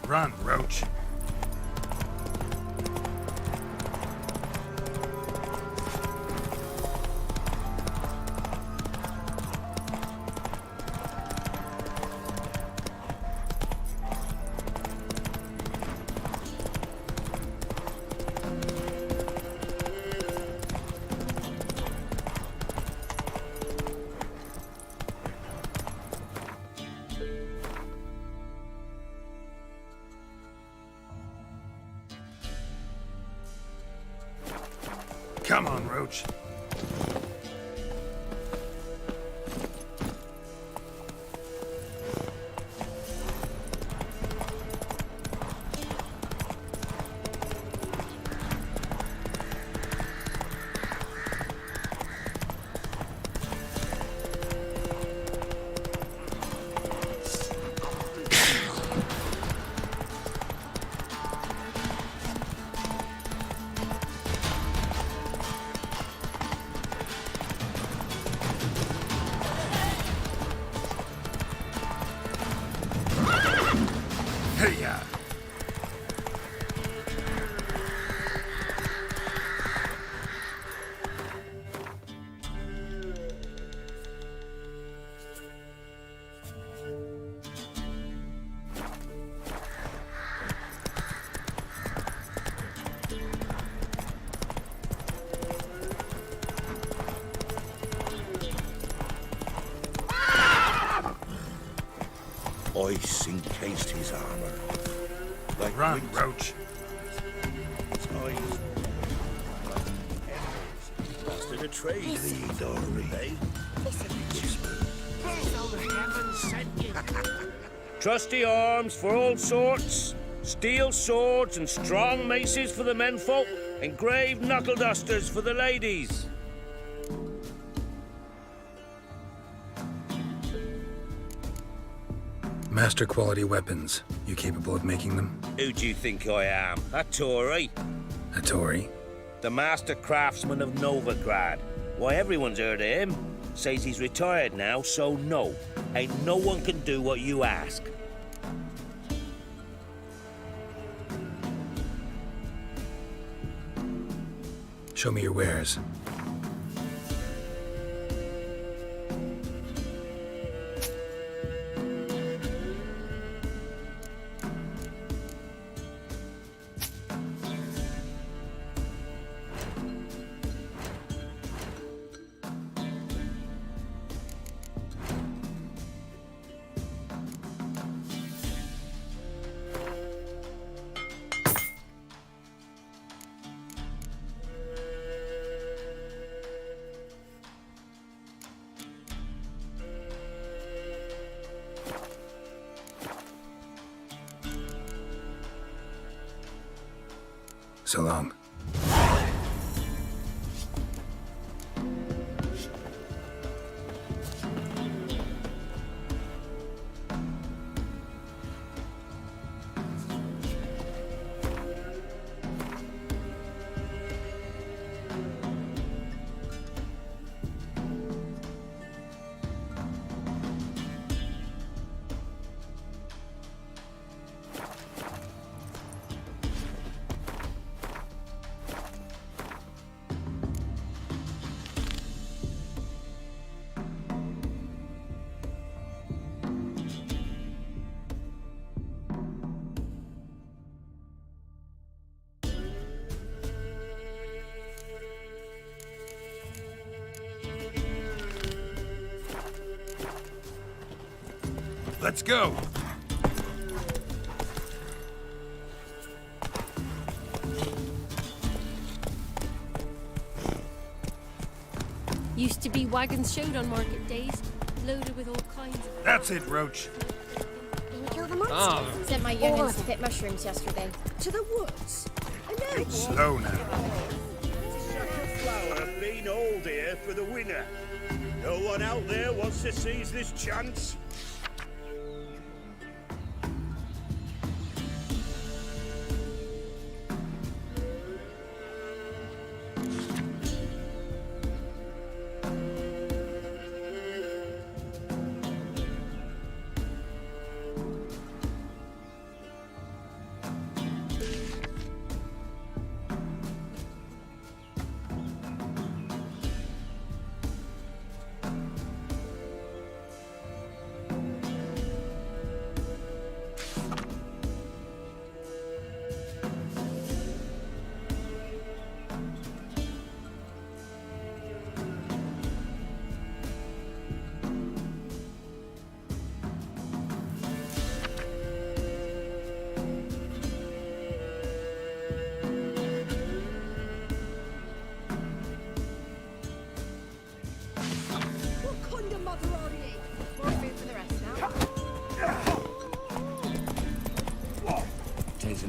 Run, Roach. Come on, Roach. Hey-ya! Ice encased his armor. Like Run, wings. Roach. His eyes. Busted a trade. Eh? Trusty arms for all sorts, steel swords and strong maces for the menfolk, engraved knuckle dusters for the ladies. Master quality weapons. You capable of making them? Who do you think I am? A Tory? A Tory? The master craftsman of Novigrad. Why, everyone's heard of him. Says he's retired now, so no. Ain't no one can do what you ask. Show me your wares. So long. Let's go! Used to be wagons showed on market days, loaded with all kinds of... That's it, Roach. Can you kill the monster? Oh. Sent my youngins to pick mushrooms yesterday. To the woods? Slow now. Sack of flour been hauled here for the winner. No one out there wants to seize this chance.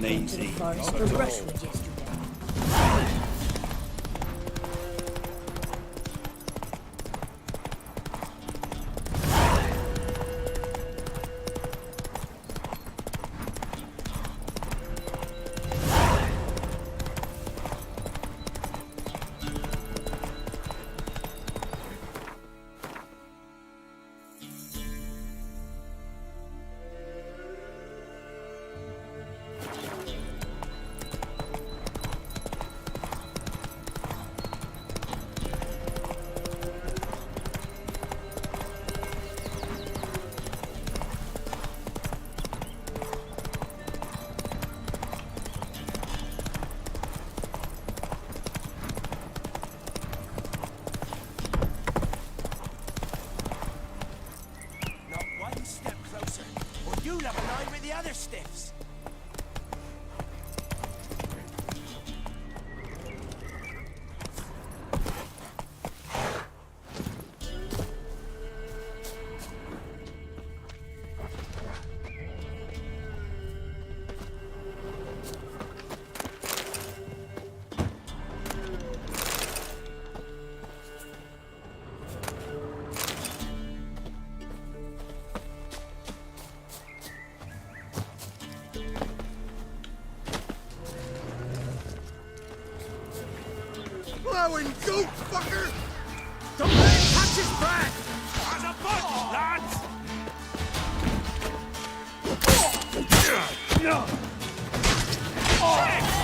To the forest for brushwood yesterday. You'll have a line with the other stiffs. Plowing goat, fucker! Don't let him touch his breath! As a butt, lads! Shit!